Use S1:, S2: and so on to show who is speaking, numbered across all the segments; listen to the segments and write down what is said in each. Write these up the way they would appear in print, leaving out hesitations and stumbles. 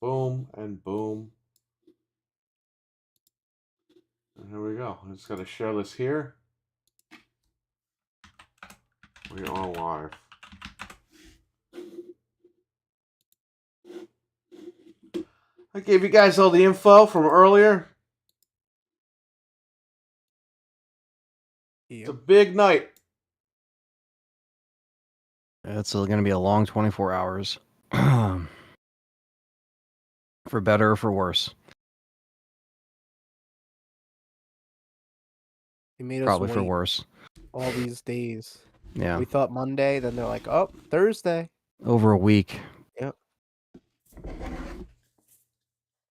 S1: Boom and boom. And here we go. I just got to share this here. We are live. I gave you guys all the info from earlier.
S2: Yep.
S1: It's a big night.
S3: It's going to be a long 24 hours. For better or for worse.
S2: They made us
S3: Probably
S2: wait
S3: for worse.
S2: all these days.
S3: Yeah.
S2: We thought Monday, then they're like, oh, Thursday.
S3: Over a week.
S2: Yep.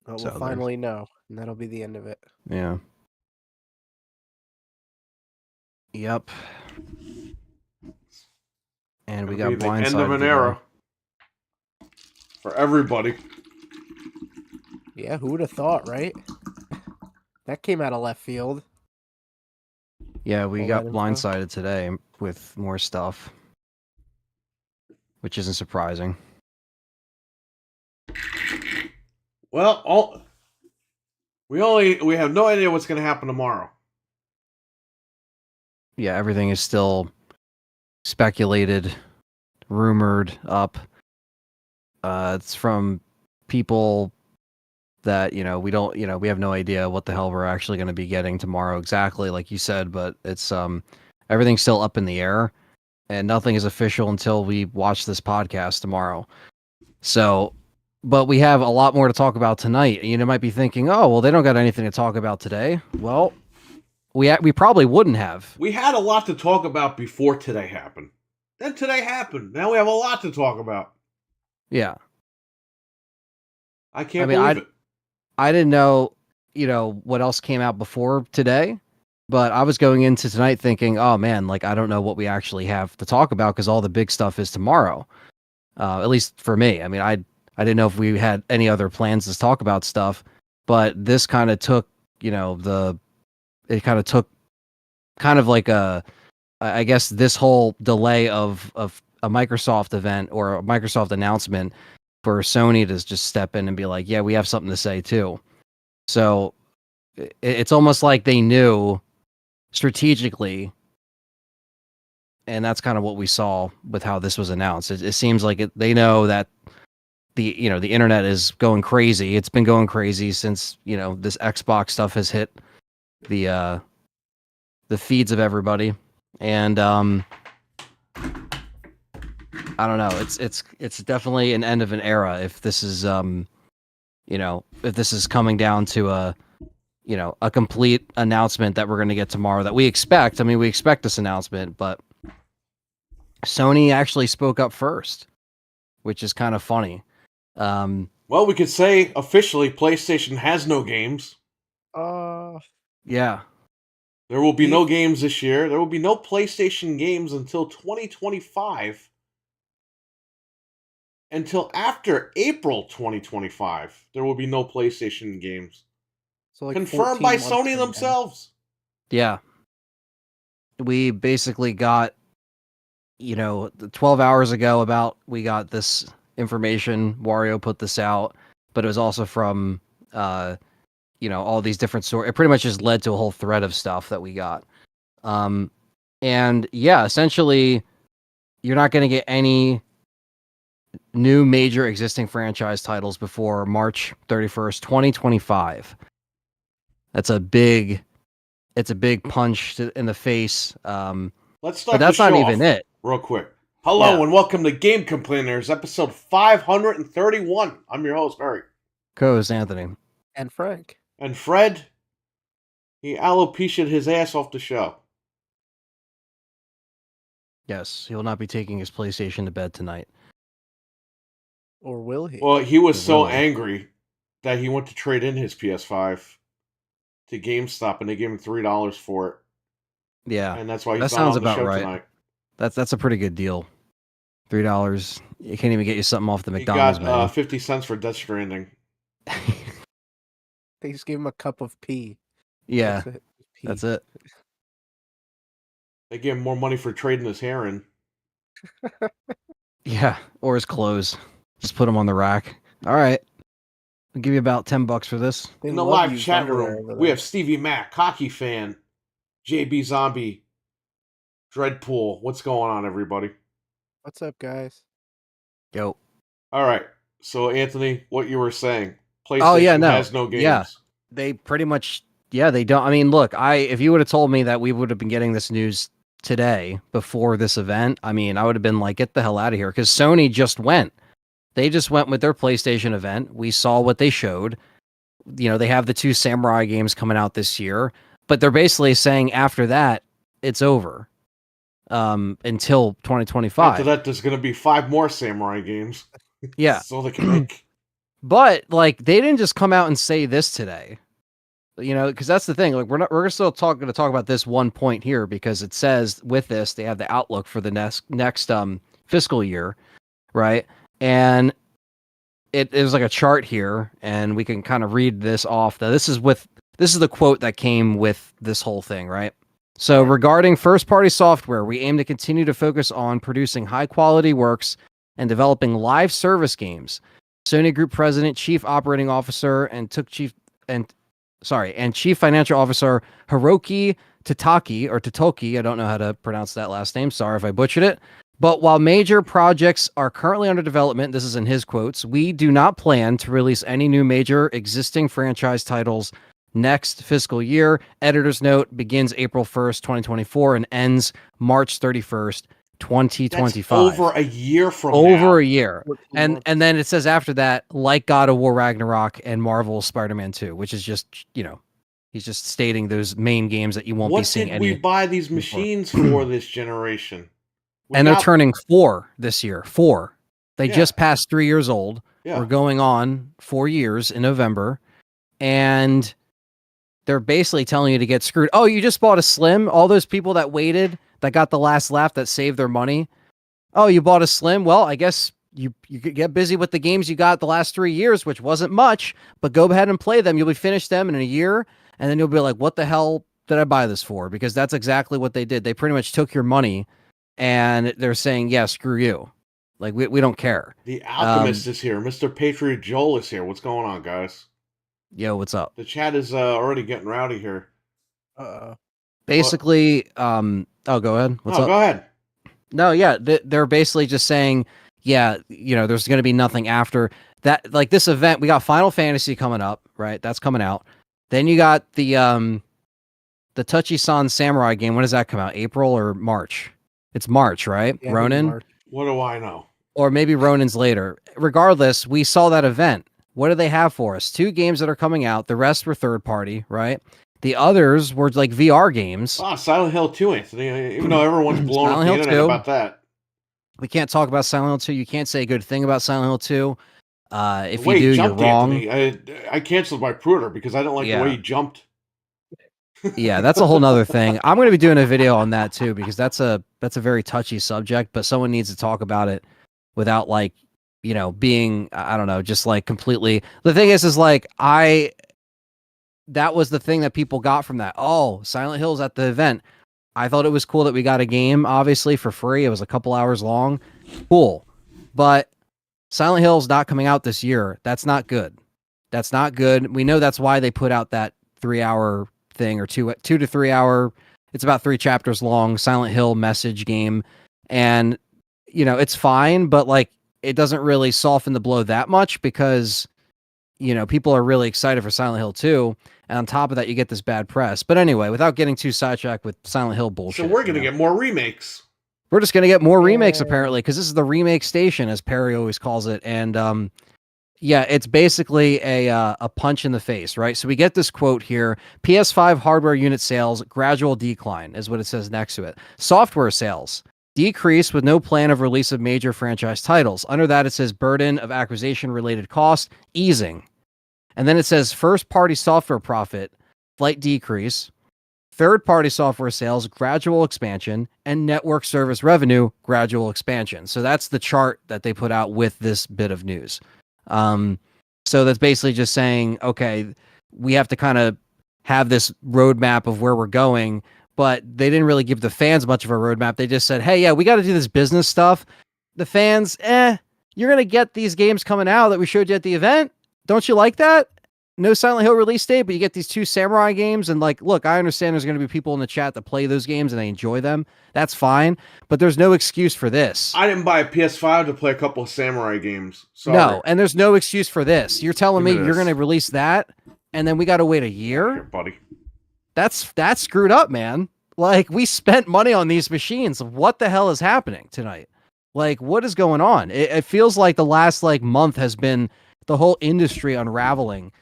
S2: But
S3: So
S2: we'll finally know, and that'll be the end of it.
S3: Yeah. Yep. And we got
S1: It'll be the
S3: blindsided
S1: end of an
S3: today.
S1: era for everybody.
S2: Yeah, who would have thought, right? That came out of left field.
S3: Yeah, we
S2: All
S3: got
S2: that info.
S3: blindsided today with more stuff, which isn't surprising.
S1: Well, we have no idea what's going to happen tomorrow.
S3: Yeah, everything is still speculated, rumored up. It's from people that, we have no idea what the hell we're actually going to be getting tomorrow exactly, like you said, but it's everything's still up in the air, and nothing is official until we watch this podcast tomorrow. So, but we have a lot more to talk about tonight. You might be thinking, oh, well, they don't got anything to talk about today. Well, we probably wouldn't have.
S1: We had a lot to talk about before today happened. Then today happened. Now we have a lot to talk about.
S3: Yeah.
S1: I can't believe it.
S3: I didn't know, what else came out before today, but I was going into tonight thinking, oh man, like I don't know what we actually have to talk about because all the big stuff is tomorrow. At least for me. I mean, I didn't know if we had any other plans to talk about stuff, but this kind of took, it kind of took kind of like I guess this whole delay of a Microsoft event or a Microsoft announcement for Sony to just step in and be like, yeah, we have something to say too. So it's almost like they knew strategically, and that's kind of what we saw with how this was announced. It seems like they know that the internet is going crazy. It's been going crazy since, this Xbox stuff has hit the feeds of everybody. And I don't know. It's definitely an end of an era if this is if this is coming down to a complete announcement that we're going to get tomorrow that we expect. I mean, we expect this announcement, but Sony actually spoke up first, which is kind of funny.
S1: Well, we could say officially PlayStation has no games.
S3: Yeah.
S1: There will be no games this year. There will be no PlayStation games until 2025. Until after April 2025, there will be no PlayStation games.
S2: So like
S1: confirmed by Sony themselves.
S3: Yeah. We basically got, 12 hours ago we got this information. Wario put this out, but it was also from, all these different sources. It pretty much just led to a whole thread of stuff that we got. And yeah, essentially, you're not going to get any new major existing franchise titles before March 31st, 2025. It's a big punch in the face.
S1: Let's start.
S3: But that's not even it.
S1: Real quick. Hello and welcome to Game Complainers, episode 531. I'm your host, Eric.
S3: Co-host Anthony.
S2: And Frank.
S1: And Fred, he alopecia'd his ass off the show.
S3: Yes, he will not be taking his PlayStation to bed tonight.
S2: Or will he?
S1: Well, he was so angry that he went to trade in his PS5 to GameStop, and they gave him $3 for it.
S3: Yeah,
S1: and that's why he's
S3: that sounds
S1: on the
S3: about
S1: show
S3: right.
S1: Tonight.
S3: That's a pretty good deal. $3. You can't even get you something off the McDonald's
S1: menu. He got 50 cents for Death Stranding.
S2: They just gave him a cup of pee.
S3: Yeah, that's it.
S1: They gave him more money for trading his hair in.
S3: Yeah, or his clothes. Just put them on the rack. All right. I'll give you about $10 for this.
S2: They
S1: In the
S2: love
S1: live
S2: used
S1: chat
S2: underwear
S1: room,
S2: over
S1: we
S2: there.
S1: have Stevie Mac, Hockey Fan, JB Zombie, Dreadpool. What's going on, everybody?
S2: What's up, guys?
S3: Yo.
S1: All right. So, Anthony, what you were saying,
S3: Oh yeah,
S1: PlayStation
S3: no.
S1: has no
S3: Yeah.
S1: games.
S3: They pretty much, yeah, they don't. I mean, look, if you would have told me that we would have been getting this news today before this event, I mean, I would have been like, get the hell out of here. Because Sony just went. They just went with their PlayStation event. We saw what they showed. You know, they have the 2 Samurai games coming out this year, but they're basically saying after that, it's over. Until 2025.
S1: After that, there's going to be 5 more Samurai games.
S3: Yeah.
S1: So they can make.
S3: But like, they didn't just come out and say this today. You know, because that's the thing. Like, we're still going to talk about this one point here, because it says with this they have the outlook for the next fiscal year, right? And it is like a chart here, and we can kind of read this off. This is the quote that came with this whole thing, right? So, regarding first-party software, we aim to continue to focus on producing high-quality works and developing live service games. Sony Group President, Chief Operating Officer, and Chief Financial Officer Hiroki Totoki, I don't know how to pronounce that last name, sorry if I butchered it. But while major projects are currently under development, this is in his quotes, we do not plan to release any new major existing franchise titles next fiscal year. Editor's note begins April 1st, 2024 and ends March 31st, 2025.
S1: That's over a year from now.
S3: Over a year.
S2: 14
S3: And
S2: months.
S3: and then it says after that, like God of War Ragnarok and Marvel Spider-Man 2, which is just, you know, he's just stating those main games that you won't be
S1: What
S3: seeing
S1: did
S3: any.
S1: we buy these machines for this generation?
S3: And they're turning 4 this year. 4. They
S1: Yeah.
S3: just passed 3 years old.
S1: Yeah.
S3: We're going on 4 years in November. And they're basically telling you to get screwed. Oh, you just bought a Slim? All those people that waited, that got the last laugh, that saved their money. Oh, you bought a Slim? Well, I guess you could get busy with the games you got the last 3 years, which wasn't much, but go ahead and play them. You'll be finished them in a year, and then you'll be like, what the hell did I buy this for? Because that's exactly what they did. They pretty much took your money, and they're saying, yeah, screw you. Like, we don't care.
S1: The Alchemist is here. Mr. Patriot Joel is here. What's going on, guys?
S3: Yo, what's up?
S1: The chat is already getting rowdy here.
S3: Basically, oh, go ahead. What's up?
S1: Go ahead.
S3: No, yeah, they're basically just saying, yeah, you know, there's going to be nothing after that. Like this event, we got Final Fantasy coming up, right? That's coming out. Then you got the Touchy-san Samurai game. When does that come out? April or March? It's March, right?
S2: Yeah,
S3: Ronin?
S2: March.
S1: What do I know?
S3: Or maybe Ronin's later. Regardless, we saw that event. What do they have for us? 2 games that are coming out. The rest were third party, right? The others were like VR games.
S1: Silent Hill 2, Anthony. Even though everyone's blowing up
S3: Silent
S1: the
S3: Hill
S1: internet
S3: 2.
S1: about that.
S3: We can't talk about Silent Hill 2. You can't say a good thing about Silent Hill 2. If
S1: The way
S3: you
S1: he
S3: do, you're
S1: jumped,
S3: wrong.
S1: Anthony. I canceled my pre-order because I didn't like the way he jumped.
S3: Yeah, that's a whole nother thing. I'm going to be doing a video on that too, because that's a very touchy subject, but someone needs to talk about it without like, you know, being, I don't know, just like completely. The thing is like, that was the thing that people got from that. Oh, Silent Hill's at the event. I thought it was cool that we got a game, obviously, for free. It was a couple hours long. Cool. But Silent Hill's not coming out this year. That's not good. That's not good. We know that's why they put out that 3-hour thing, or 2 to 3 hour. It's about 3 chapters long, Silent Hill message game. And, you know, it's fine, but like, it doesn't really soften the blow that much because, you know, people are really excited for Silent Hill 2. And on top of that, you get this bad press. But anyway, without getting too sidetracked with Silent Hill bullshit.
S1: So we're going to get more remakes.
S3: We're just going to get more remakes, apparently, because this is the remake station, as Perry always calls it. And yeah, it's basically a punch in the face, right? So we get this quote here: PS5 hardware unit sales gradual decline is what it says next to it. Software sales decrease with no plan of release of major franchise titles. Under that, it says burden of acquisition related costs easing. And then it says first-party software profit, slight decrease, third-party software sales, gradual expansion, and network service revenue, gradual expansion. So that's the chart that they put out with this bit of news. So that's basically just saying, okay, we have to kind of have this roadmap of where we're going, but they didn't really give the fans much of a roadmap. They just said, hey, yeah, we got to do this business stuff. The fans, you're going to get these games coming out that we showed you at the event. Don't you like that? No Silent Hill release date, but you get these 2 Samurai games. And like, look, I understand there's going to be people in the chat that play those games and they enjoy them. That's fine. But there's no excuse for this.
S1: I didn't buy a PS5 to play a couple of Samurai games. Sorry.
S3: No, and there's no excuse for this. You're telling me
S1: Give me
S3: you're
S1: this.
S3: going to release that, and then we got to wait a
S1: Here,
S3: year?
S1: buddy.
S3: That's screwed up, man. Like, we spent money on these machines. What the hell is happening tonight? Like, what is going on? It feels like the last like month has been the whole industry unraveling.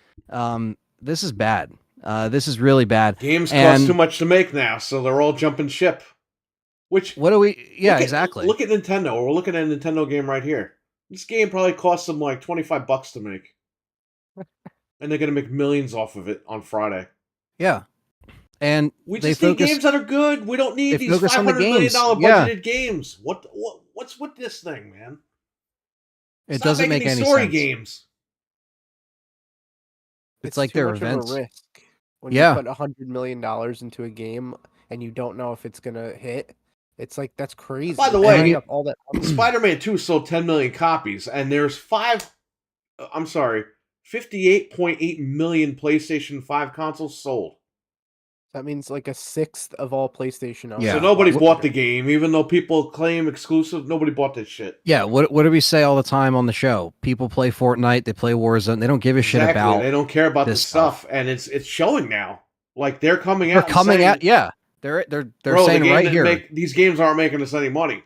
S3: This is bad. This is really bad.
S1: Games cost too much to make now, so they're all jumping ship. Which
S3: what do we? Yeah,
S1: look at,
S3: exactly.
S1: Look at Nintendo. We're looking at a Nintendo game right here. This game probably cost them like $25 to make, and they're gonna make millions off of it on Friday.
S3: Yeah, and
S1: we just need games that are good. We don't need these $500 million budgeted games. What's with this thing, man?
S3: It doesn't make any
S1: story
S3: sense.
S1: Games.
S3: It's like their events.
S2: A risk. When you put $100 million into a game and you don't know if it's gonna hit, it's like that's crazy.
S1: By the way,
S2: all that
S1: Spider-Man 2 sold 10 million copies, and there's 58.8 million PlayStation 5 consoles sold.
S2: That means like a sixth of all PlayStation owners.
S1: Yeah. So nobody bought the game, even though people claim exclusive. Nobody bought this shit.
S3: Yeah. What do we say all the time on the show? People play Fortnite, they play Warzone, they don't give a shit about.
S1: They don't care about this stuff, and it's showing now. Like they're coming out.
S3: Yeah. They're saying right here.
S1: These games aren't making us any money,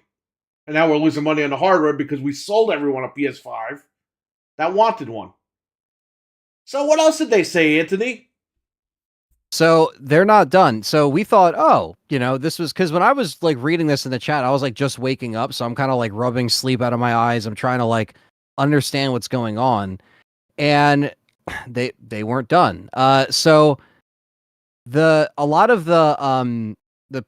S1: and now we're losing money on the hardware because we sold everyone a PS5 that wanted one. So what else did they say, Anthony?
S3: So they're not done. So we thought, this was because when I was like reading this in the chat, I was like just waking up. So I'm kind of like rubbing sleep out of my eyes. I'm trying to like understand what's going on. And they weren't done. So a lot of the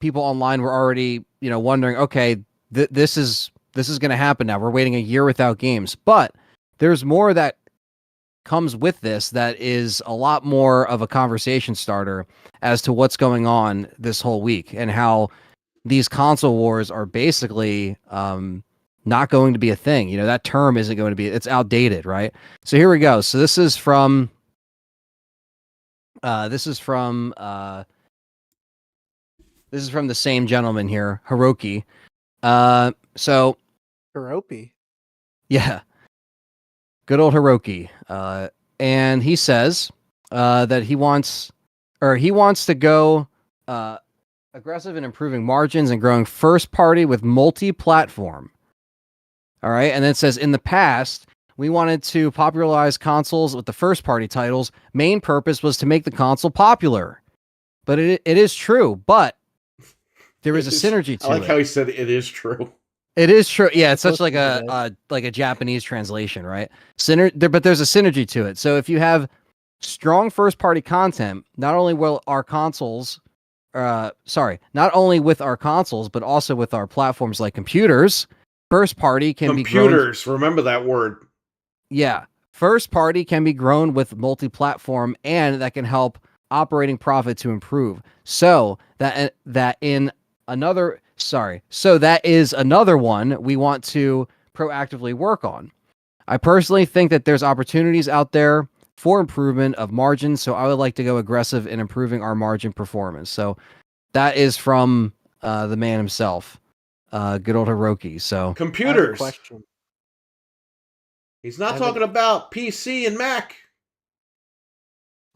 S3: people online were already, wondering, okay, this is going to happen now. We're waiting a year without games, but there's more that comes with this that is a lot more of a conversation starter as to what's going on this whole week and how these console wars are basically not going to be a thing. That term isn't going to be, it's outdated, right? So here we go. So this is from the same gentleman here, Hiroki. So
S2: Hiroki.
S3: Yeah. Good old Hiroki. And he says that he wants to go aggressive in improving margins and growing first party with multi-platform. All right. And then it says, in the past, we wanted to popularize consoles with the first party titles. Main purpose was to make the console popular. But it is true. But there is a synergy to it.
S1: I like how he said it is true.
S3: It is true. Yeah, it's such like a Japanese translation, right? But there's a synergy to it. So if you have strong first-party content, not only with our consoles, but also with our platforms like computers, first-party can be grown.
S1: Remember that word.
S3: Yeah, first-party can be grown with multi-platform, and that can help operating profit to improve. So that is another one we want to proactively work on. I personally think that there's opportunities out there for improvement of margins, so I would like to go aggressive in improving our margin performance. So that is from the man himself, good old Hiroki. So
S1: computers. Question. He's not talking about PC and Mac.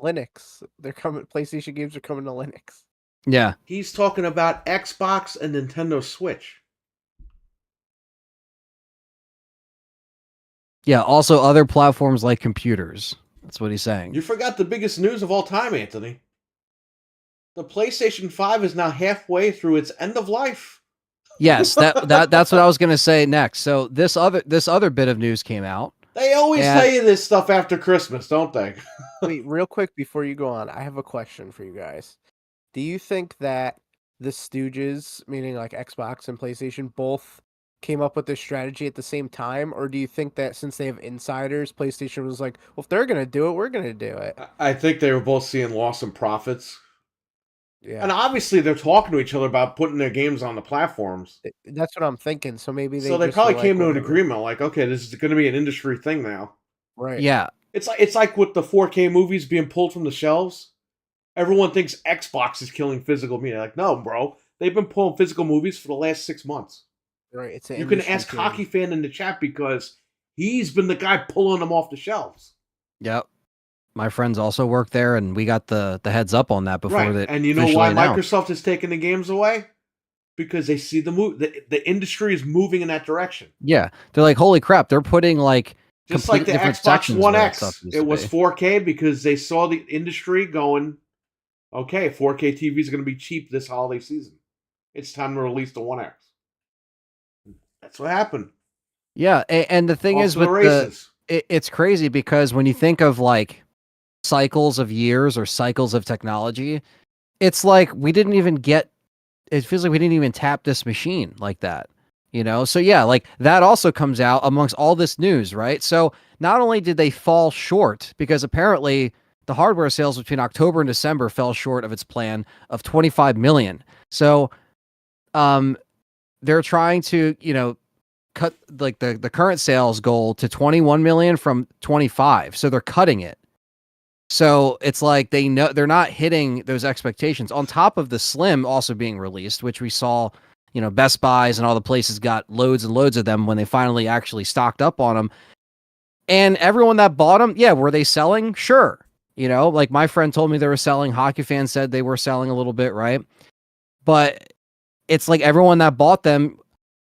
S2: Linux. They're coming. PlayStation games are coming to Linux.
S3: Yeah.
S1: He's talking about Xbox and Nintendo Switch.
S3: Yeah, also other platforms like computers. That's what he's saying.
S1: You forgot the biggest news of all time, Anthony. The PlayStation 5 is now halfway through its end of life.
S3: Yes, that's what I was going to say next. So this other bit of news came out.
S1: They always tell you this stuff after Christmas, don't they?
S2: Wait, real quick before you go on, I have a question for you guys. Do you think that the Stooges, meaning like Xbox and PlayStation, both came up with this strategy at the same time? Or do you think that since they have insiders, PlayStation was like, well, if they're going to do it, we're going to do it?
S1: I think they were both seeing loss in profits.
S2: Yeah.
S1: And obviously they're talking to each other about putting their games on the platforms.
S2: That's what I'm thinking. So maybe
S1: they probably came to an agreement like, okay, this is going to be an industry thing now.
S2: Right.
S3: Yeah.
S1: It's like with the 4K movies being pulled from the shelves. Everyone thinks Xbox is killing physical media. Like, no, bro. They've been pulling physical movies for the last 6 months.
S2: Right, it's an
S1: You can
S2: industry
S1: ask
S2: thing.
S1: Hockey Fan in the chat because he's been the guy pulling them off the shelves.
S3: Yep. My friends also work there, and we got the heads up on that before
S1: Right.
S3: that.
S1: And you know
S3: officially
S1: why
S3: announced.
S1: Microsoft is taking the games away? Because they see the industry is moving in that direction.
S3: Yeah, they're like, holy crap! They're putting like
S1: Just like the
S3: different
S1: Xbox
S3: sections
S1: One
S3: where that stuff
S1: X,
S3: used
S1: it
S3: to
S1: was
S3: be.
S1: 4K because they saw the industry going, okay, 4K TV is going to be cheap this holiday season. It's time to release the One X. That's what happened.
S3: Yeah, and the thing
S1: Off
S3: is
S1: to the
S3: with
S1: races.
S3: it's crazy because when you think of like cycles of years or cycles of technology, it's like we didn't even get. It feels like we didn't even tap this machine like that, you know? So yeah, like that also comes out amongst all this news, right? So not only did they fall short because apparently the hardware sales between October and December fell short of its plan of 25 million. So um they're trying to, cut like the current sales goal to 21 million from 25. So they're cutting it. So it's like they know they're not hitting those expectations. On top of the Slim also being released, which we saw, Best Buys and all the places got loads and loads of them when they finally actually stocked up on them. And everyone that bought them, yeah, were they selling? Sure. Like my friend told me they were selling. Hockey fans said they were selling a little bit, right? But it's like everyone that bought them,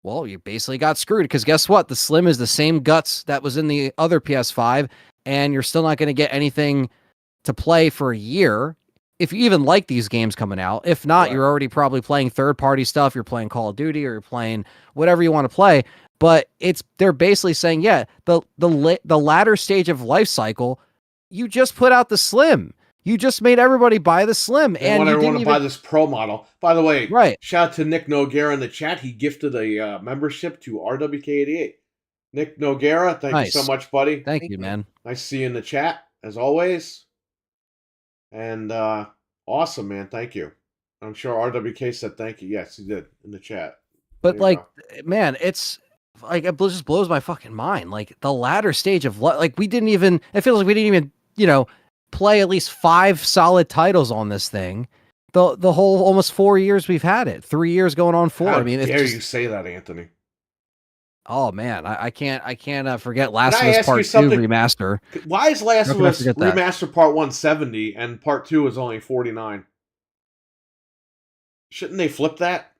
S3: well, you basically got screwed because guess what? The Slim is the same guts that was in the other PS5, and you're still not going to get anything to play for a year if you even like these games coming out. If not, you're already probably playing third-party stuff. You're playing Call of Duty or you're playing whatever you want to play. But they're basically saying, yeah, the latter stage of life cycle, you just put out the Slim. You just made everybody buy the Slim,
S1: They
S3: and
S1: want
S3: you
S1: everyone
S3: didn't
S1: to
S3: even
S1: buy this Pro model. By the way,
S3: right.
S1: shout out to Nick Noguera in the chat. He gifted a membership to RWK88. Nick Noguera, thank you so
S3: Nice.
S1: much, buddy.
S3: Thank you, man.
S1: Nice to see you in the chat, as always. And awesome, man. Thank you. I'm sure RWK said thank you. Yes, he did in the chat.
S3: But
S1: There you
S3: like, man, it's like it just blows my fucking mind. Like the latter stage of like we didn't even. It feels like we didn't even play at least 5 solid titles on this thing. The whole almost 4 years we've had it. 3 years going on 4.
S1: How
S3: I mean, it's
S1: dare
S3: just,
S1: you say that, Anthony?
S3: oh man, I can't forget Last
S1: Can
S3: of
S1: I
S3: Us
S1: ask you
S3: Part 2
S1: something?
S3: remaster.
S1: Why is Last
S3: How
S1: of
S3: can I
S1: Us
S3: forget that?
S1: Remaster Part 1 70 and Part 2 is only 49? Shouldn't they flip that?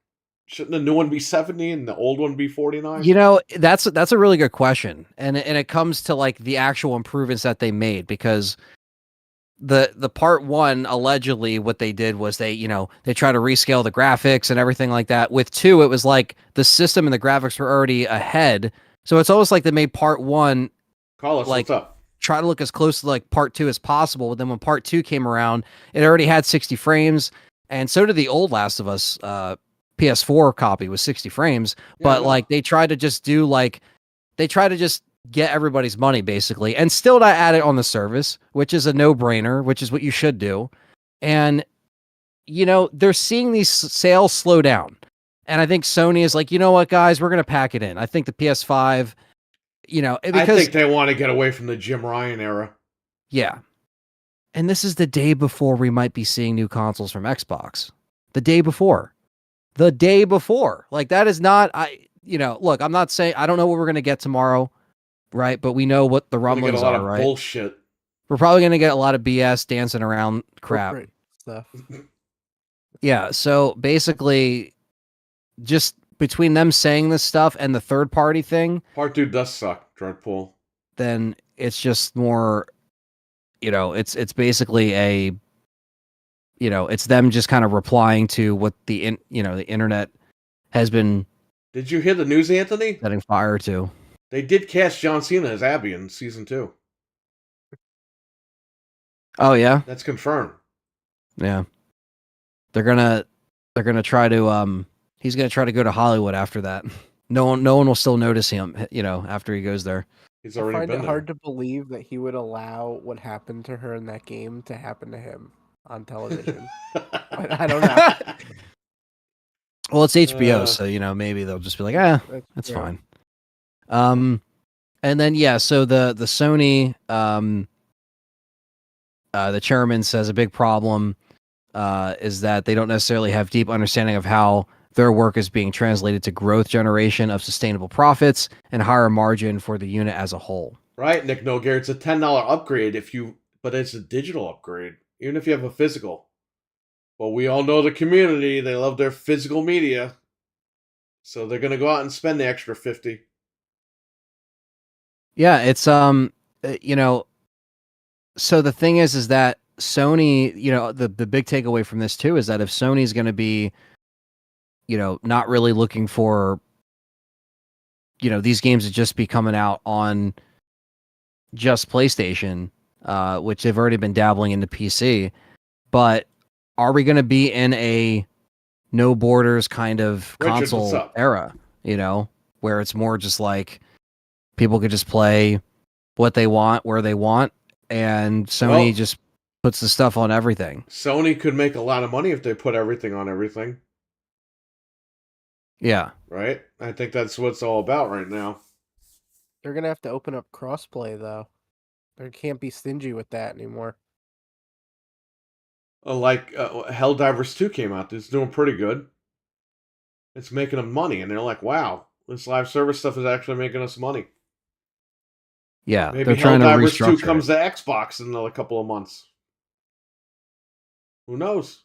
S1: Shouldn't the new one be 70 and the old one be 49?
S3: That's a really good question, and it comes to like the actual improvements that they made because the part 1 allegedly what they did was they try to rescale the graphics and everything like that. With 2 it was like the system and the graphics were already ahead, so it's almost like they made part 1
S1: Carlos,
S3: like
S1: what's up?
S3: try to look as close to like part 2 as possible. But then when part 2 came around, it already had 60 frames, and so did the old Last of Us PS4 copy with 60 frames. But like they try to just get everybody's money basically and still not add it on the service, which is a no-brainer, which is what you should do. And they're seeing these sales slow down, and I think Sony is like, you know what guys, we're going to pack it in. I think the PS5, because
S1: I think they want to get away from the Jim Ryan era.
S3: yeah. And this is the day before we might be seeing new consoles from Xbox. The day before. Like that is not, look, I'm not saying, I don't know what we're going to get tomorrow, right? But we know what the rumblings are, right?
S1: Bullshit.
S3: We're probably going to get a lot of BS dancing around crap.
S2: Corporate stuff.
S3: Yeah. So basically, just between them saying this stuff and the third party thing,
S1: Part 2 does suck, Dreadpool.
S3: Then it's just more, it's basically it's them just kind of replying to what the internet has been.
S1: Did you hear the news, Anthony?
S3: Setting fire to.
S1: They did cast John Cena as Abby in season 2.
S3: Oh yeah,
S1: that's confirmed.
S3: Yeah, they're gonna try to he's gonna try to go to Hollywood after that. No one will still notice him, after he goes there.
S1: He's already
S2: I find
S1: been
S2: it
S1: there.
S2: hard to believe that he would allow what happened to her in that game to happen to him on television. I don't know.
S3: Well, it's HBO, so maybe they'll just be like, that's fine. And then so the Sony The chairman says a big problem is that they don't necessarily have deep understanding of how their work is being translated to growth generation of sustainable profits and higher margin for the unit as a whole.
S1: Right, Nick Noguer, it's a $10 upgrade but it's a digital upgrade, even if you have a physical. Well, we all know the community, they love their physical media. So they're gonna go out and spend the extra 50.
S3: Yeah, it's you know, so the thing is that Sony, the big takeaway from this too is that if Sony's going to be, not really looking for, these games to just be coming out on just PlayStation, which they've already been dabbling into PC, but are we going to be in a no borders kind of
S1: Richard, what's
S3: console
S1: up?
S3: era, where it's more just like people could just play what they want, where they want, and Sony just puts the stuff on everything.
S1: Sony could make a lot of money if they put everything on everything.
S3: Yeah.
S1: Right? I think that's what it's all about right now.
S2: They're going to have to open up crossplay, though. They can't be stingy with that anymore.
S1: Like Helldivers 2 came out. It's doing pretty good. It's making them money, and they're like, wow, this live service stuff is actually making us money.
S3: Yeah,
S1: maybe
S3: they're trying to
S1: Helldivers
S3: restructure
S1: 2 comes to Xbox in another couple of months. Who knows?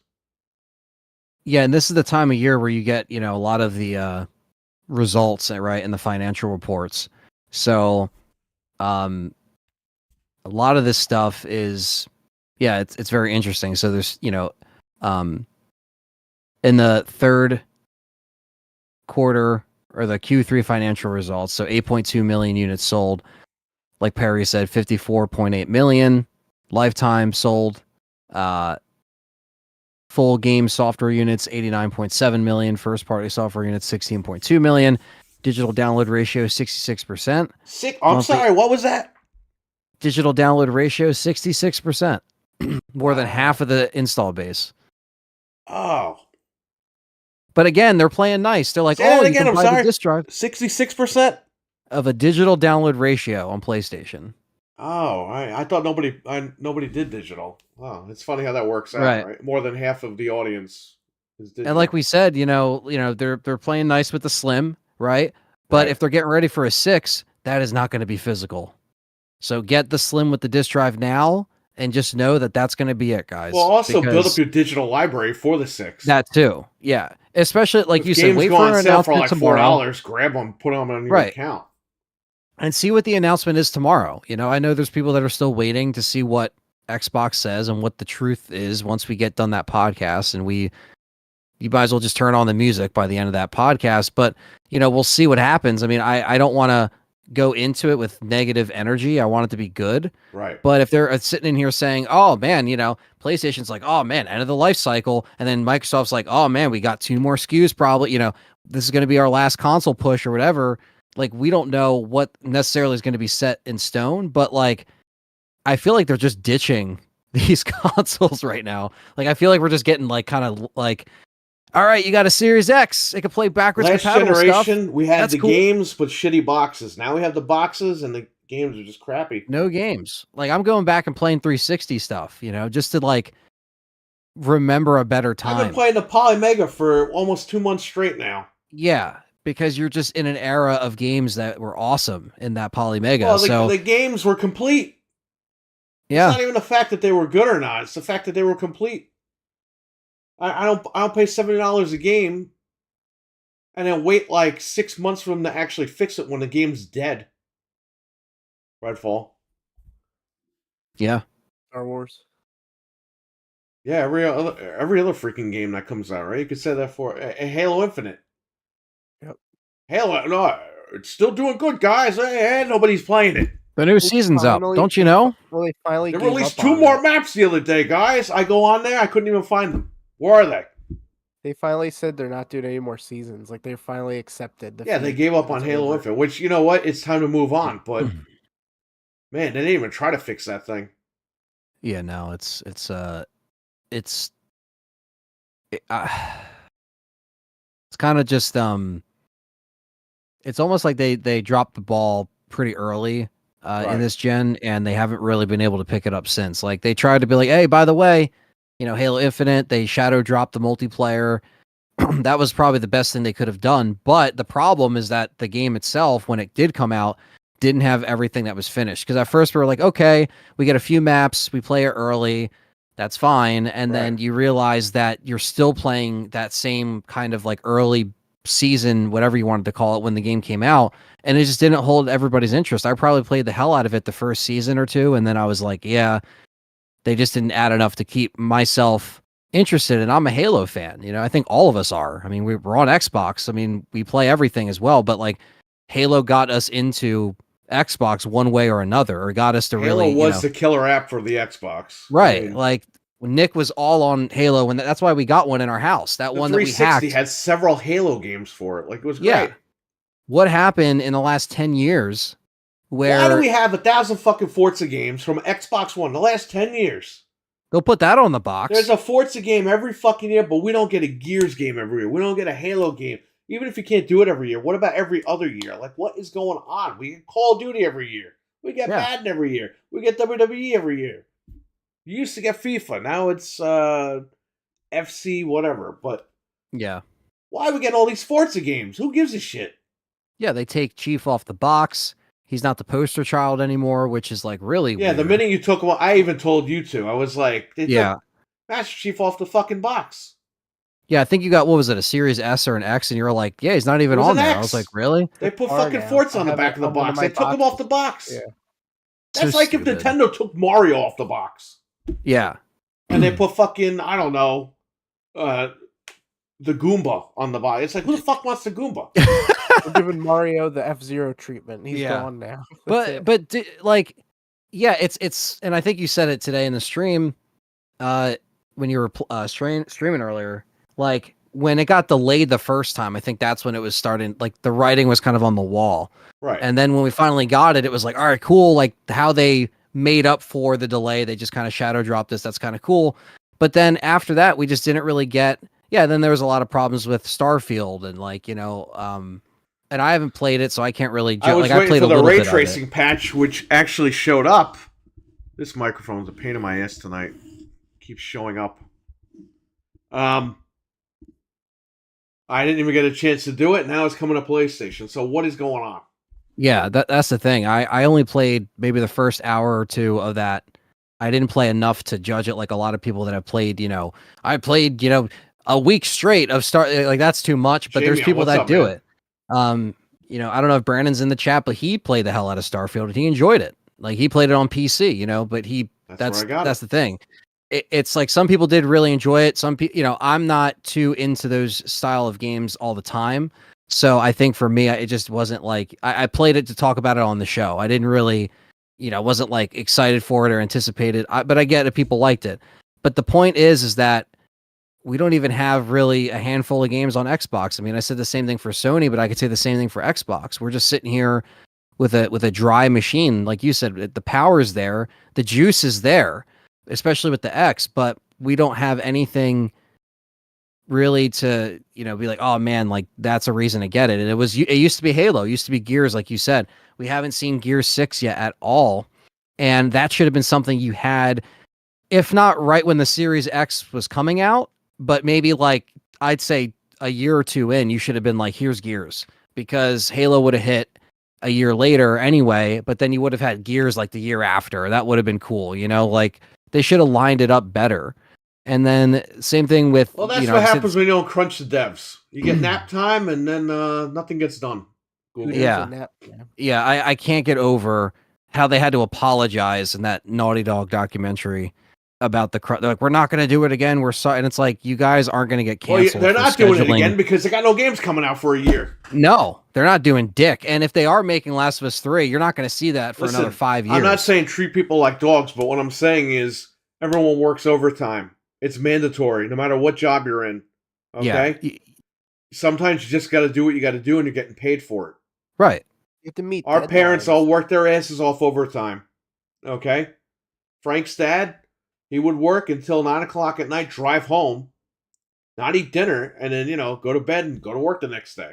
S3: Yeah, and this is the time of year where you get, a lot of the results, right, in the financial reports. So, a lot of this stuff is, it's very interesting. So there's, in the third quarter or the Q3 financial results, so 8.2 million units sold. Like Perry said, 54.8 million lifetime sold. Full game software units, 89.7 million. First party software units, 16.2 million. Digital download ratio, 66%.
S1: I'm sorry, what was that?
S3: Digital download ratio, 66%. More than half of the install base.
S1: Oh.
S3: But again, they're playing nice. They're like,
S1: Say that
S3: you
S1: again,
S3: can
S1: I'm
S3: buy
S1: sorry.
S3: the disc drive.
S1: 66%?
S3: Of a digital download ratio on PlayStation.
S1: Oh, I thought nobody did digital. Wow, it's funny how that works out, right? More than half of the audience is digital.
S3: And like we said, they're playing nice with the Slim, right? But if they're getting ready for a 6, that is not going to be physical. So get the Slim with the disc drive now, and just know that that's going to be it, guys.
S1: Well, also build up your digital library for the 6.
S3: That too, yeah. Especially like you said,
S1: games
S3: wait
S1: go
S3: for
S1: on
S3: an
S1: sale for
S3: announcement
S1: like
S3: tomorrow.
S1: $4. Grab them, put them on your account,
S3: and see what the announcement is tomorrow. I know there's people that are still waiting to see what Xbox says and what the truth is once we get done that podcast, and you might as well just turn on the music by the end of that podcast. But, we'll see what happens. I mean, I don't want to go into it with negative energy. I want it to be good.
S1: Right.
S3: But if they're sitting in here saying, oh, man, PlayStation's like, oh, man, end of the life cycle. And then Microsoft's like, oh, man, we got 2 more SKUs probably. This is going to be our last console push or whatever. Like, we don't know what necessarily is going to be set in stone. But, like, I feel like they're just ditching these consoles right now. Like, I feel like we're just getting, like, kind of like, all right, you got a Series X. It can play backwards compatible
S1: generation,
S3: stuff.
S1: we had
S3: That's
S1: the
S3: cool.
S1: games with shitty boxes. Now we have the boxes, and the games are just crappy.
S3: No games. Like, I'm going back and playing 360 stuff, just to, like, remember a better time.
S1: I've been playing the Polymega for almost 2 months straight now.
S3: Yeah, because you're just in an era of games that were awesome in that Polymega.
S1: Well, the games were complete.
S3: Yeah.
S1: It's not even the fact that they were good or not. It's the fact that they were complete. I don't pay $70 a game and then wait like 6 months for them to actually fix it when the game's dead. Redfall.
S3: Yeah.
S2: Star Wars.
S1: Yeah, every other freaking game that comes out, right? You could say that for Halo Infinite.
S2: Yep.
S1: Halo, no, it's still doing good, guys. Hey, nobody's playing it.
S3: The new season's up. Don't you know?
S2: Well, they finally
S1: released 2 more maps the other day, guys. I go on there, I couldn't even find them. Where are they?
S2: They finally said they're not doing any more seasons. Like, they finally accepted.
S1: They gave up on Halo Infinite, which, you know what? It's time to move on. But, man, they didn't even try to fix that thing.
S3: Yeah, no, it's kind of just, it's almost like they dropped the ball pretty early in
S1: Right.
S3: this gen, and they haven't really been able to pick it up since. Like they tried to be like, hey, by the way, Halo Infinite, they shadow dropped the multiplayer. That was probably the best thing they could have done. But the problem is that the game itself, when it did come out, didn't have everything that was finished. Because at first we were like, okay, we get a few maps, we play it early, that's fine. And then
S1: Right.
S3: you realize that you're still playing that same kind of like early season, whatever you wanted to call it, when the game came out. And it just didn't hold everybody's interest. I probably played the hell out of it the first season or two. And then I was like, yeah, they just didn't add enough to keep myself interested. And I'm a Halo fan. I think all of us are. I mean, we're on Xbox. I mean, we play everything as well, but like Halo got us into Xbox one way or another, or got us to
S1: Halo
S3: really,
S1: was the killer app for the Xbox.
S3: right.
S1: I mean,
S3: Like Nick was all on Halo, and that's why we got one in our house. That
S1: the
S3: one that we
S1: 360
S3: hacked.
S1: had several Halo games for it. Like, it was
S3: Yeah.
S1: great.
S3: What happened in the last 10 years where
S1: Why do we have 1,000 fucking Forza games from Xbox One the last 10 years?
S3: they'll put that on the box?
S1: There's a Forza game every fucking year, but we don't get a Gears game every year. We don't get a Halo game. Even if you can't do it every year, what about every other year? Like, what is going on? We get Call of Duty every year. We get
S3: Yeah.
S1: Madden every year. We get WWE every year. You used to get FIFA. Now it's FC whatever. But
S3: Yeah.
S1: why are we getting all these Forza games? Who gives a shit?
S3: Yeah, they take Chief off the box. He's not the poster child anymore, which is like really
S1: Yeah,
S3: weird.
S1: the minute you took him, I even told you to. I was like, they
S3: Yeah.
S1: took Master Chief off the fucking box.
S3: Yeah, I think you got, what was it, a Series S or an X, and you were like, yeah, he's not even
S1: It was
S3: on
S1: an
S3: there. I
S1: X.
S3: was like, really?
S1: They put
S2: Are
S1: fucking
S2: now.
S1: Forza
S2: I
S1: on the
S2: have
S1: back
S2: it
S1: of the
S2: on one of
S1: box.
S2: my
S1: They took him off the
S2: boxes.
S1: box.
S2: Yeah.
S1: That's
S3: So
S1: like
S3: stupid.
S1: if Nintendo took Mario off the box.
S3: Yeah.
S1: And they put fucking, I don't know, the Goomba on the box. It's like, who the fuck wants the Goomba?
S2: We're giving Mario the F-Zero treatment. He's
S3: Yeah.
S2: gone now. That's it.
S3: But like, yeah, it's, and I think you said it today in the stream, when you were streaming earlier, like when it got delayed the first time, I think that's when it was starting, like the writing was kind of on the wall.
S1: Right.
S3: And then when we finally got it, it was like, all right, cool. Like how they made up for the delay, they just kind of shadow dropped this. That's kind of cool. But then after that, we just didn't really get. Yeah, then there was a lot of problems with Starfield and like and I haven't played it, so I can't really.
S1: I was
S3: like I
S1: waiting
S3: played
S1: for
S3: a
S1: the
S3: little
S1: ray
S3: bit of it.
S1: tracing patch, which actually showed up. This microphone's a pain in my ass tonight. Keeps showing up. I didn't even get a chance to do it. Now it's coming to PlayStation. So what is going on?
S3: Yeah, that's the thing. I only played maybe the first hour or two of that. I didn't play enough to judge it like a lot of people that have played, I played, a week straight of like that's too much, but there's
S1: Jamie,
S3: people
S1: what's
S3: that
S1: up,
S3: do
S1: man?
S3: it. I don't know if Brandon's in the chat, but he played the hell out of Starfield and he enjoyed it. Like he played it on PC, but
S1: That's where I got
S3: that's
S1: it.
S3: the thing. It's like some people did really enjoy it. Some people, I'm not too into those style of games all the time. So I think for me, it just wasn't like I played it to talk about it on the show. I didn't really, wasn't like excited for it or anticipated. But I get it, people liked it. But the point is that we don't even have really a handful of games on Xbox. I mean, I said the same thing for Sony, but I could say the same thing for Xbox. We're just sitting here with a dry machine, like you said. The power is there, the juice is there, especially with the X, but we don't have anything really to be like, oh man, like that's a reason to get it. And it used to be Halo, it used to be Gears, like you said. We haven't seen Gears 6 yet at all, and that should have been something you had, if not right when the Series X was coming out, but maybe like I'd say a year or two in, you should have been like, here's Gears, because Halo would have hit a year later anyway, but then you would have had Gears like the year after. That would have been cool, like they should have lined it up better. And then same thing with,
S1: Well, that's what happens when you don't crunch the devs. You get nap time, and then nothing gets done. Google.
S3: Yeah. Yeah, I can't get over how they had to apologize in that Naughty Dog documentary about they're like, we're not going to do it again. We're sorry. And it's like, you guys aren't going to get canceled.
S1: They're
S3: for
S1: not doing it
S3: scheduling.
S1: again because they got no games coming out for a year.
S3: No, they're not doing dick. And if they are making Last of Us 3, you're not going to see that for another 5 years.
S1: I'm not saying treat people like dogs, but what I'm saying is everyone works overtime. It's mandatory, no matter what job you're in. Okay?
S3: Yeah.
S1: Sometimes you just got to do what you got to do, and you're getting paid for it.
S3: Right.
S2: You have to meet
S1: Our parents
S2: deadlines.
S1: all worked their asses off overtime. Okay? Frank's dad, he would work until 9 o'clock at night, drive home, not eat dinner, and then, go to bed and go to work the next day.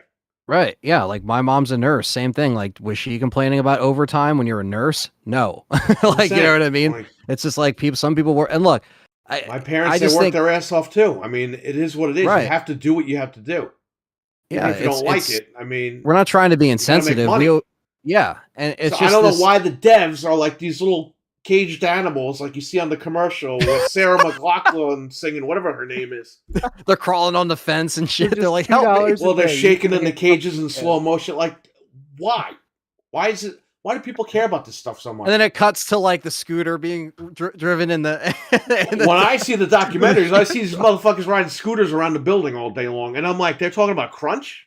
S3: Right. Yeah. Like my mom's a nurse. Same thing. Like, was she complaining about overtime when you're a nurse? No. Like, you know what I mean?
S1: Like,
S3: It's just like some people work. And look,
S1: my
S3: I
S1: parents, they
S3: just
S1: work
S3: think,
S1: their ass off too. I mean, it is what it is. You
S3: right.
S1: have to do what you have to do. Even
S3: Yeah.
S1: if you don't like it. I mean,
S3: we're not trying to be
S1: you gotta make
S3: insensitive.
S1: money.
S3: Yeah. And it's
S1: So
S3: just
S1: I don't know
S3: this,
S1: why the devs are like these little caged animals like you see on the commercial with Sarah McLachlan singing whatever her name is.
S3: they're crawling on the fence and shit.
S2: just
S3: They're like, help me.
S2: $2
S1: Well, they're
S2: day, you
S1: shaking
S2: can
S1: in the
S2: hit
S1: cages in
S2: something.
S1: slow motion. Like, why? Why is it? Why do people care about this stuff so much?
S3: And then it cuts to like the scooter being driven in the.
S1: When I see the documentaries, I see these motherfuckers riding scooters around the building all day long, and I'm like, they're talking about crunch.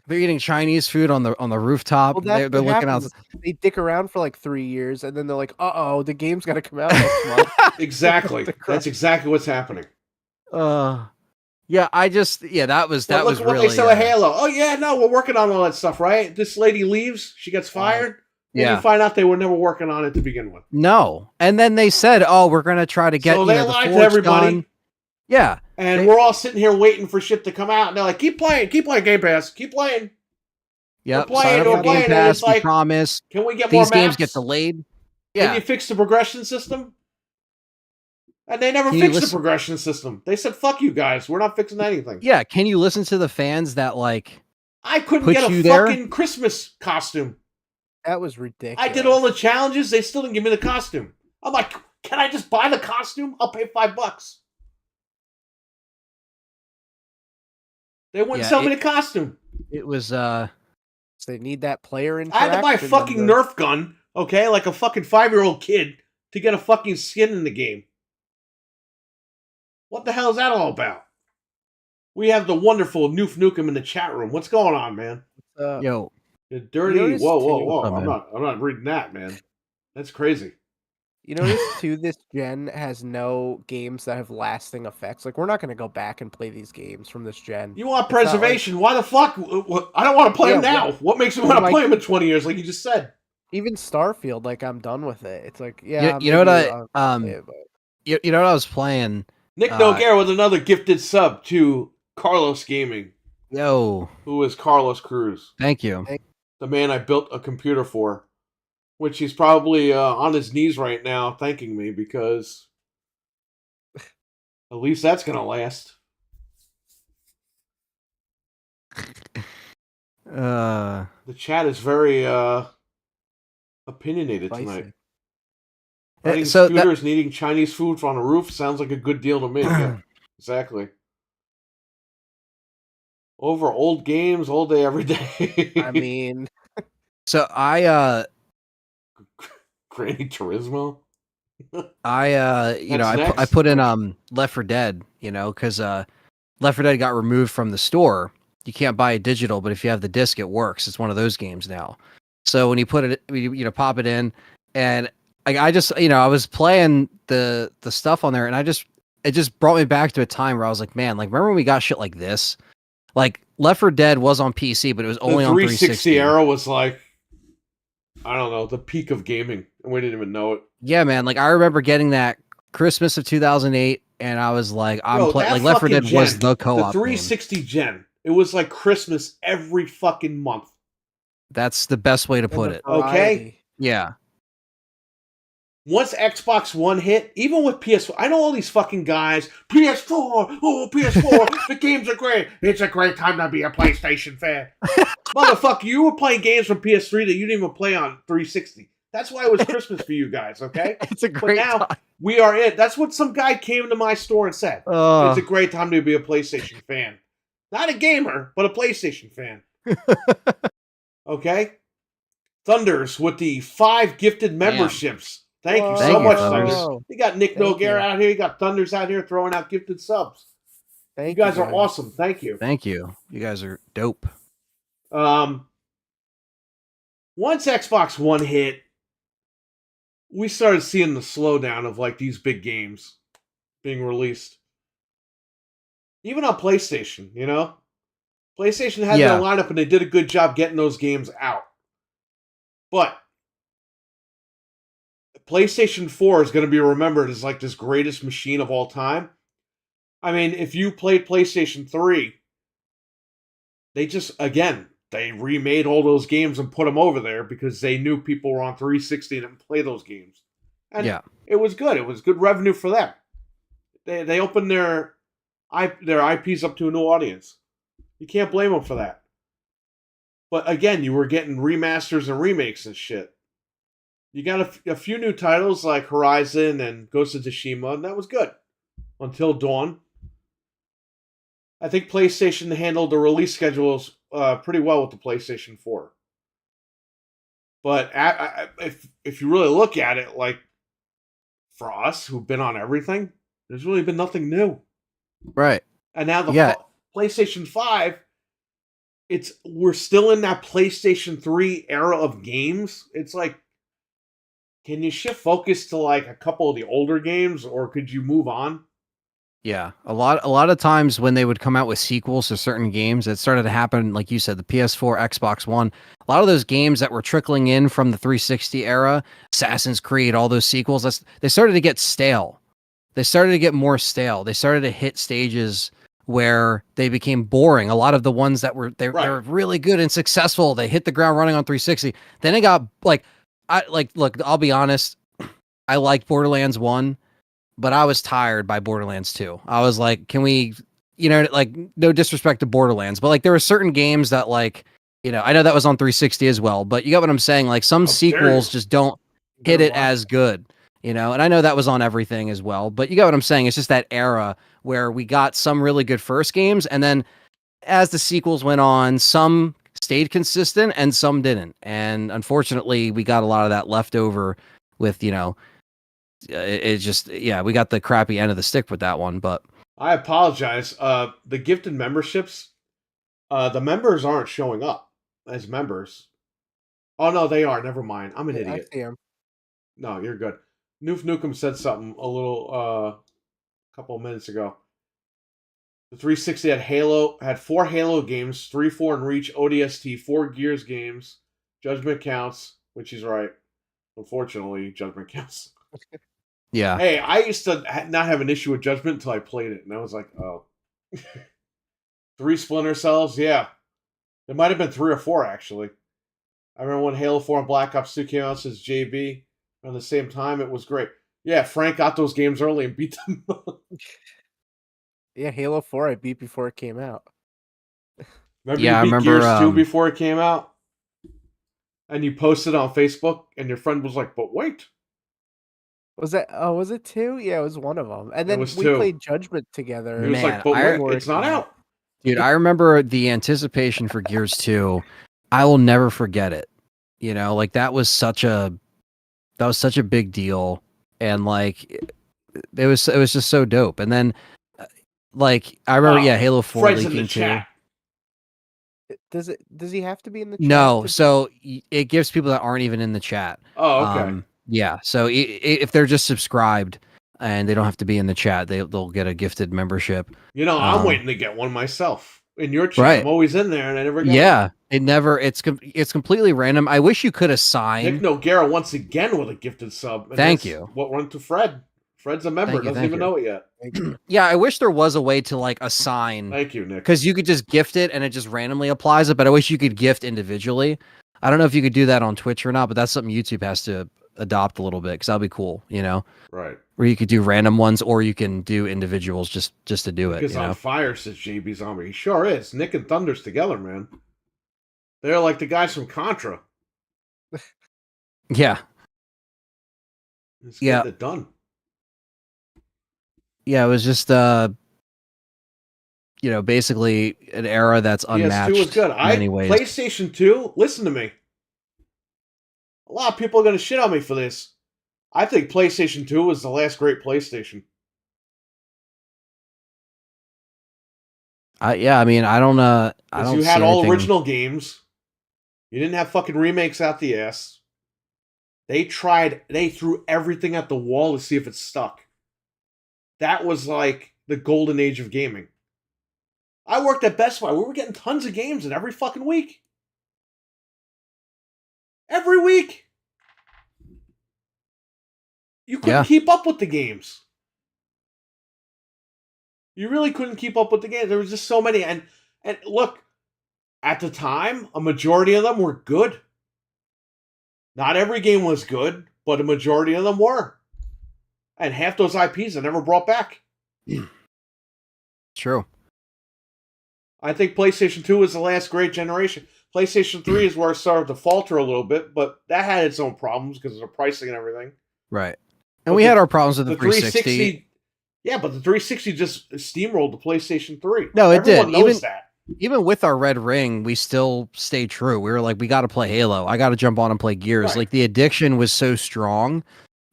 S3: They're eating Chinese food on the rooftop.
S2: Well, that's
S3: they're
S2: what
S3: looking out.
S2: happens. They dick around for like 3 years, and then they're like, "Uh-oh, the game's got to come out next month."
S1: Exactly. That's exactly what's happening.
S3: Yeah, that was
S1: Well, look at what
S3: really
S1: they sell at Halo. Oh yeah, no, we're working on all that stuff, right? This lady leaves, she gets fired. And
S3: yeah.
S1: you find out they were never working on it to begin with.
S3: No, and then they said, "Oh, we're gonna try to get."
S1: So
S3: you
S1: they
S3: know, the
S1: lied to
S3: Forge
S1: everybody.
S3: done. Yeah,
S1: and we're all sitting here waiting for shit to come out, and they're like, keep playing Game Pass, keep playing.
S3: Yep.
S1: We're playing,
S3: Sign up for Game
S1: and
S3: Pass.
S1: it's like,
S3: We promise.
S1: can we get
S3: These
S1: more
S3: games
S1: maps?
S3: get delayed.
S1: Can
S3: Yeah.
S1: you fix the progression system? And they never
S3: Can you
S1: fixed the
S3: listen-
S1: progression system. They said, fuck you guys, we're not fixing anything.
S3: Yeah. Can you listen to the fans that like?
S1: I couldn't
S3: put
S1: get a
S3: you there?
S1: fucking Christmas costume.
S2: That was ridiculous.
S1: I did all the challenges, they still didn't give me the costume. I'm like, can I just buy the costume? I'll pay $5. They wouldn't sell me the costume.
S3: It was
S2: So they need that player
S1: I had to buy a
S2: interaction,
S1: fucking
S2: and the-
S1: Nerf gun, okay, like a fucking 5-year-old kid, to get a fucking skin in the game. What the hell is that all about? We have the wonderful Noof Nukem in the chat room. What's going on, man?
S3: yo.
S1: The dirty.
S2: notice
S1: Whoa,
S2: too-
S1: whoa.
S3: Oh, man.
S1: I'm not reading that, man. That's crazy.
S2: You notice too, this gen has no games that have lasting effects. Like, we're not going to go back and play these games from this gen.
S1: You want
S2: It's not like-
S1: preservation? Why the fuck? I don't want to play them
S2: Yeah,
S1: now. What makes me want to
S2: like-
S1: play them in 20 years, like you just said?
S2: Even Starfield, like, I'm done with it. It's like, yeah,
S3: You know what
S2: maybe
S3: I
S2: I'll play it, but-
S3: you know what I was playing?
S1: Nick Noguera with another gifted sub to Carlos Gaming,
S3: Yo.
S1: who is Carlos Cruz,
S3: Thank you.
S1: the man I built a computer for, which he's probably on his knees right now thanking me because at least that's going to last. The chat is very opinionated
S2: Spicy.
S1: tonight. Riding
S3: So that-
S1: scooters and eating Chinese food on a roof sounds like a good deal to me. Yeah, exactly. Over old games all day, every day.
S2: I mean,
S3: So I
S1: Granny Turismo.
S3: you know,
S1: That's
S3: I
S1: next.
S3: put in Left 4 Dead, you know, because Left 4 Dead got removed from the store. You can't buy it digital, but if you have the disc, it works. It's one of those games now. So when you put it, you know, pop it in, and I just, you know, I was playing the stuff on there, and it just brought me back to a time where I was like, man, like remember when we got shit like this? Like Left 4 Dead was on PC, but it was only
S1: The
S3: on
S1: 360
S3: 360
S1: era was like, I don't know, the peak of gaming. And we didn't even know it.
S3: Yeah, man. Like I remember getting that Christmas of 2008, and I was like,
S1: Bro, that
S3: like Left 4
S1: fucking
S3: Dead was
S1: gen,
S3: the co-op
S1: The
S3: game.
S1: 360 gen. It was like Christmas every fucking month.
S3: That's the best way to
S2: and
S3: put
S2: the
S3: it.
S1: Okay.
S2: variety.
S3: Yeah.
S1: Once Xbox One hit, even with PS4, I know all these fucking guys, PS4, oh, PS4, the games are great. It's a great time to be a PlayStation fan. Motherfucker, you were playing games from PS3 that you didn't even play on 360. That's why it was Christmas for you guys, okay?
S3: It's a
S1: But
S3: great
S1: now,
S3: time.
S1: we are it. That's what some guy came to my store and said. It's a great time to be a PlayStation fan. Not a gamer, but a PlayStation fan. Okay? Thunders with the 5 gifted memberships. Thank you so
S3: Thank you,
S1: much,
S3: Thunders.
S1: Thunders. You got Nick
S2: Thank
S1: Noguera
S2: you.
S1: out here. You got Thunders out here throwing out gifted subs.
S2: Thank
S1: You guys are awesome. Thank you.
S3: Thank you. You guys are dope.
S1: Once Xbox One hit, we started seeing the slowdown of like these big games being released. Even on PlayStation, you know? PlayStation had
S3: Yeah.
S1: their lineup and they did a good job getting those games out. But PlayStation 4 is going to be remembered as like this greatest machine of all time. I mean, if you played PlayStation 3, they just, again, they remade all those games and put them over there because they knew people were on 360 and didn't play those games. And
S3: Yeah.
S1: it was good. It was good revenue for them. They opened their IPs up to a new audience. You can't blame them for that. But again, you were getting remasters and remakes and shit. You got a few new titles like Horizon and Ghost of Tsushima, and that was good. Until Dawn. I think PlayStation handled the release schedules pretty well with the PlayStation 4. But if you really look at it, like, for us who've been on everything, there's really been nothing new.
S3: Right.
S1: And now the PlayStation 5, we're still in that PlayStation 3 era of games. It's like, can you shift focus to like a couple of the older games, or could you move on?
S3: Yeah, a lot of times when they would come out with sequels to certain games, it started to happen, like you said, the PS4, Xbox One. A lot of those games that were trickling in from the 360 era, Assassin's Creed, all those sequels, they started to get stale. They started to get more stale. They started to hit stages where they became boring. A lot of the ones that were they were really good and successful, they hit the ground running on 360. Then it got look, I'll be honest, I liked Borderlands 1. But I was tired by Borderlands 2. I was like, can we, like, no disrespect to Borderlands, but like there were certain games that, like, I know that was on 360 as well, but you get what I'm saying? Like some sequels just don't hit it as good, and I know that was on everything as well, but you get what I'm saying? It's just that era where we got some really good first games, and then as the sequels went on, some stayed consistent and some didn't. And unfortunately, we got a lot of that left over with, it just, we got the crappy end of the stick with that one. But
S1: I apologize. The gifted memberships, the members aren't showing up as members. Oh no, they are. Never mind. I'm an idiot.
S2: I see 'em.
S1: No, you're good. Noof Nukem said something a couple of minutes ago. The 360 had 4 Halo games, 3, 4 in Reach, ODST, 4 Gears games, Judgment Counts, which he's right. Unfortunately, Judgment Counts.
S3: yeah.
S1: Hey, I used to not have an issue with Judgment until I played it, and I was like, oh. 3 Splinter Cells, yeah. There might have been 3 or 4, actually. I remember when Halo 4 and Black Ops 2 came out since JB. Around the same time, it was great. Yeah, Frank got those games early and beat them.
S2: Yeah, Halo 4 I beat before it came out.
S1: Remember you beat Gears 2 before it came out? And you posted on Facebook, and your friend was like, but wait.
S2: Was it 2? Yeah, it was one of them. And then we played Judgment together.
S1: He was like, but wait, it's not out.
S3: Dude, I remember the anticipation for Gears 2. I will never forget it. Like that was such a big deal. And like, it was just so dope. And then, like, I remember, Halo 4
S1: Fred's
S3: leaking
S1: in the
S3: too.
S1: chat.
S2: Does he have to be in the chat?
S3: No, so it gives people that aren't even in the chat.
S1: Oh, okay.
S3: Yeah, so if they're just subscribed and they don't have to be in the chat, they'll get a gifted membership.
S1: I'm waiting to get one myself. In your chat,
S3: right.
S1: I'm always in there, and I never got
S3: one. It's completely random. I wish you could assign.
S1: Nick Noguera once again with a gifted sub.
S3: Thank you.
S1: What went to Fred? Fred's a member. Doesn't even know it yet.
S3: Yeah, I wish there was a way to like assign.
S1: Thank you, Nick.
S3: Because you could just gift it and it just randomly applies it, but I wish you could gift individually. I don't know if you could do that on Twitch or not, but that's something YouTube has to adopt a little bit because that'll be cool,
S1: Right.
S3: Where you could do random ones or you can do individuals just to do it.
S1: Because on fire, says JB Zombie. He sure is. Nick and Thunder's together, man. They're like the guys from Contra.
S3: Yeah.
S1: It's getting it done.
S3: Yeah, it was just basically an era that's unmatched.
S1: PS2 was good.
S3: In many ways.
S1: PlayStation 2, listen to me. A lot of people are going to shit on me for this. I think PlayStation 2 was the last great PlayStation.
S3: I don't
S1: you had all original games. You didn't have fucking remakes out the ass. They threw everything at the wall to see if it stuck. That was like the golden age of gaming. I worked at Best Buy. We were getting tons of games in every fucking week. Every week. You couldn't keep up with the games. You really couldn't keep up with the games. There was just so many. And look, At the time, a majority of them were good. Not every game was good, but a majority of them were. And half those IPs I never brought back.
S3: True.
S1: I think PlayStation 2 was the last great generation. PlayStation 3 is where it started to falter a little bit, but that had its own problems because of the pricing and everything.
S3: Right. And we had our problems with the
S1: 360. Yeah, but the 360 just steamrolled the PlayStation 3.
S3: No, it
S1: Everyone
S3: did.
S1: knows that.
S3: Even with our red ring, we still stayed true. We were like, we got to play Halo. I got to jump on and play Gears.
S1: Right.
S3: Like the addiction was so strong.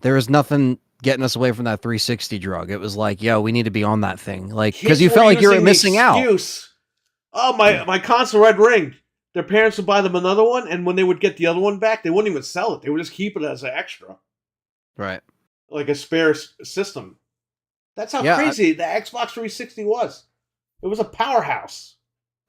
S3: There was nothing getting us away from that 360 drug. It was like, yo, we need to be on that thing. Like, because you felt like you were missing out.
S1: Oh, my console red ring. Their parents would buy them another one, and when they would get the other one back, they wouldn't even sell it. They would just keep it as an extra.
S3: Right.
S1: Like a spare system. That's how crazy the Xbox 360 was. It was a powerhouse.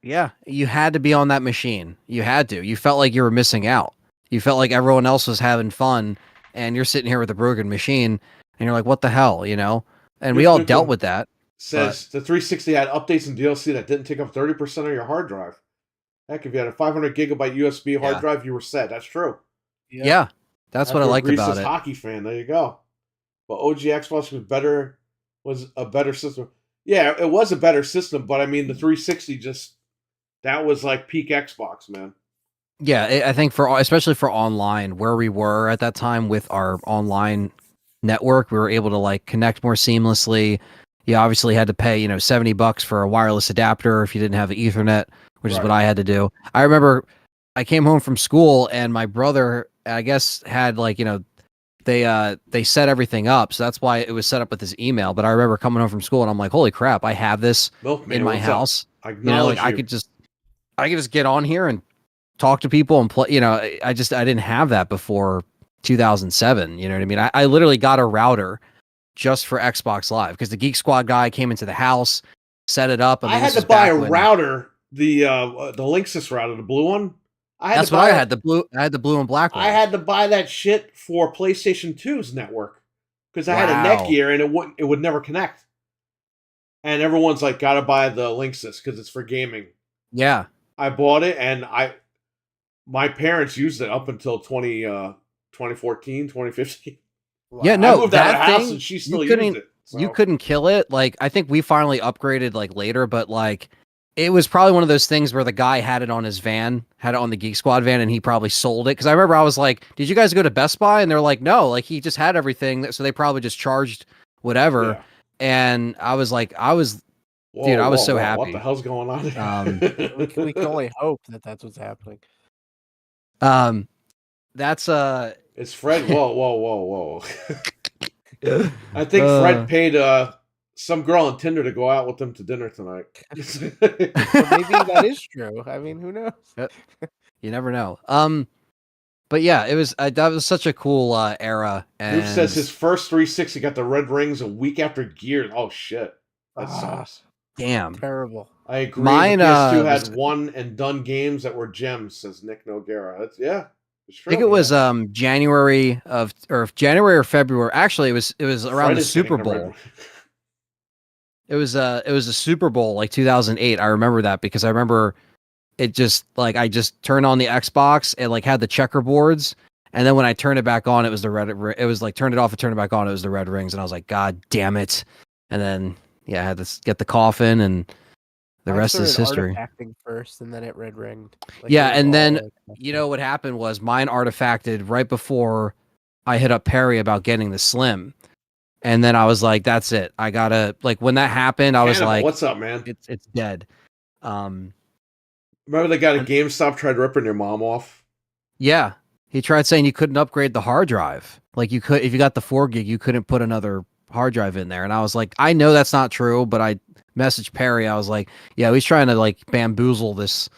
S3: Yeah, you had to be on that machine. You had to. You felt like you were missing out. You felt like everyone else was having fun, and you're sitting here with a broken machine, and you're like, what the hell, you know? And we all dealt with that.
S1: Says the 360 had updates and DLC that didn't take up 30% of your hard drive. Heck, if you had a 500 gigabyte USB hard drive, you were set. That's true.
S3: Yeah, that's what I liked about it.
S1: Hockey fan. There you go. But OG Xbox was a better system. Yeah, it was a better system, but I mean, the 360 that was like peak Xbox, man.
S3: Yeah, I think especially for online, where we were at that time with our online network, we were able to like connect more seamlessly. You obviously had to pay, $70 for a wireless adapter if you didn't have Ethernet, which is what I had to do. I remember I came home from school and my brother, I guess, had they set everything up, so that's why it was set up with his email. But I remember coming home from school and I'm like, holy crap, I have this in my house. I could just get on here and talk to people and play. I didn't have that before 2007. You know what I mean? I literally got a router just for Xbox Live because the Geek Squad guy came into the house, set it up.
S1: I had to buy a router, the Linksys router, the blue one.
S3: That's what I had. I had the blue and black one.
S1: I had to buy that shit for PlayStation 2's network because I had a Netgear and it would never connect. And everyone's like, gotta buy the Linksys because it's for gaming.
S3: Yeah,
S1: I bought it and my parents used it up until 2014, 2015.
S3: Wow. Yeah, no,
S1: I moved out of the house and she still used it. So.
S3: You couldn't kill it. Like, I think we finally upgraded like later, but like it was probably one of those things where the guy had it on his van, had it on the Geek Squad van, and he probably sold it. Because I remember I was like, "Did you guys go to Best Buy?" And they're like, "No, like he just had everything, so they probably just charged whatever." Yeah. And I was like, I was so happy.
S1: What the hell's going on?
S2: We can only hope that that's what's happening.
S3: That's
S1: It's Fred. Whoa. I think Fred paid some girl on Tinder to go out with him to dinner tonight.
S2: Well, maybe that is true. I mean, who knows?
S3: You never know. But yeah, it was that was such a cool era. And
S1: Luke says his first 360 got the red rings a week after Gears. Oh shit, that sucks.
S3: Damn,
S2: terrible.
S1: I agree.
S3: Mine
S1: PS2 had one and done games that were gems. Says Nick Noguera. That's It's true.
S3: I think it was January or February. Actually, it was around the Super Bowl. It was a Super Bowl like 2008. I remember that because I remember it just like I just turned on the Xbox and like had the checkerboards, and then when I turned it back on, it was the red. It was like turned it off and turned it back on. It was the red rings, and I was like, God damn it! And then I had to get the coffin, and the rest is history.
S2: Artifacting first, and then it red ringed.
S3: And then what happened was mine artifacted right before I hit up Perry about getting the Slim. And then I was like, that's it. I gotta when that happened, I was like,
S1: what's up, man?
S3: It's dead.
S1: Remember the guy at GameStop tried ripping your mom off?
S3: Yeah. He tried saying you couldn't upgrade the hard drive. Like you could, if you got the 4 gig, you couldn't put another hard drive in there. And I was like, I know that's not true, but I messaged Perry. I was like, yeah, he's trying to bamboozle this,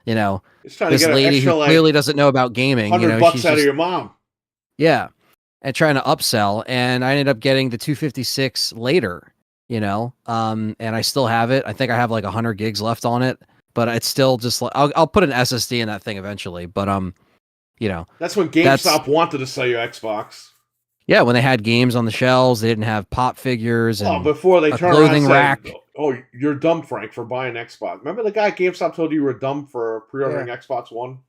S3: this lady who clearly doesn't know about gaming.
S1: $100 out of your mom.
S3: Yeah. And trying to upsell, and I ended up getting the 256 later, and I still have it. I think I have 100 gigs left on it, but it's still just I'll put an SSD in that thing eventually. But
S1: that's when GameStop wanted to sell you Xbox.
S3: Yeah, when they had games on the shelves, they didn't have pop figures and
S1: before they
S3: a
S1: turned
S3: clothing
S1: around
S3: rack.
S1: oh, you're dumb, Frank, for buying Xbox. Remember the guy at GameStop told you were dumb for pre-ordering Xbox One?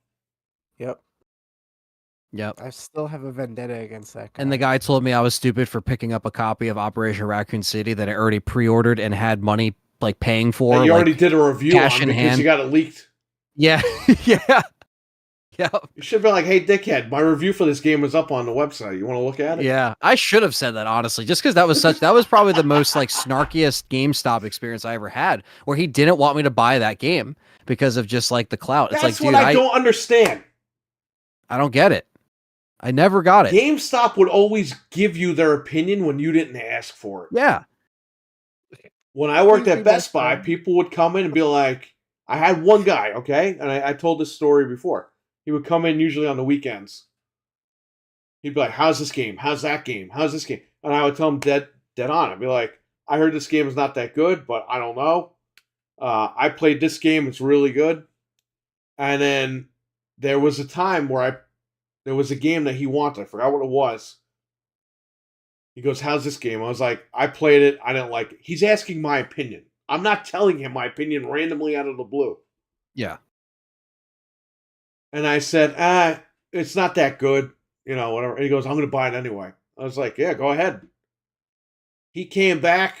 S2: Yep.
S3: Yep.
S2: I still have a vendetta against that guy.
S3: And the guy told me I was stupid for picking up a copy of Operation Raccoon City that I already pre-ordered and had money like paying for.
S1: That you
S3: like,
S1: already did a review
S3: cash
S1: on
S3: in
S1: because
S3: hand.
S1: you got it leaked.
S3: Yeah. Yeah. Yeah.
S1: You should be like, hey, dickhead, my review for this game is up on the website. You want to look at it?
S3: Yeah. I should have said that, honestly, just because that was probably the most like snarkiest GameStop experience I ever had, where he didn't want me to buy that game because of just like the clout. It's
S1: That's
S3: like, dude,
S1: what I don't understand.
S3: I don't get it. I never got it.
S1: GameStop would always give you their opinion when you didn't ask for it.
S3: Yeah.
S1: When I worked at
S2: Please do
S1: Best
S2: that,
S1: Buy,
S2: Tom.
S1: people would come in and be like, I had one guy, okay? And I told this story before. He would come in usually on the weekends. He'd be like, how's this game? How's that game? How's this game? And I would tell him dead on. I'd be like, I heard this game is not that good, but I don't know. I played this game. It's really good. And then there was a time where there was a game that he wanted. I forgot what it was. He goes, how's this game? I was like, I played it. I didn't like it. He's asking my opinion. I'm not telling him my opinion randomly out of the blue.
S3: Yeah.
S1: And I said, it's not that good. You know, whatever. And he goes, I'm going to buy it anyway. I was like, yeah, go ahead. He came back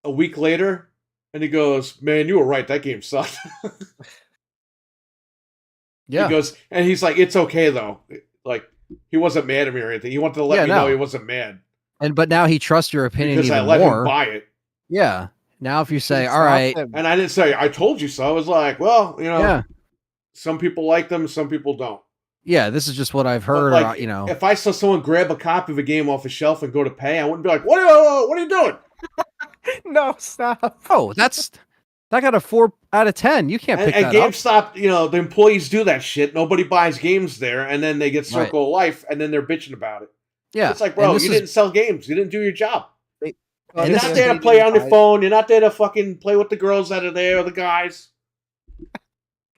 S1: a week later and he goes, man, you were right. That game sucked.
S3: Yeah.
S1: He goes, and he's like, it's okay though. Like, he wasn't mad at me or anything. He wanted to let me know he wasn't mad.
S3: But now he trusts your opinion
S1: because
S3: even
S1: I let
S3: more.
S1: him buy it.
S3: Yeah. Now if you say,
S2: Stop
S3: all right.
S2: him.
S1: And I didn't say, I told you so. I was like, well, you know,
S3: Yeah.
S1: some people like them, some people don't.
S3: Yeah, this is just what I've heard.
S1: But, like,
S3: you know,
S1: if I saw someone grab a copy of a game off a shelf and go to pay, I wouldn't be like, what are you doing?
S2: No, stop.
S3: oh, that got a 4 out of 10. You can't pick
S1: And
S3: that up.
S1: GameStop, you know, the employees do that shit. Nobody buys games there, and then they get Circle of Life, and then they're bitching about it.
S3: Yeah.
S1: It's like, bro,
S3: And
S1: you didn't sell games. You didn't do your job.
S3: And
S1: You're
S3: this
S1: not
S3: is-
S1: there to play on your phone. You're not there to fucking play with the girls that are there or the guys.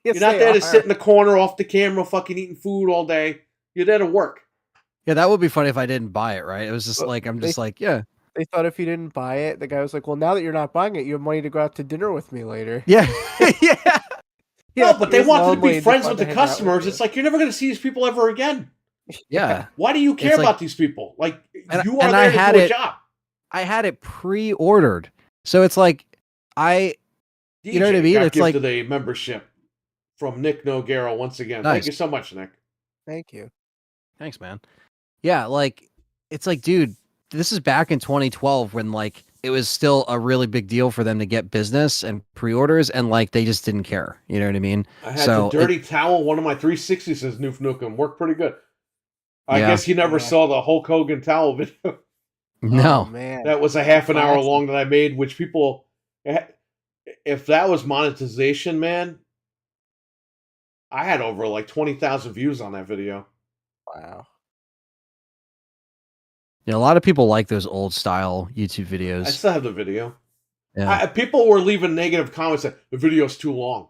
S2: Yes,
S1: You're not
S2: they
S1: there to
S2: are.
S1: sit in the corner off the camera fucking eating food all day. You're there to work.
S3: Yeah, that would be funny if I didn't buy it, right? It was just
S2: But
S3: like, I'm
S2: they-
S3: just like, yeah.
S2: They thought if you didn't buy it, the guy was like, well, now that you're not buying it, you have money to go out to dinner with me later.
S3: Yeah. Yeah.
S1: No, but they
S2: this
S1: wanted to
S2: long
S1: be
S2: lady
S1: friends
S2: wanted
S1: with
S2: to
S1: the
S2: hang out with
S1: customers.
S2: you.
S1: It's like, you're never going to see these people ever again.
S3: Yeah.
S1: Why do you care
S3: It's like-
S1: about these people? Like,
S3: And-
S1: you are
S3: and
S1: there
S3: I
S1: to
S3: had
S1: do a
S3: it-
S1: job.
S3: I had it pre-ordered. So it's like, You know what I
S1: DJ
S3: mean?
S1: got
S3: It's like-
S1: gifted a membership from Nick Nogaro once again.
S3: Nice.
S1: Thank you so much, Nick.
S2: Thank you.
S3: Thanks, man. Yeah, like, it's like, dude, this is back in 2012 when, like, it was still a really big deal for them to get business and pre-orders, and, like, they just didn't care. You know what I mean?
S1: I had
S3: So,
S1: the dirty towel. One of my 360 says Noof Nukem. Worked pretty good. I
S3: Yeah.
S1: guess he never
S2: Yeah.
S1: saw the Hulk Hogan towel video.
S2: Oh,
S3: No.
S2: man.
S1: That was a half an hour
S2: Classic.
S1: long that I made, which people, if that was monetization, man, I had over like 20,000 views on that video.
S2: Wow.
S3: Yeah, a lot of people like those old style YouTube
S1: I
S3: videos.
S1: still have the video.
S3: Yeah.
S1: People were leaving negative comments that the video's too long.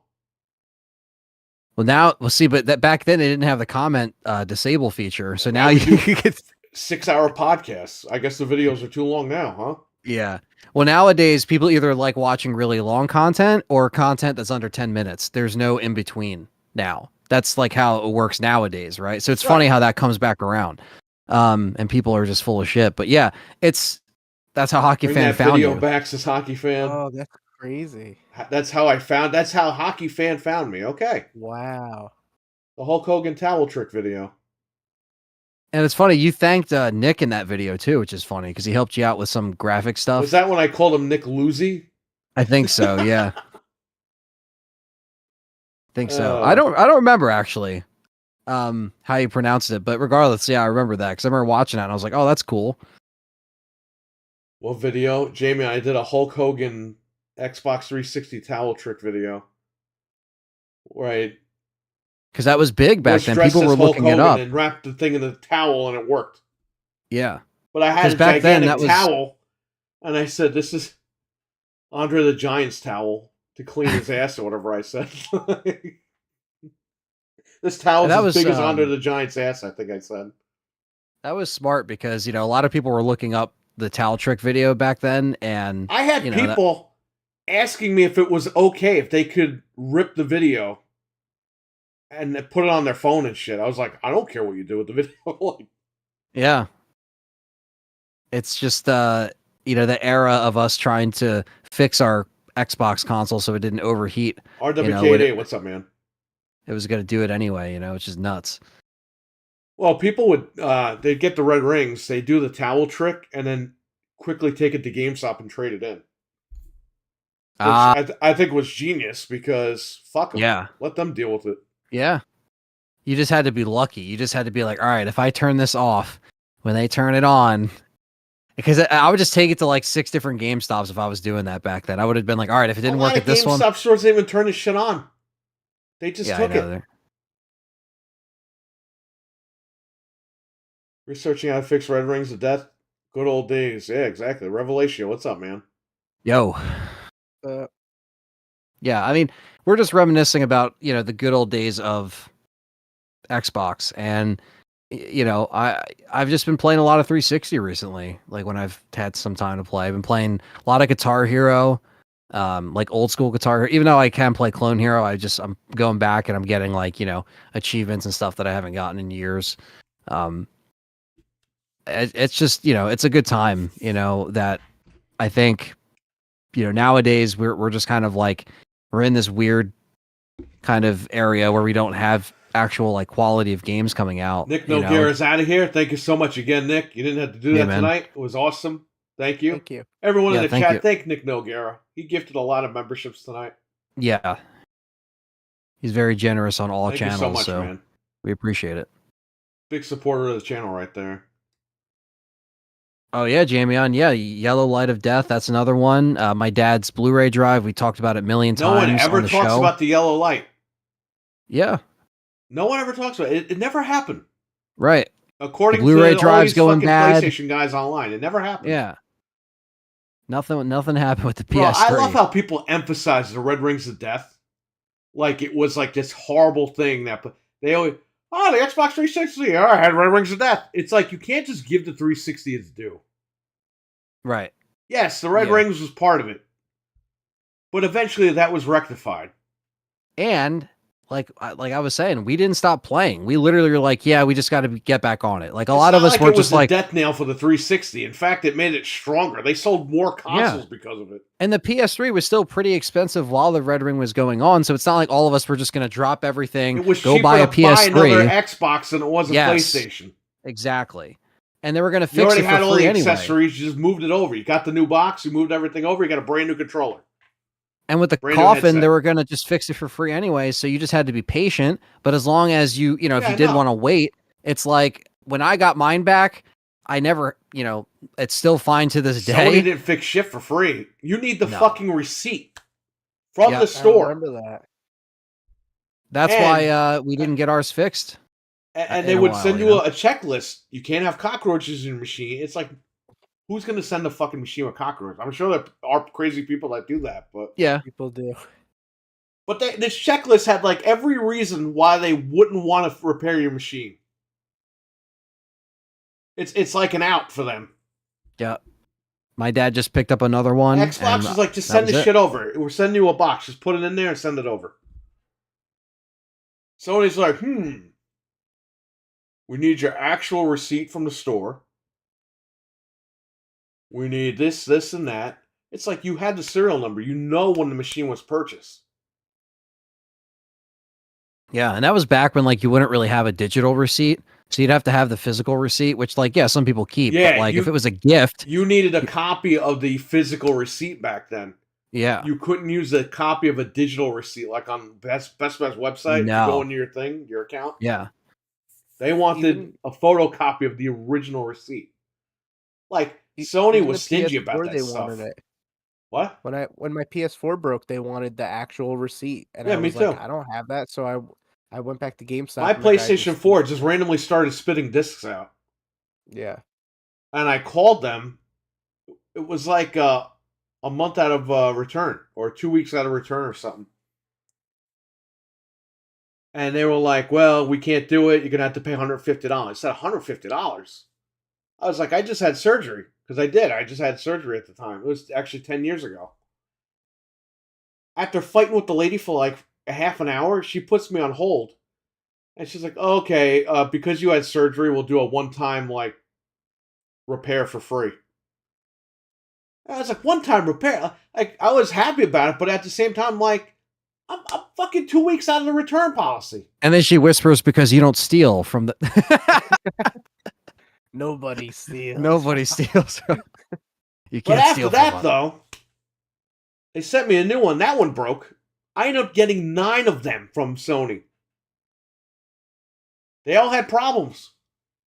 S3: Well, see, but that back then they didn't have the comment disable feature, so now
S1: we
S3: you
S1: do.
S3: could.
S1: 6-hour podcasts. I guess the videos are too long now, huh?
S3: Yeah. Well, nowadays people either like watching really long content or content that's under 10 minutes. There's no in between now. That's like how it works nowadays, right? So it's funny how that comes back around. And people are just full of shit. But yeah, that's how Hockey
S1: Bring
S3: Fan
S1: that
S3: found
S1: video
S3: you.
S1: back, says Hockey Fan.
S2: Oh, that's crazy.
S1: That's how Hockey Fan found me. Okay.
S2: Wow.
S1: The Hulk Hogan towel trick video.
S3: And it's funny, you thanked Nick in that video too, which is funny because he helped you out with some graphic stuff.
S1: Was that when I called him Nick Luzy?
S3: I think so, yeah. Think so.
S1: Oh.
S3: I don't remember actually how you pronounced it, but regardless, yeah, I remember that because I remember watching it and I was like, oh, that's cool.
S1: What video? Jamie, I did a Hulk Hogan Xbox 360 towel trick video. Right.
S3: Because that was big back
S1: Was
S3: then.
S1: dressed
S3: People
S1: as
S3: were
S1: Hulk
S3: looking it
S1: Hogan
S3: up.
S1: and wrapped the thing in the towel and it worked.
S3: Yeah.
S1: But I had
S3: 'Cause
S1: a
S3: back then,
S1: gigantic
S3: that was-
S1: towel, and I said, "This is Andre the Giant's towel to clean his ass," or whatever I said. This towel is
S3: that
S1: as
S3: was,
S1: big as Andre the Giant's ass. I think I said.
S3: That was smart because, a lot of people were looking up the towel trick video back then. And
S1: I had
S3: you know,
S1: people asking me if it was okay if they could rip the video and put it on their phone and shit. I was like, I don't care what you do with the video. Like,
S3: Yeah. It's just the era of us trying to fix our Xbox console so it didn't overheat.
S1: RWK8, what's up, man?
S3: It was going to do it anyway, which is nuts.
S1: Well, people would they'd get the red rings, they do the towel trick, and then quickly take it to GameStop and trade it in. Which I think was genius because fuck them.
S3: Yeah.
S1: Let them deal with it.
S3: Yeah. You just had to be lucky. You just had to be like, all right, if I turn this off, when they turn it on, because I would just take it to like 6 different GameStops if I was doing that back then. I would have been like, all right, if it didn't work at this one.
S1: GameStop stores didn't even turn this shit on. They just took it. Researching how to fix red rings of death. Good old days. Yeah, exactly. Revelation. What's up, man?
S3: Yo. Yeah, I mean, we're just reminiscing about, the good old days of Xbox, and I've just been playing a lot of 360 recently. Like when I've had some time to play, I've been playing a lot of Guitar Hero, like old school Guitar Hero. Even though I can play Clone Hero, I'm going back and I'm getting like achievements and stuff that I haven't gotten in years. It's just it's a good time. That I think nowadays we're just kind of like we're in this weird kind of area where we don't have actual like quality of games coming out.
S1: Nick Nogueira's out of here. Thank you so much again, Nick. You didn't have to do that tonight. It was awesome. Thank you.
S2: Thank you.
S1: Everyone in the chat, thank Nick Nogueira. He gifted a lot of memberships tonight.
S3: Yeah. He's very generous on all channels.
S1: Thank you so much, man.
S3: We appreciate it.
S1: Big supporter of the channel right there.
S3: Oh yeah, Jamie on. Yeah, Yellow Light of Death. That's another one. My dad's Blu-ray drive. We talked about it a million times.
S1: No one ever
S3: on the
S1: talks
S3: show.
S1: about the yellow light.
S3: Yeah.
S1: No one ever talks about it. It never happened.
S3: Right.
S1: According
S3: Blu-ray
S1: to
S3: drives
S1: all
S3: going
S1: these fucking
S3: bad.
S1: PlayStation guys online, it never happened.
S3: Yeah. Nothing happened with the PS3.
S1: Bro, I love how people emphasize the Red Rings of Death. Like it was like this horrible thing that they always, the Xbox 360, I had Red Rings of Death. It's like you can't just give the 360 its due.
S3: Right.
S1: Yes, the Red Rings was part of it. But eventually that was rectified.
S3: And like I was saying, we didn't stop playing. We literally were like, yeah, we just got to get back on it. Like a lot of us were just like
S1: death nail for the 360. In fact, it made it stronger. They sold more consoles because of it.
S3: And the PS3 was still pretty expensive while the Red Ring was going on, so it's not like all of us were just going to drop everything,
S1: it was
S3: go buy a PS3,
S1: buy another Xbox than it was a PlayStation.
S3: Exactly. And they were going to fix it for free anyway.
S1: You already had all the accessories. You just moved it over. You got the new box. You moved everything over. You got a brand new controller.
S3: And with the coffin, they were going to just fix it for free anyway. So you just had to be patient. But as long as if you did want to wait, it's like when I got mine back, I never, it's still fine to this day.
S1: Sony didn't fix shit for free. You need the fucking receipt from the store.
S2: I remember that.
S3: That's why we didn't get ours fixed.
S1: And they would send you a checklist. You can't have cockroaches in your machine. It's like, who's going to send a fucking machine with cockroaches? I'm sure there are crazy people that do that, but
S2: people do.
S1: But this checklist had like every reason why they wouldn't want to repair your machine. It's like an out for them.
S3: Yeah. My dad just picked up another one.
S1: Xbox is like, just send the shit over. We're sending you a box. Just put it in there and send it over. Sony's like, we need your actual receipt from the store. We need this, this, and that. It's like you had the serial number. You know when the machine was purchased.
S3: Yeah, and that was back when like you wouldn't really have a digital receipt. So you'd have to have the physical receipt, which like, some people keep.
S1: Yeah,
S3: but like if it was a gift.
S1: You needed a copy of the physical receipt back then.
S3: Yeah.
S1: You couldn't use a copy of a digital receipt like on Best Buy's website.
S3: No.
S1: You go into your thing, your account.
S3: Yeah.
S1: They wanted a photocopy of the original receipt. Like, Sony was stingy about that stuff. What?
S2: When my PS4 broke, they wanted the actual receipt, and
S1: yeah,
S2: I was
S1: me too.
S2: like, I don't have that, so I went back to GameStop.
S1: My PlayStation 4 just randomly started spitting discs out.
S2: Yeah.
S1: And I called them. It was like a month out of return, or 2 weeks out of return or something. And they were like, well, we can't do it. You're going to have to pay $150. I said, $150? I was like, I just had surgery. Because I did. I just had surgery at the time. It was actually 10 years ago. After fighting with the lady for like a half an hour, she puts me on hold. And she's like, okay, because you had surgery, we'll do a one-time, like, repair for free. And I was like, one-time repair? Like, I was happy about it, but at the same time, like, I'm fucking 2 weeks out of the return policy.
S3: And then she whispers, because you don't steal from the...
S2: Nobody steals.
S3: Nobody steals. You
S1: But
S3: can't
S1: after
S3: steal
S1: that,
S3: from
S1: though, they sent me a new one. That one broke. I ended up getting 9 of them from Sony. They all had problems.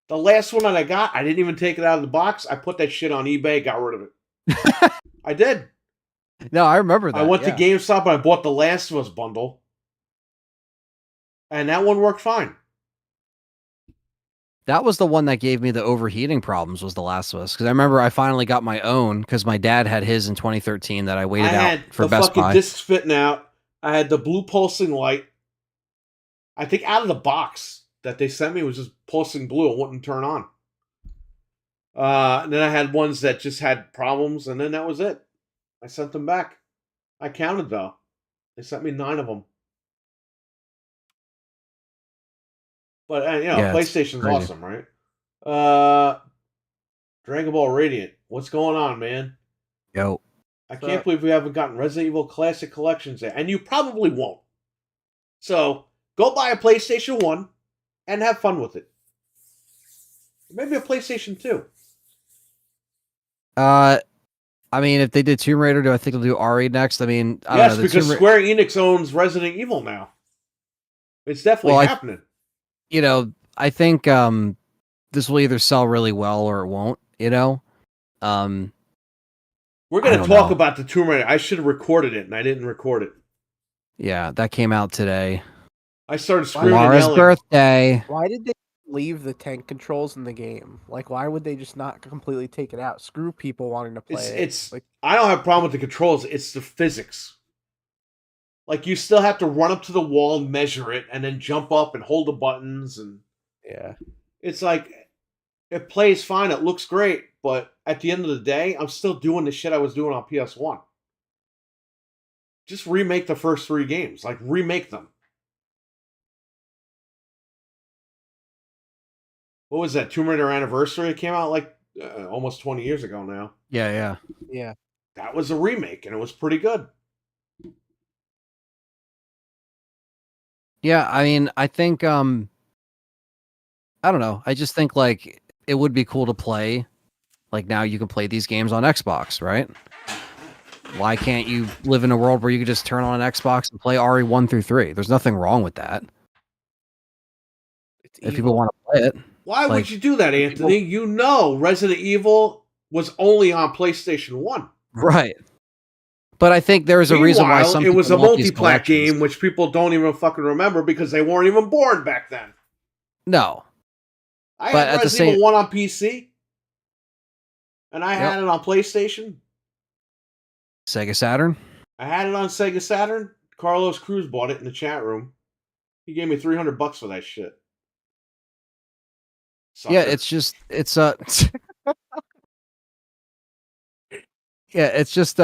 S1: The last one that I got, I didn't even take it out of the box. I put that shit on eBay, got rid of it. I did.
S3: No, I remember that.
S1: I went to GameStop and I bought the Last of Us bundle. And that one worked fine.
S3: That was the one that gave me the overheating problems, was The Last of Us. Because I remember I finally got my own, because my dad had his in 2013 that I waited out for Best
S1: fucking
S3: Buy.
S1: discs fitting out. I had the blue pulsing light. I think out of the box that they sent me was just pulsing blue. It wouldn't turn on. And then I had ones that just had problems, and then that was it. I sent them back. I counted, though. They sent me 9 of them. But, PlayStation's awesome, right? Dragon Ball Radiant. What's going on, man?
S3: Yo.
S1: I can't believe we haven't gotten Resident Evil Classic Collections yet. And you probably won't. So, go buy a PlayStation 1 and have fun with it. Maybe a PlayStation 2.
S3: I mean, if they did Tomb Raider, do I think they'll do RE next? I mean, I
S1: yes,
S3: don't know.
S1: Because Square Enix owns Resident Evil now. It's definitely happening.
S3: I think this will either sell really well or it won't, We're
S1: going to talk about the Tomb Raider. I should have recorded it, and I didn't record it.
S3: Yeah, that came out today.
S1: I started screaming
S3: Mara's
S1: and yelling.
S3: birthday.
S2: Why did they leave the tank controls in the game? Like, why would they just not completely take it out? Screw people wanting to play
S1: it.
S2: Like,
S1: I don't have a problem with the controls. It's the physics. Like, you still have to run up to the wall, measure it, and then jump up and hold the buttons. And
S2: yeah.
S1: It's like, it plays fine. It looks great. But at the end of the day, I'm still doing the shit I was doing on PS1. Just remake the first 3 games. Like, remake them. What was that? Tomb Raider Anniversary? It came out like almost 20 years ago now.
S2: Yeah.
S1: That was a remake, and it was pretty good.
S3: Yeah, I mean, I think, I don't know. I just think, like, it would be cool to play. Like, now you can play these games on Xbox, right? Why can't you live in a world where you could just turn on an Xbox and play RE 1 through 3? There's nothing wrong with that. If people want to play it.
S1: Why would you do that, Anthony? Resident Evil was only on PlayStation 1.
S3: Right. But I think there's a reason why some people
S1: it was a
S3: want these
S1: multi-plat game, which people don't even fucking remember because they weren't even born back then.
S3: No.
S1: I had Resident Evil 1 on PC. And I had it on PlayStation.
S3: Sega Saturn?
S1: I had it on Sega Saturn. Carlos Cruz bought it in the chat room. He gave me $300 for that shit. Sucker.
S3: Yeah, it's just yeah, it's just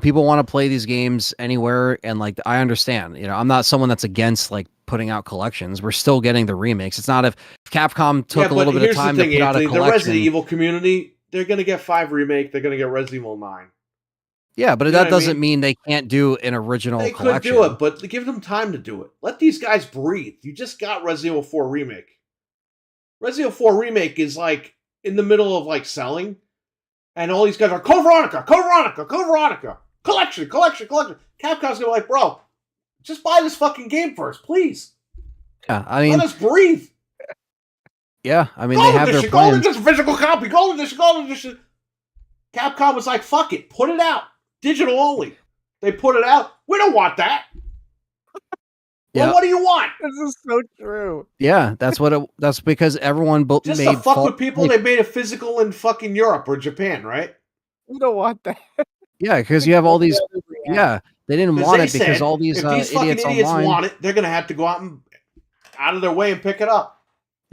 S3: people want to play these games anywhere, and like I understand. I'm not someone that's against like putting out collections. We're still getting the remakes. It's not if Capcom took a little bit of time to put out a collection.
S1: The Resident Evil community, they're gonna get 5 remake, they're gonna get Resident Evil 9.
S3: Yeah, but that doesn't mean they can't do an original collection.
S1: They could do it, but give them time to do it. Let these guys breathe. You just got Resident Evil 4 Remake. Resident Evil 4 Remake is like in the middle of like selling, and all these guys are Code Veronica, collection. Capcom's gonna be like, bro, just buy this fucking game first, please.
S3: Yeah, I mean,
S1: let us breathe.
S3: Yeah, I mean, they have their plans.
S1: Gold edition, physical copy, gold edition. Capcom was like, fuck it, put it out. Digital only. They put it out. We don't want that. Well, what do you want?
S2: This is so true.
S3: Yeah, that's because everyone
S1: just
S3: made
S1: to fuck with people. They made it physical in fucking Europe or Japan, right?
S2: We don't want that.
S3: Yeah, because you have all these. Yeah, they didn't want it because all these
S1: if these fucking idiots
S3: online
S1: want it, they're gonna have to go out of their way and pick it up.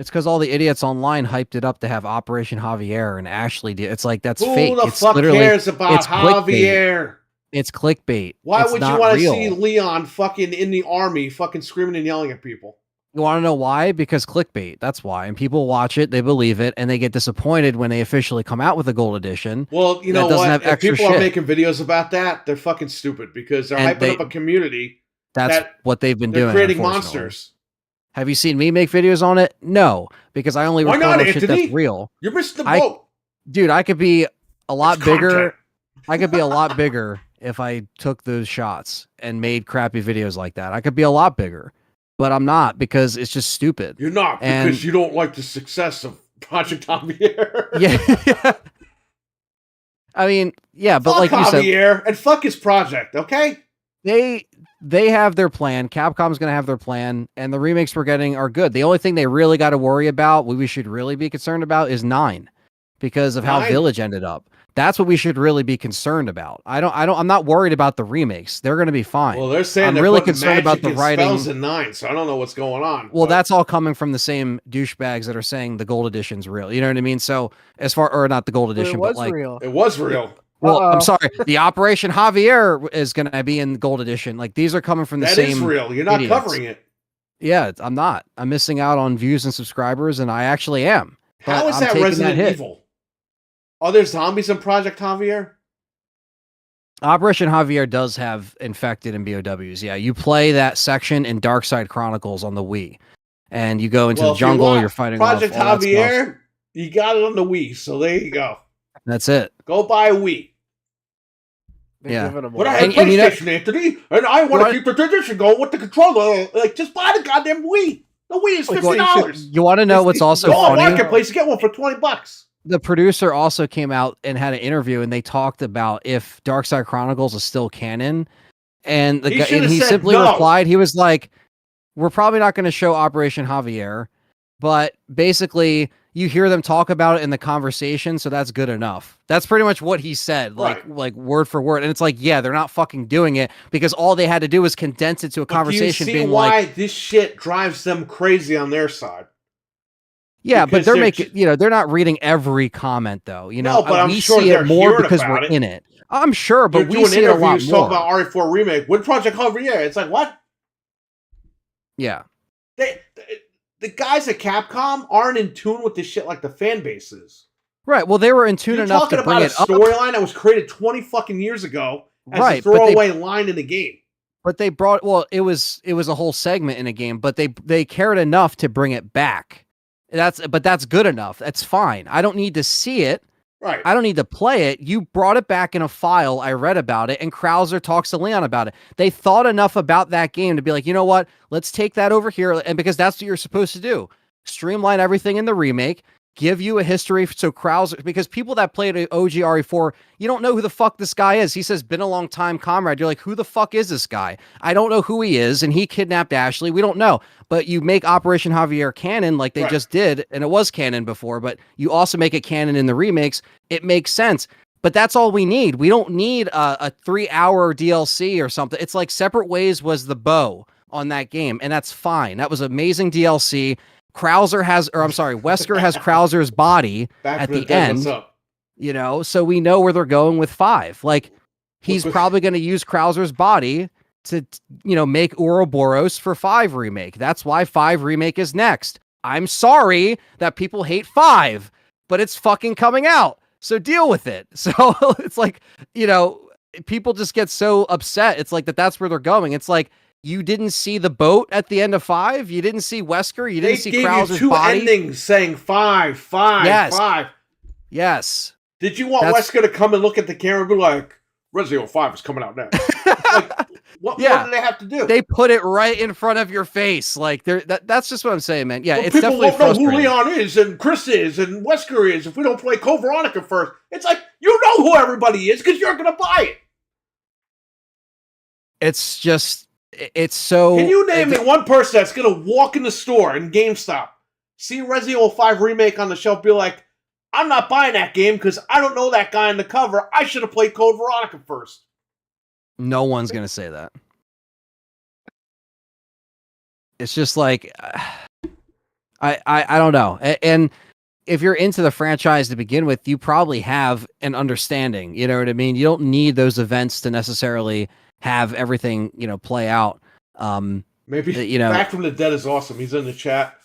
S3: It's because all the idiots online hyped it up to have Operation Javier and Ashley do. It's like that's
S1: Who
S3: fake.
S1: the
S3: It's
S1: fuck
S3: literally
S1: cares about
S3: it's clickbait.
S1: Javier?
S3: It's clickbait.
S1: Why
S3: It's
S1: would you
S3: not
S1: want to
S3: real.
S1: see Leon fucking in the army, fucking screaming and yelling at people?
S3: You want to know why? Because clickbait. That's why. And people watch it, they believe it, and they get disappointed when they officially come out with a gold edition.
S1: Well, you
S3: that
S1: know
S3: doesn't
S1: what?
S3: have
S1: If
S3: extra
S1: people are
S3: shit.
S1: making videos about that, they're fucking stupid because they're
S3: And
S1: hyping up a community.
S3: That's what they've been
S1: They're
S3: doing.
S1: creating
S3: unfortunately.
S1: monsters.
S3: Have you seen me make videos on it? No, because I only
S1: Why
S3: report
S1: not,
S3: on shit
S1: Anthony?
S3: that's real.
S1: You're missing the boat.
S3: Dude, I could be a lot
S1: It's
S3: bigger.
S1: content.
S3: I could be a lot bigger if I took those shots and made crappy videos like that. I could be a lot bigger, but I'm not because it's just stupid.
S1: You're not because you don't like the success of Project Javier.
S3: Yeah. I mean, yeah, but
S1: Fuck
S3: like you said,
S1: Javier and fuck his project, okay?
S3: they have their plan. Capcom's going to have their plan, and the remakes we're getting are good. The only thing they really got to worry about, what we should really be concerned about, is 9, because of how
S1: 9?
S3: Village ended up. That's what we should really be concerned about. I'm not worried about the remakes. They're going to be fine.
S1: Well, they're saying
S3: I'm
S1: they're
S3: really
S1: putting
S3: concerned about
S1: magic
S3: the
S1: and
S3: writing.
S1: spells in 9, so I don't know what's going on.
S3: Well,
S1: but
S3: that's all coming from the same douchebags that are saying the gold edition's real. You know what I mean? So as far, or not the gold
S2: But it
S3: edition,
S2: was
S3: but like,
S2: real.
S1: it was real.
S3: well, I'm
S2: Uh-oh.
S3: sorry, the Operation Javier is going to be in gold edition. Like these are coming from the
S1: That
S3: same.
S1: is real. You're not
S3: idiots.
S1: covering it.
S3: Yeah, I'm not. I'm missing out on views and subscribers, and I actually am.
S1: How
S3: But
S1: is
S3: I'm
S1: that
S3: taking
S1: Resident
S3: hit.
S1: Evil? Are there zombies in Project Javier?
S3: Operation Javier does have infected and BOWs. Yeah, you play that section in Dark Side Chronicles on the Wii, and you go into the
S1: if you
S3: jungle.
S1: want
S3: You're fighting
S1: Project
S3: off all that stuff.
S1: Javier. You got it on the Wii, so there you go.
S3: That's it.
S1: Go buy a Wii.
S2: They're
S3: Yeah.
S2: giving them
S1: But I
S2: away.
S1: have
S3: And you know-
S1: PlayStation, Anthony, and I want to keep the tradition going with the controller. Like, just buy the goddamn Wii. The Wii is
S2: Like,
S1: $50.
S3: You want to know what's also
S1: Go on
S3: funny?
S1: Marketplace, you get one for $20.
S3: The producer also came out and had an interview, and they talked about if Dark Side Chronicles is still canon. And the
S1: He
S3: guy,
S1: should
S3: and
S1: have
S3: he
S1: said
S3: simply
S1: no.
S3: replied, he was like, "We're probably not going to show Operation Javier, but basically, you hear them talk about it in the conversation, so that's good enough." That's pretty much what he said, like word for word. And it's like, yeah, they're not fucking doing it because all they had to do was condense it to a conversation.
S1: Do you see
S3: being
S1: why
S3: like,
S1: this shit drives them crazy on their side?
S3: yeah,
S1: Because
S3: but they're
S1: they're
S3: making, they're not reading every comment though. You know,
S1: No, but I'm
S3: we
S1: sure
S3: see
S1: they're
S3: it more
S1: hearing
S3: because
S1: about
S3: we're
S1: it.
S3: in it. I'm sure, but
S1: They're
S3: we
S1: doing
S3: see it a lot
S1: interviews talking
S3: more.
S1: about RE4 remake. With Project Javier, it's like, what?
S3: Yeah.
S1: The guys at Capcom aren't in tune with this shit like the fan base is.
S3: Right. Well, they were in tune
S1: You're
S3: enough
S1: talking
S3: to bring
S1: about a
S3: it up.
S1: storyline that was created 20 fucking years ago as
S3: Right,
S1: a
S3: but they-
S1: throwaway line in the game.
S3: But they brought, well, it was a whole segment in a game, but they cared enough to bring it back. That's good enough. That's fine. I don't need to see it.
S1: Right.
S3: I don't need to play it. You brought it back in a file. I read about it, and Krauser talks to Leon about it. They thought enough about that game to be like, you know what? Let's take that over here, and because that's what you're supposed to do. Streamline everything in the remake. Give you a history. So Krauser, because people that played OG RE4, you don't know who the fuck this guy is. He says, been a long time, comrade. You're like, who the fuck is this guy? I don't know who he is, and he kidnapped Ashley. We don't know. But you make Operation Javier canon like they just did, and it was canon before, but you also make it canon in the remakes. It makes sense. But that's all we need. We don't need a 3-hour DLC or something. It's like Separate Ways was the bow on that game, and that's fine. That was amazing DLC. Wesker has Krauser's body
S1: Back
S3: at
S1: from
S3: the
S1: dead,
S3: end,
S1: what's up?
S3: so we know where they're going with 5. Like, he's probably going to use Krauser's body to, make Ouroboros for 5 remake. That's why 5 remake is next. I'm sorry that people hate 5, but it's fucking coming out. So deal with it. So it's like, people just get so upset. It's like that's where they're going. It's like, you didn't see the boat at the end of 5. You didn't see Wesker. You didn't see Krauser's
S1: you 2
S3: body.
S1: endings saying 5,
S3: Yes.
S1: 5.
S3: Yes.
S1: Did you want Wesker to come and look at the camera and be like, Resident Evil 5 is coming out next? Like, what more do they have to do?
S3: They put it right in front of your face. Like, that's just what I'm saying, man. Yeah,
S1: Well,
S3: it's
S1: people
S3: definitely
S1: won't know who
S3: frustrating.
S1: Leon is and Chris is and Wesker is if we don't play Code Veronica first. It's like, you know who everybody is because you're going to buy it.
S3: It's just, it's so...
S1: Can you name me one person that's going to walk in the store in GameStop, see Resident Evil 5 remake on the shelf, be like, I'm not buying that game because I don't know that guy on the cover. I should have played Code Veronica first.
S3: No one's going to say that. It's just like, I don't know. And if you're into the franchise to begin with, you probably have an understanding. You know what I mean? You don't need those events to necessarily have everything, play out.
S1: Maybe
S3: You know,
S1: Back from the Dead is awesome. He's in the chat.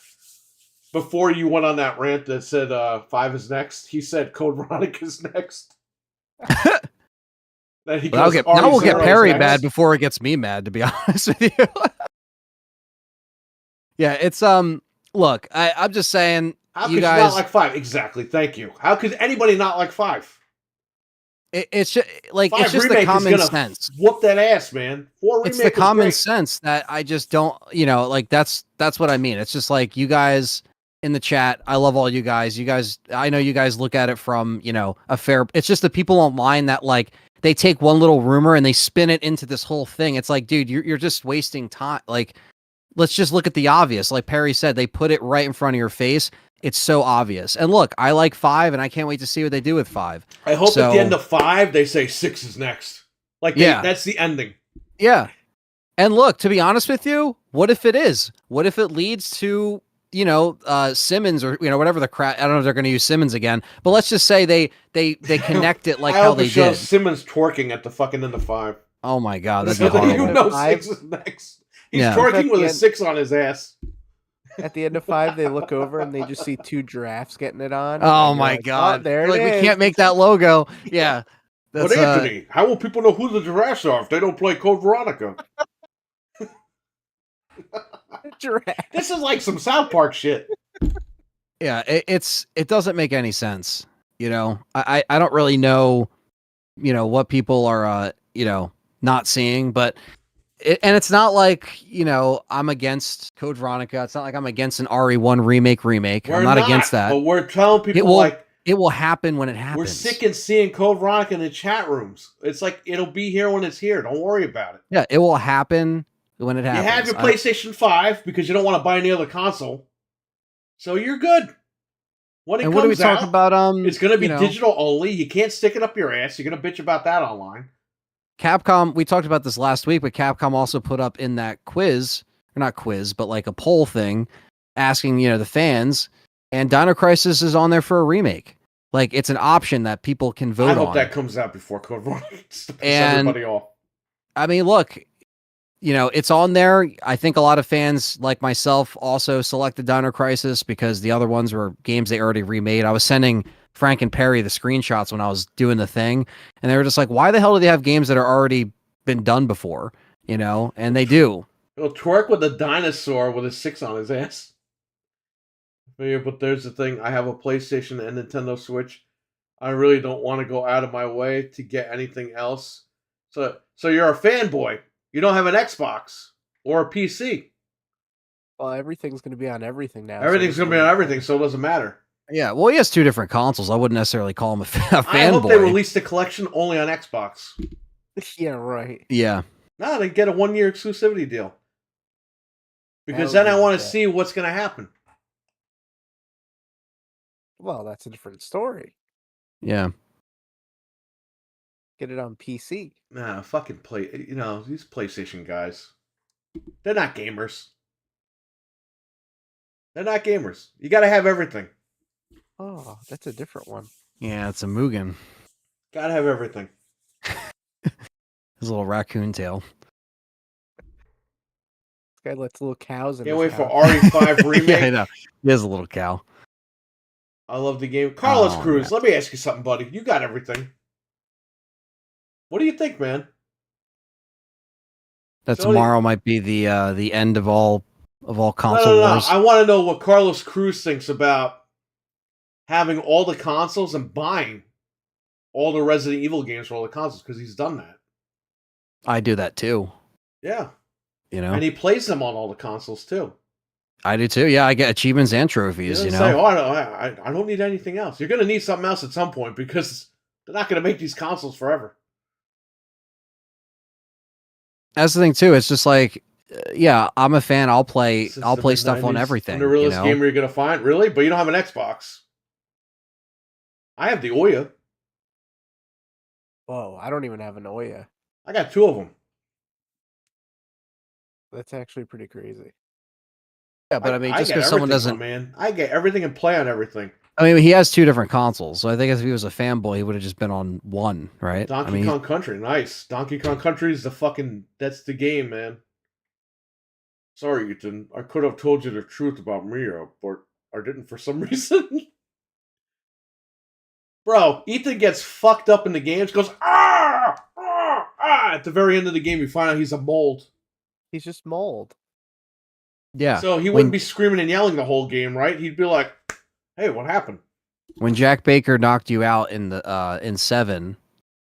S1: Before you went on that rant that said 5 is next, he said Code Veronica's next. Then he
S3: now
S1: goes,
S3: we'll get
S1: RE0 is
S3: Perry
S1: next.
S3: mad before it gets me mad, to be honest with you. Yeah, it's look, I'm just saying,
S1: How
S3: you
S1: could
S3: guys
S1: you not like 5? Exactly. Thank you. How could anybody not like 5?
S3: it's just like
S1: 5
S3: it's just the
S1: remake is
S3: common
S1: gonna
S3: sense.
S1: whoop that ass, man. 4
S3: It's the
S1: remake was
S3: common
S1: great.
S3: sense that I just don't, like that's what I mean. It's just like you guys in the chat. I love all you guys. You guys, I know you guys look at it from, a fair, it's just the people online that like they take one little rumor and they spin it into this whole thing. It's like, dude, you're just wasting time. Like, let's just look at the obvious. Like Perry said, they put it right in front of your face. It's so obvious. And look, I like 5 and I can't wait to see what they do with 5.
S1: I hope at the end
S3: So,
S1: of 5 they say 6 is next. Like
S3: Yeah.
S1: that's the ending.
S3: yeah. And look, to be honest with you, what if it is? What if it leads to, Simmons or, whatever the crap, I don't know if they're going to use Simmons again, but let's just say they connect it like
S1: I
S3: how
S1: hope
S3: they
S1: it shows
S3: did.
S1: Simmons twerking at the fucking end of 5.
S3: Oh my God, that'd
S1: So
S3: be
S1: that you
S3: horrible.
S1: know
S2: 5?
S1: 6 is next. He's
S3: Yeah.
S1: twerking
S2: At
S1: with
S2: the
S1: a
S2: end-
S1: 6 on his ass.
S2: At the end of 5, they look over and they just see 2 giraffes getting it on.
S3: Oh
S2: and you're
S3: my
S2: like,
S3: God.
S2: Oh, there
S3: Like,
S2: it
S3: we
S2: is.
S3: can't make that logo. Yeah.
S1: But
S3: That's
S1: Anthony, how will people know who the giraffes are if they don't play Code Veronica?
S2: Giraffe.
S1: This is like some South Park shit.
S3: yeah, it doesn't make any sense. I don't really know, what people are, not seeing, but and it's not like, I'm against Code Veronica. It's not like I'm against an RE1 remake.
S1: We're
S3: I'm not against that.
S1: But we're telling
S3: It
S1: people
S3: will
S1: like
S3: it will happen when it happens.
S1: we're sick of seeing Code Veronica in the chat rooms. It's like it'll be here when it's here. Don't worry about it.
S3: Yeah, it will happen when it happens.
S1: You have your PlayStation 5 because you don't want to buy any other console. So you're good. When it
S3: and
S1: comes
S3: what do we talk
S1: out,
S3: about?
S1: it's going to be digital only. You can't stick it up your ass. You're going to bitch about that online.
S3: Capcom, we talked about this last week, but Capcom also put up in that quiz, or not quiz, but like a poll thing, asking, the fans, and Dino Crisis is on there for a remake. Like, it's an option that people can vote on.
S1: I hope that comes out before Code Veronica to piss
S3: And-
S1: everybody off.
S3: I mean, look, it's on there. I think a lot of fans like myself also selected Dino Crisis because the other ones were games they already remade. I was sending Frank and Perry the screenshots when I was doing the thing, and they were just like, why the hell do they have games that are already been done before? And they do.
S1: He'll twerk with a dinosaur with a 6 on his ass. Yeah, but there's the thing. I have a PlayStation and Nintendo Switch. I really don't want to go out of my way to get anything else. So you're a fanboy. You don't have an Xbox or a PC.
S2: Well, everything's going to be on everything now.
S1: Everything's going to be on everything, so it doesn't matter.
S3: Yeah, well, he has 2 different consoles. I wouldn't necessarily call him a fanboy.
S1: I hope they release the collection only on Xbox.
S2: Yeah, right.
S3: Yeah.
S1: No, they get a 1-year exclusivity deal. Because
S2: That would
S1: then I
S2: be
S1: want to
S2: good.
S1: see what's going to happen.
S2: Well, that's a different story.
S3: Yeah.
S2: Get it on PC.
S1: Nah, fucking play. These PlayStation guys. They're not gamers. They're not gamers. You got to have everything.
S2: Oh, that's a different one.
S3: Yeah, it's a Mugen.
S1: Got to have everything.
S3: His little raccoon tail.
S2: This guy lets little cows in
S1: Can't
S2: his
S1: wait for
S2: house.
S1: RE5 remake.
S3: Yeah, I know. He has a little cow.
S1: I love the game. Carlos
S3: Oh,
S1: Cruz,
S3: man.
S1: let me ask you something, buddy. You got everything. What do you think, man?
S3: That
S1: Sony-
S3: tomorrow might be the end of all console
S1: No.
S3: wars.
S1: I want to know what Carlos Cruz thinks about having all the consoles and buying all the Resident Evil games for all the consoles, because he's done that.
S3: I do that too.
S1: Yeah.
S3: You know,
S1: And he plays them on all the consoles, too.
S3: I do too. Yeah, I get achievements and
S1: He
S3: trophies.
S1: doesn't
S3: You
S1: say,
S3: know,
S1: oh, I don't need anything else. You're going to need something else at some point, because they're not going to make these consoles forever.
S3: that's the thing too. It's just like, yeah, I'm a fan. I'll play
S1: Since
S3: I'll
S1: the
S3: play stuff on
S1: mid-90s,
S3: everything.
S1: The
S3: You
S1: realest
S3: know,
S1: gamer you're going to find? Really? But you don't have an Xbox. I have the Ouya.
S2: Whoa, I don't even have an Ouya.
S1: I got 2 of them.
S2: That's actually pretty crazy.
S3: Yeah, but I mean,
S1: I
S3: just
S1: get
S3: because someone
S1: everything,
S3: doesn't,
S1: my man. I get everything and play on everything.
S3: I mean, he has 2 different consoles, so I think if he was a fanboy, he would have just been on one, right? I
S1: Donkey
S3: mean,
S1: Kong Country, nice. Donkey Kong Country is that's the game, man. Sorry, Ethan. I could have told you the truth about Mia, but I didn't for some reason. Bro, Ethan gets fucked up in the games, goes, At the very end of the game, you find out he's a mold.
S2: He's just mold.
S3: yeah.
S1: So he wouldn't be screaming and yelling the whole game, right? He'd be like, hey, what happened?
S3: When Jack Baker knocked you out in the in 7,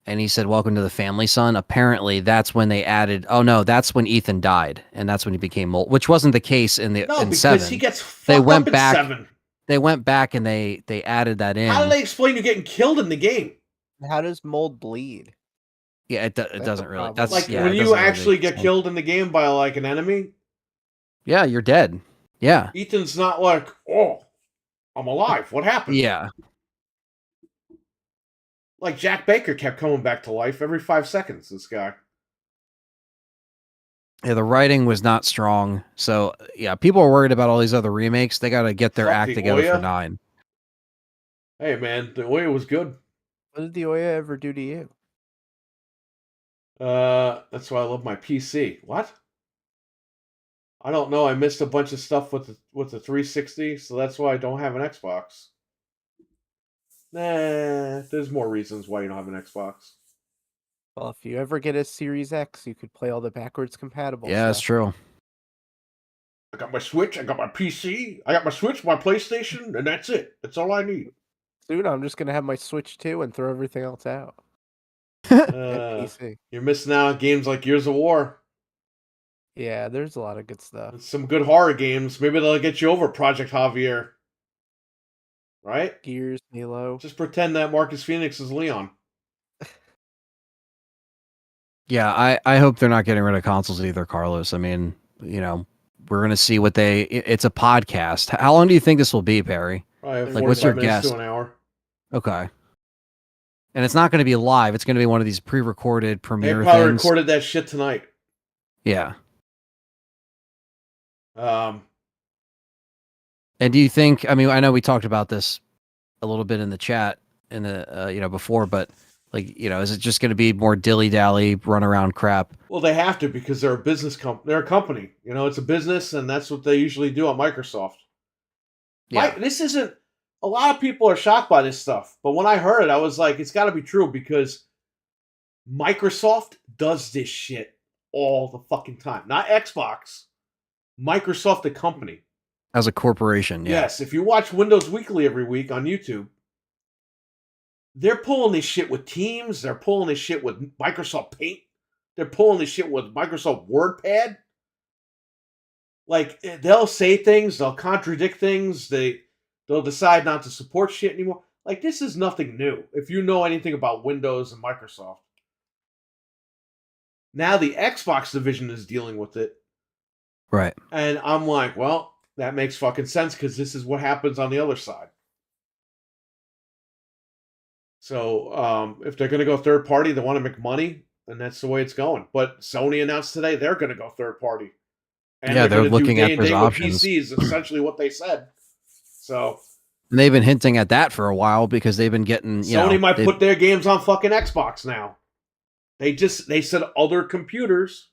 S3: and he said, "Welcome to the family, son." Apparently, that's when they added. Oh no, that's when Ethan died, and that's when he became mold, which wasn't the case in
S1: No,
S3: in
S1: because
S3: 7.
S1: he gets fucked
S3: They went
S1: up in
S3: back.
S1: 7.
S3: They went back and they added that in.
S1: How do they explain you getting killed in the game?
S2: How does mold bleed?
S3: Yeah, it
S2: That's
S3: doesn't
S2: the
S3: really.
S2: problem.
S3: That's
S1: Like,
S3: yeah,
S1: when
S3: it
S1: you
S3: doesn't really
S1: actually get
S3: explain.
S1: killed in the game by, like, an enemy,
S3: Yeah, you're dead. Yeah.
S1: Ethan's not like, oh, I'm alive. What happened?
S3: Yeah.
S1: Like, Jack Baker kept coming back to life every 5 seconds, this guy.
S3: Yeah, the writing was not strong. So yeah, people are worried about all these other remakes. They got to get their
S1: Fuck
S3: act
S1: the
S3: together for
S1: Oya.
S3: 9.
S1: Hey, man, the Oya was good.
S2: What did the Oya ever do to you?
S1: That's why I love my PC. What? I don't know. I missed a bunch of stuff with the 360, so that's why I don't have an Xbox. Nah, there's more reasons why you don't have an Xbox.
S2: Well, if you ever get a Series X, you could play all the backwards compatible
S3: Yeah, that's
S2: stuff.
S3: true.
S1: I got my Switch, I got my PC, I got my Switch, my PlayStation, and that's it. That's all I need.
S2: Soon I'm just gonna have my Switch 2 and throw everything else out. And PC.
S1: You're missing out on games like Gears of War.
S2: Yeah, there's a lot of good stuff.
S1: And some good horror games. Maybe they'll get you over Project Javier. Right?
S2: Gears, Halo.
S1: Just pretend that Marcus Phoenix is Leon.
S3: Yeah, I hope they're not getting rid of consoles either, Carlos. I mean, we're gonna see what it's a podcast. How long do you think this will be, Perry?
S1: Probably have
S2: Like,
S1: 45
S3: what's your
S1: minutes
S3: guess?
S1: to an hour.
S3: Okay. And it's not going to be live. It's going to be one of these pre-recorded
S1: They
S3: premiere
S1: probably
S3: things.
S1: recorded that shit tonight.
S3: Yeah.
S1: Um,
S3: And do you think? I mean, I know we talked about this a little bit in the chat in the before, but is it just going to be more dilly-dally, run around crap?
S1: well, they have to because they're a business they're a company. It's a business, and that's what they usually do at Microsoft.
S3: Yeah.
S1: This isn't. A lot of people are shocked by this stuff, but when I heard it, I was like, it's got to be true because Microsoft does this shit all the fucking time. Not Xbox. Microsoft, the company.
S3: As a corporation, yeah.
S1: Yes, if you watch Windows Weekly every week on YouTube, they're pulling this shit with Teams. They're pulling this shit with Microsoft Paint. They're pulling this shit with Microsoft WordPad. Like, they'll say things, they'll contradict things, they'll decide not to support shit anymore. Like, this is nothing new, if you know anything about Windows and Microsoft. Now the Xbox division is dealing with it.
S3: Right.
S1: And I'm like, well, that makes fucking sense because this is what happens on the other side. So if they're going to go third party, they want to make money, and that's the way it's going. But Sony announced today they're going to go third party. And
S3: Yeah, they're
S1: gonna do
S3: looking at
S1: day-and-date
S3: those
S1: with
S3: options.
S1: PCs, essentially what they said. So
S3: And they've been hinting at that for a while because they've been getting,
S1: Sony might put their games on fucking Xbox now. They said other computers.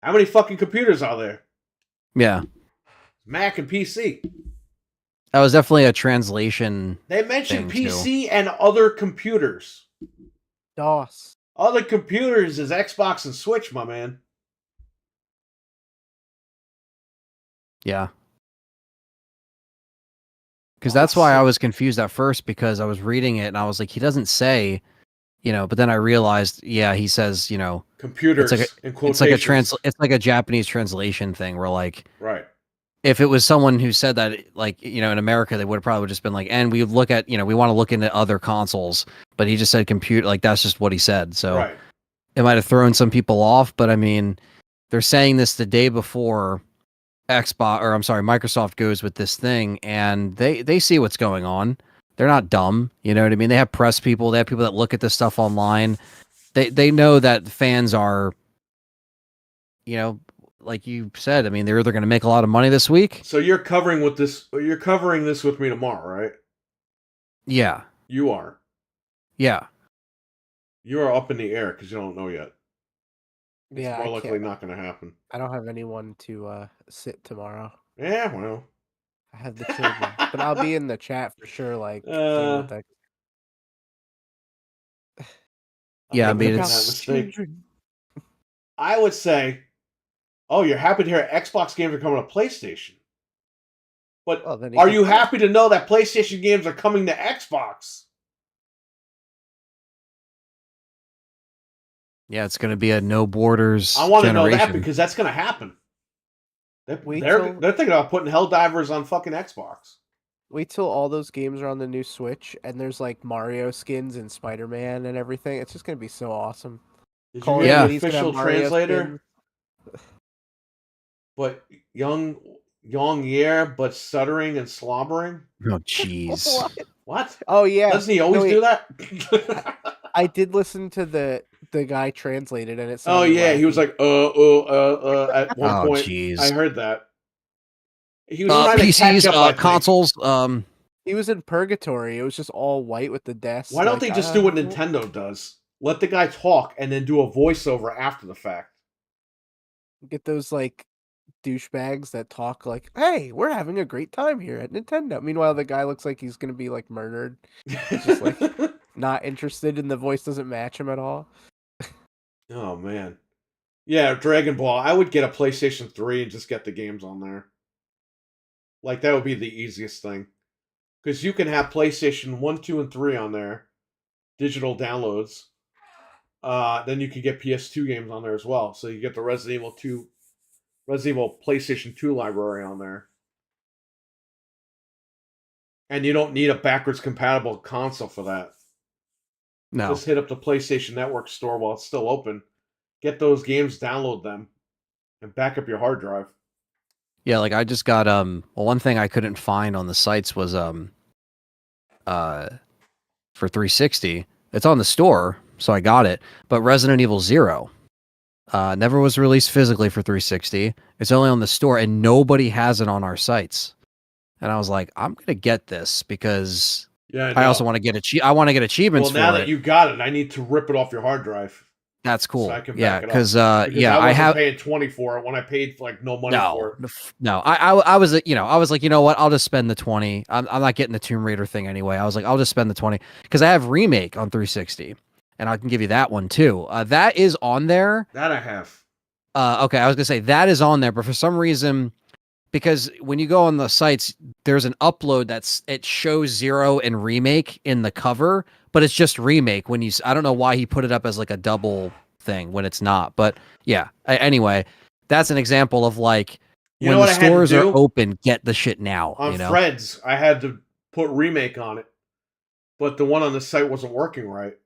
S1: How many fucking computers are there?
S3: Yeah.
S1: Mac and PC.
S3: That was definitely a translation.
S1: They mentioned
S3: thing,
S1: PC and other computers.
S2: DOS.
S1: Other computers is Xbox and Switch, my man.
S3: Yeah. Because that's why I was confused at first because I was reading it and I was like, he doesn't say, but then I realized, yeah, he says,
S1: Computers in quotations.
S3: it's like a Japanese translation thing where
S1: Right.
S3: if it was someone who said that, in America, they would have probably just been like, and we look at, we want to look into other consoles, but he just said computer, that's just what he said. So
S1: Right.
S3: it might have thrown some people off, but I mean, they're saying this the day before Microsoft goes with this thing and they see what's going on. They're not dumb. You know what I mean? They have press people. They have people that look at this stuff online. They know that fans are, like you said, I mean, they're either going to make a lot of money this week.
S1: So you're covering this with me tomorrow, right?
S3: Yeah.
S1: You are.
S3: Yeah.
S1: You are up in the air because you don't know yet. It's
S2: Yeah,
S1: more likely not going to happen.
S2: I don't have anyone to sit tomorrow.
S1: Yeah, well.
S2: I have the children, but I'll be in the chat for sure. Like, playing with that.
S3: Yeah, I mean,
S1: making
S3: it's
S1: that mistake. I would say, oh, you're happy to hear Xbox games are coming to PlayStation. But are you happy to know that PlayStation games are coming to Xbox?
S3: Yeah, it's going to be a no borders.
S1: I want to know that because that's going to happen. They're thinking about putting Helldivers on fucking Xbox.
S2: Wait till all those games are on the new Switch and there's like Mario skins and Spider-Man and everything. It's just going to be so awesome.
S1: Did you hear the official translator? But young year, but stuttering and slobbering.
S3: Oh, jeez.
S1: What?
S2: Oh yeah.
S1: Doesn't he always do that?
S2: I did listen to the guy translated, and it.
S1: Oh yeah, he was like at one point.
S3: Geez.
S1: I heard that. He was
S3: PCs, consoles.
S2: He was in purgatory. It was just all white with the desk.
S1: Why don't they just do what Nintendo does? Let the guy talk and then do a voiceover after the fact.
S2: Get those like douchebags that talk like, "Hey, we're having a great time here at Nintendo." Meanwhile, the guy looks like he's gonna be like murdered. He's just like not interested, and the voice doesn't match him at all.
S1: Oh man, yeah, Dragon Ball. I would get a PlayStation 3 and just get the games on there. Like that would be the easiest thing, because you can have PlayStation 1, 2, and 3 on there, digital downloads. Then you can get PS2 games on there as well. So you get the Resident Evil PlayStation 2 library on there. And you don't need a backwards compatible console for that.
S3: No.
S1: Just hit up the PlayStation Network store while it's still open. Get those games, download them, and back up your hard drive.
S3: Yeah, like I just got well, one thing I couldn't find on the sites was for 360. It's on the store, so I got it. But Resident Evil 0 never was released physically for 360. It's only on the store, and nobody has it on our sites. And I was like, I'm gonna get this because I also want to get I want to get achievements.
S1: Well, now that you got it, I need to rip it off your hard drive.
S3: That's cool.
S1: So I can
S3: yeah,
S1: because
S3: I have
S1: paying $20 for it when I paid like no money for it.
S3: No, I was like, you know what? I'll just spend the $20. I'm not getting the Tomb Raider thing anyway. I was like, I'll just spend the $20 because I have Remake on 360, and I can give you that one too. That is on there.
S1: That I have.
S3: Okay, I was gonna say that is on there, but for some reason, because when you go on the sites, there's an upload it shows 0 and Remake in the cover, but it's just Remake. I don't know why he put it up as like a double thing when it's not. But yeah, anyway, that's an example of like when the stores are open, get the shit now.
S1: On Fred's, I had to put Remake on it, but the one on the site wasn't working right.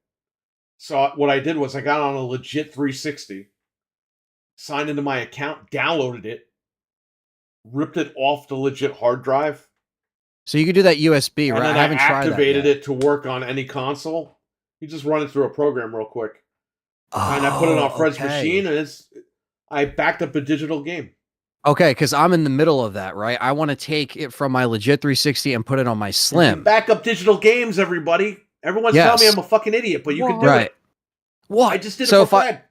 S1: So what I did was I got on a legit 360, signed into my account, downloaded it, ripped it off the legit hard drive.
S3: So you could do that USB, right?
S1: And then I haven't activated it to work on any console. You just run it through a program real quick. And I put it on Fred's machine, and I backed up a digital game.
S3: Okay, because I'm in the middle of that, right? I want to take it from my legit 360 and put it on my Slim.
S1: Back up digital games, everybody. Everyone's telling me I'm a fucking idiot, but you can do it.
S3: What?
S1: I just did it for Fred.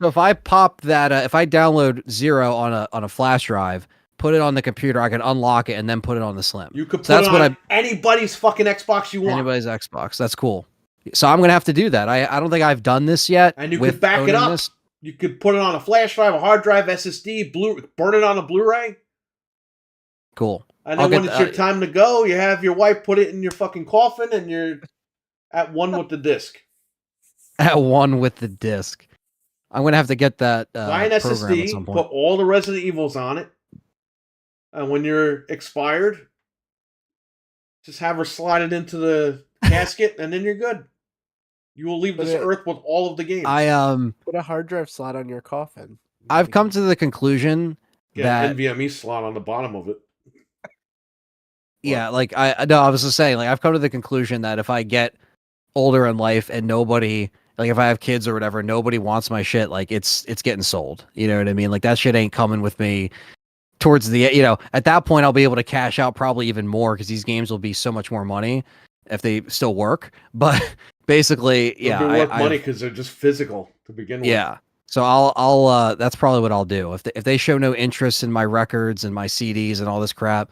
S3: So if I pop that, if I download 0 on a flash drive, put it on the computer, I can unlock it and then put it on the Slim.
S1: You could put it on anybody's fucking Xbox you want.
S3: Anybody's Xbox. That's cool. So I'm gonna have to do that. I don't think I've done this yet.
S1: And you could back it up. You could put it on a flash drive, a hard drive, SSD, burn it on a Blu-ray.
S3: Cool.
S1: And then when it's your time to go, you have your wife put it in your fucking coffin, and you're at one with the disc.
S3: At one with the disc. I'm gonna have to get that.
S1: Buy an SSD, put all the Resident Evils on it, and when you're expired, just have her slide it into the casket, and then you're good. You will leave this earth with all of the games.
S2: Put a hard drive slot on your coffin.
S3: I've come to the conclusion that
S1: an NVMe slot on the bottom of it.
S3: Yeah, like I was just saying, like I've come to the conclusion that if I get older in life and nobody Like if I have kids or whatever, nobody wants my shit. Like it's getting sold. You know what I mean? Like that shit ain't coming with me towards the, at that point I'll be able to cash out probably even more because these games will be so much more money if they still work. But basically,
S1: They'll
S3: yeah,
S1: be worth money because they're just physical to begin with.
S3: yeah. So I'll that's probably what I'll do if they show no interest in my records and my CDs and all this crap.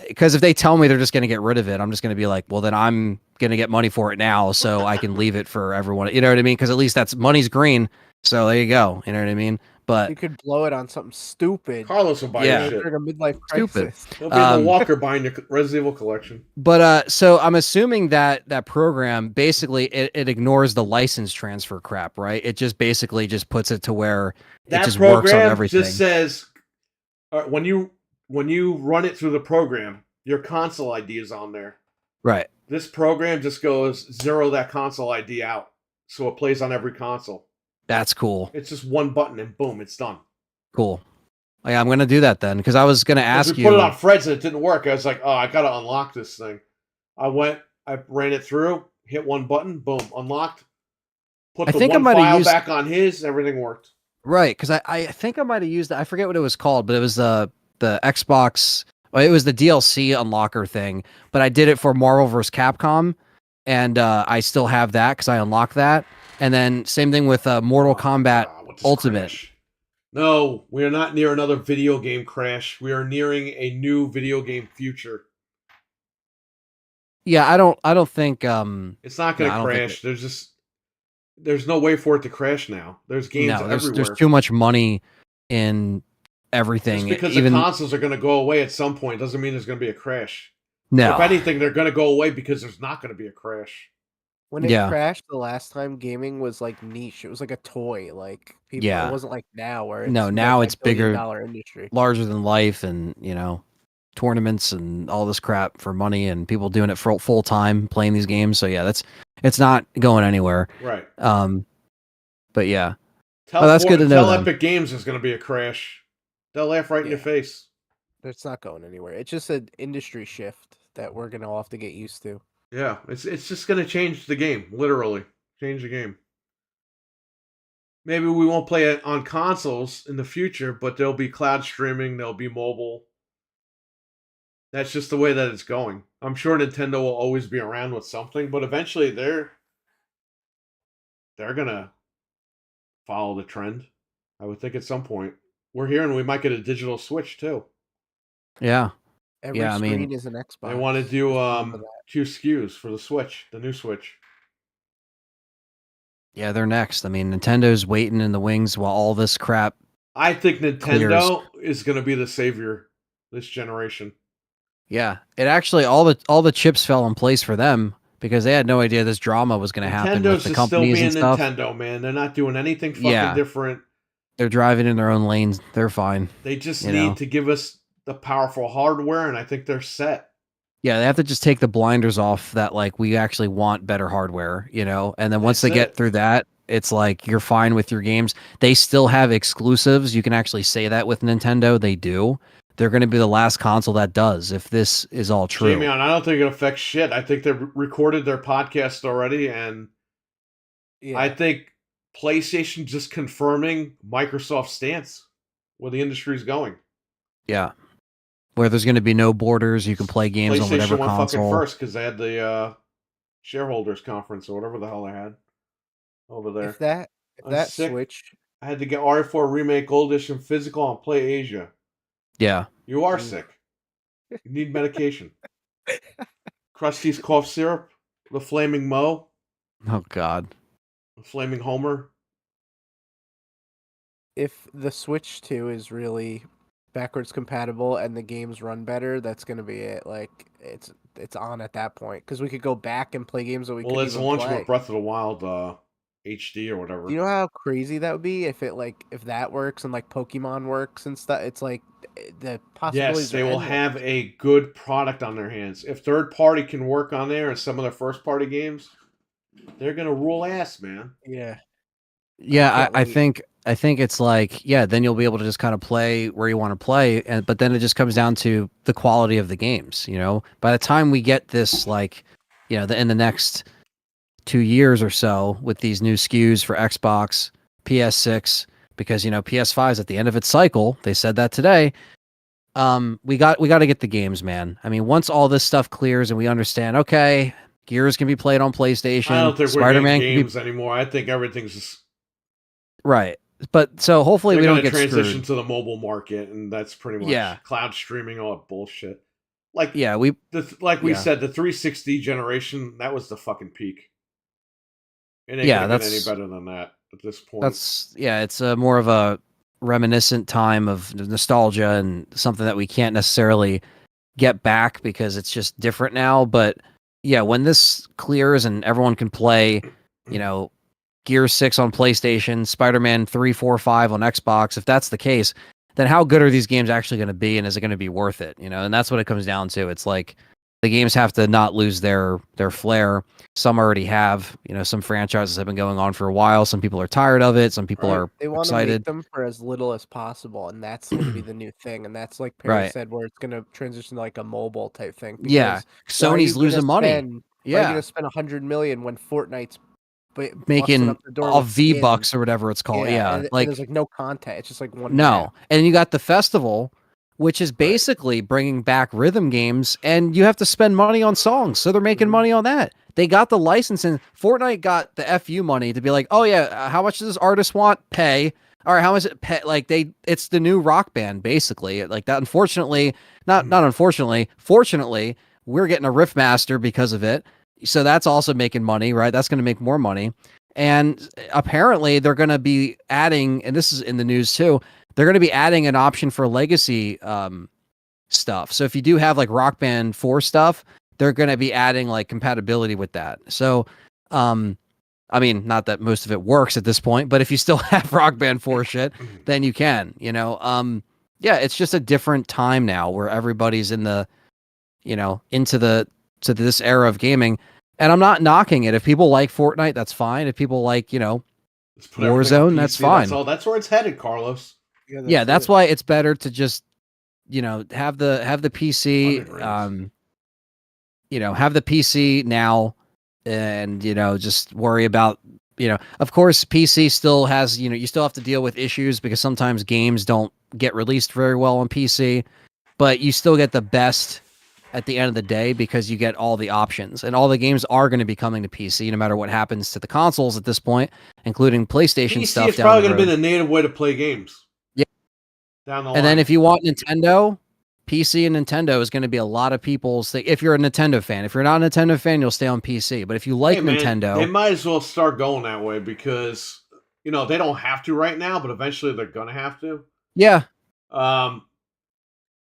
S3: Because if they tell me they're just going to get rid of it, I'm just going to be like, well, then I'm going to get money for it now so I can leave it for everyone. You know what I mean? Because at least that's money's green. So there you go. You know what I mean? But
S2: You could blow it on something stupid.
S1: Carlos will buy
S3: Yeah.
S1: your shit.
S2: During a midlife
S3: Stupid.
S2: crisis.
S1: He'll be in the Walker buying your Resident Evil collection.
S3: But so I'm assuming that program basically it ignores the license transfer crap, right? It just basically just puts it to where
S1: That
S3: it just works on
S1: program
S3: everything.
S1: just says when you run it through the program, your console ID is on there.
S3: Right.
S1: This program just goes zero that console ID out, so it plays on every console.
S3: That's cool.
S1: It's just one button and boom, it's done.
S3: Cool. Yeah, I'm gonna do that then because I was gonna ask
S1: we
S3: you.
S1: put it on Fred's and it didn't work. I was like, oh, I gotta unlock this thing. I ran it through, hit one button, boom, unlocked. Put the one file back on his, everything worked.
S3: Right, because I think I might have used I forget what it was called, but it was the Xbox. Well, it was the DLC unlocker thing, but I did it for Marvel vs. Capcom, and I still have that because I unlocked that. And then same thing with Mortal Kombat Ultimate.
S1: Crash? No, we are not near another video game crash. We are nearing a new video game future.
S3: Yeah, I don't think
S1: it's not going to crash. There's no way for it to crash now. There's games everywhere.
S3: There's too much money in everything.
S1: Just because the consoles are going to go away at some point doesn't mean there's going to be a crash.
S3: No.
S1: If anything, they're going to go away because there's not going to be a crash.
S2: When it crashed the last time, gaming was like niche. It was like a toy. Like people, it wasn't like now where it's
S3: now it's bigger,
S2: industry,
S3: larger than life, and tournaments and all this crap for money, and people doing it for full time playing these games. So yeah, it's not going anywhere.
S1: Right.
S3: But yeah, that's good to know.
S1: Tell Epic Games there's going to be a crash. They'll laugh right in your face.
S2: It's not going anywhere. It's just an industry shift that we're going to all have to get used to.
S1: Yeah, it's just going to change the game, literally. Change the game. Maybe we won't play it on consoles in the future, but there'll be cloud streaming, there'll be mobile. That's just the way that it's going. I'm sure Nintendo will always be around with something, but eventually they're going to follow the trend. I would think at some point. We're hearing we might get a digital Switch too.
S3: Yeah.
S2: Every screen is an Xbox.
S1: They want to do 2 SKUs for the Switch, the new Switch.
S3: Yeah, they're next. I mean, Nintendo's waiting in the wings while all this crap.
S1: I think Nintendo is going to be the savior this generation.
S3: Yeah, it actually all the chips fell in place for them because they had no idea this drama was going to happen with the companies and stuff.
S1: Nintendo, man. They're not doing anything fucking different.
S3: They're driving in their own lanes. They're fine.
S1: They just need to give us the powerful hardware, and I think they're set.
S3: Yeah, they have to just take the blinders off that, like, we actually want better hardware, and then once they get through that, it's like you're fine with your games. They still have exclusives. You can actually say that with Nintendo. They do. They're going to be the last console that does, if this is all true.
S1: Jamie, I don't think it affects shit. I think they've recorded their podcast already, and I think PlayStation just confirming Microsoft's stance where the industry's going.
S3: Yeah. Where there's going to be no borders, you can play games on whatever console. PlayStation went fucking
S1: first because they had the shareholders conference or whatever the hell they had over there.
S2: If that Switch,
S1: I had to get RE4 Remake Gold Edition physical and play Asia.
S3: Yeah,
S1: you are sick. You need medication. Krusty's cough syrup, the Flaming Mo.
S3: Oh God,
S1: the Flaming Homer.
S2: If the Switch 2 is really backwards compatible and the games run better, that's going to be it. Like it's on at that point because we could go back and play games that we. Well,
S1: let's launch with Breath of the Wild HD or whatever.
S2: You know how crazy that would be if that works and like Pokemon works and stuff. It's like the possibilities.
S1: Yes, they will have a good product on their hands. If third party can work on there and some of their first party games, they're gonna rule ass, man.
S2: Yeah.
S3: Yeah, I think it's like, then you'll be able to just kind of play where you want to play, but then it just comes down to the quality of the games. By the time we get this, like, in the next 2 years or so with these new SKUs for Xbox, PS6, because PS5 is at the end of its cycle. They said that today. We got to get the games, man. I mean, once all this stuff clears and we understand, okay, Gears can be played on PlayStation.
S1: I don't think we're
S3: Spider-Man
S1: getting games anymore. I think everything's just
S3: right. But so hopefully we don't get
S1: transition
S3: screwed.
S1: to the mobile market, and that's pretty much cloud streaming, all that bullshit. Like we said, the 360 generation, that was the fucking peak. It ain't gonna get any better than that at this point.
S3: It's more of a reminiscent time of nostalgia and something that we can't necessarily get back because it's just different now. But yeah, when this clears and everyone can play, Gears 6 on PlayStation, Spider-Man 3, 4, 5 on Xbox, if that's the case, then how good are these games actually going to be, and is it going to be worth it? And that's what it comes down to. It's like the games have to not lose their flair. Some already have. Some franchises have been going on for a while. Some people are tired of it. Some people are
S2: they want
S3: excited.
S2: to make them for as little as possible, and that's going to be the new thing. And that's like Perry said, where it's going to transition to like a mobile type thing.
S3: Yeah, Sony's losing money.
S2: Why are you going to spend $100 million when Fortnite's
S3: making all V-Bucks or whatever it's called?
S2: And there's like no content. It's just like one.
S3: No, and you got the festival, which is basically bringing back rhythm games, and you have to spend money on songs, so they're making money on that. They got the licensing. Fortnite got the FU money to be like, oh yeah, how much does this artist want? Pay. All right, how much it pay? Like it's the new Rock Band basically. Like that. Unfortunately, not unfortunately, fortunately, we're getting a Riffmaster because of it. So that's also making money, right? That's going to make more money. And apparently they're going to be adding, and this is in the news too, they're going to be adding an option for legacy stuff. So if you do have like Rock Band 4 stuff, they're going to be adding like compatibility with that. So, I mean, not that most of it works at this point, but if you still have Rock Band 4 shit, then you can, it's just a different time now where everybody's in the, to this era of gaming. And I'm not knocking it. If people like Fortnite, that's fine. If people like, Warzone, that's fine.
S1: That's where it's headed, Carlos.
S3: Yeah, that's why it's better to just, have the PC, have the PC now, and just worry about, of course PC still has, you still have to deal with issues because sometimes games don't get released very well on PC, but you still get the best at the end of the day because you get all the options, and all the games are going to be coming to PC no matter what happens to the consoles at this point, including PlayStation
S1: PC
S3: stuff.
S1: It's probably going to be the native way to play games.
S3: Yeah.
S1: Down the line.
S3: And then if you want Nintendo, PC and Nintendo is going to be a lot of people's thing. If you're a Nintendo fan, if you're not a Nintendo fan, you'll stay on PC. But if you like Nintendo,
S1: they might as well start going that way because they don't have to right now, but eventually they're going to have to.
S3: Yeah.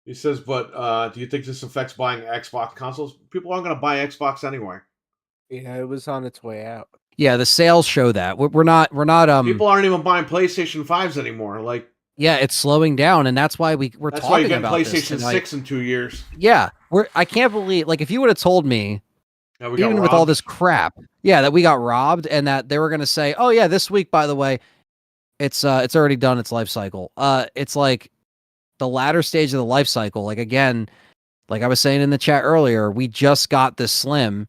S1: He says, but do you think this affects buying Xbox consoles? People aren't going to buy Xbox anyway.
S2: Yeah, it was on its way out.
S3: Yeah, the sales show that. We're not
S1: people aren't even buying PlayStation 5s anymore. Like,
S3: yeah, it's slowing down, and that's why we're talking about this.
S1: That's why you get PlayStation 6 in 2 years.
S3: Yeah, I can't believe, like, if you would have told me,
S1: even
S3: with all this crap, that we got robbed, and that they were going to say, oh yeah, this week, by the way, it's already done its life cycle. It's like the latter stage of the life cycle. Like, again, like I was saying in the chat earlier, we just got this Slim,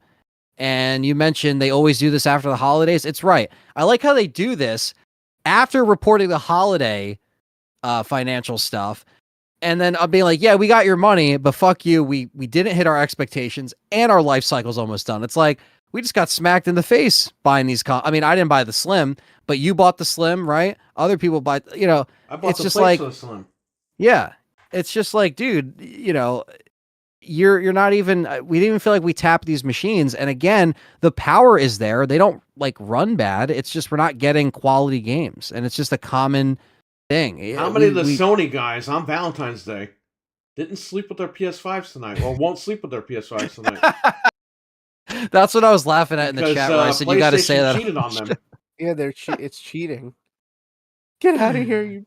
S3: and you mentioned they always do this after the holidays. It's right. I like how they do this after reporting the holiday financial stuff, and then I'll be like, yeah, we got your money, but fuck you, we didn't hit our expectations, and our life cycle's almost done. It's like we just got smacked in the face buying these I mean, I didn't buy the Slim, but you bought the Slim, right? Other people buy,
S1: I bought
S3: it's
S1: the
S3: just like,
S1: for the Slim.
S3: Yeah, it's just like, dude, you're not even, we didn't even feel like we tapped these machines. And again, the power is there. They don't like run bad. It's just, we're not getting quality games, and it's just a common thing.
S1: How many of the Sony guys on Valentine's Day didn't sleep with their PS5s tonight, or won't sleep with their PS5s tonight?
S3: That's what I was laughing at in the chat. Where I said, you got to say that.
S1: Cheated on them.
S2: Yeah, it's cheating. Get out of here, you.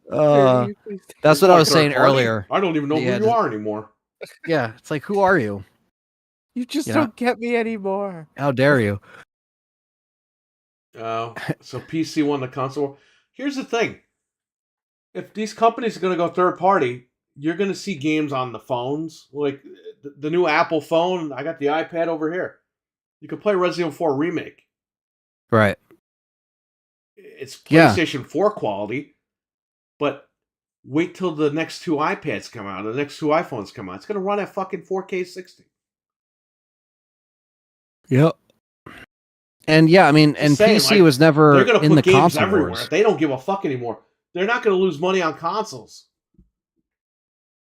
S3: That's what I was saying earlier.
S1: I don't even know who you are anymore.
S3: Yeah, it's like, who are you?
S2: You just don't get me anymore.
S3: How dare you?
S1: So PC won the console. Here's the thing. If these companies are going to go third party, you're going to see games on the phones. Like the new Apple phone. I got the iPad over here. You can play Resident Evil 4 Remake.
S3: Right.
S1: It's
S3: Yeah.
S1: PlayStation 4 quality, but wait till the next two iPads come out, the next two iPhones come out. It's going to run at fucking 4K 60.
S3: Yep. And yeah, I mean,
S1: Just
S3: and
S1: saying,
S3: PC
S1: like,
S3: was
S1: they're
S3: never
S1: going to
S3: in the
S1: put games
S3: console
S1: everywhere.
S3: wars.
S1: They don't give a fuck anymore. They're not going to lose money on consoles.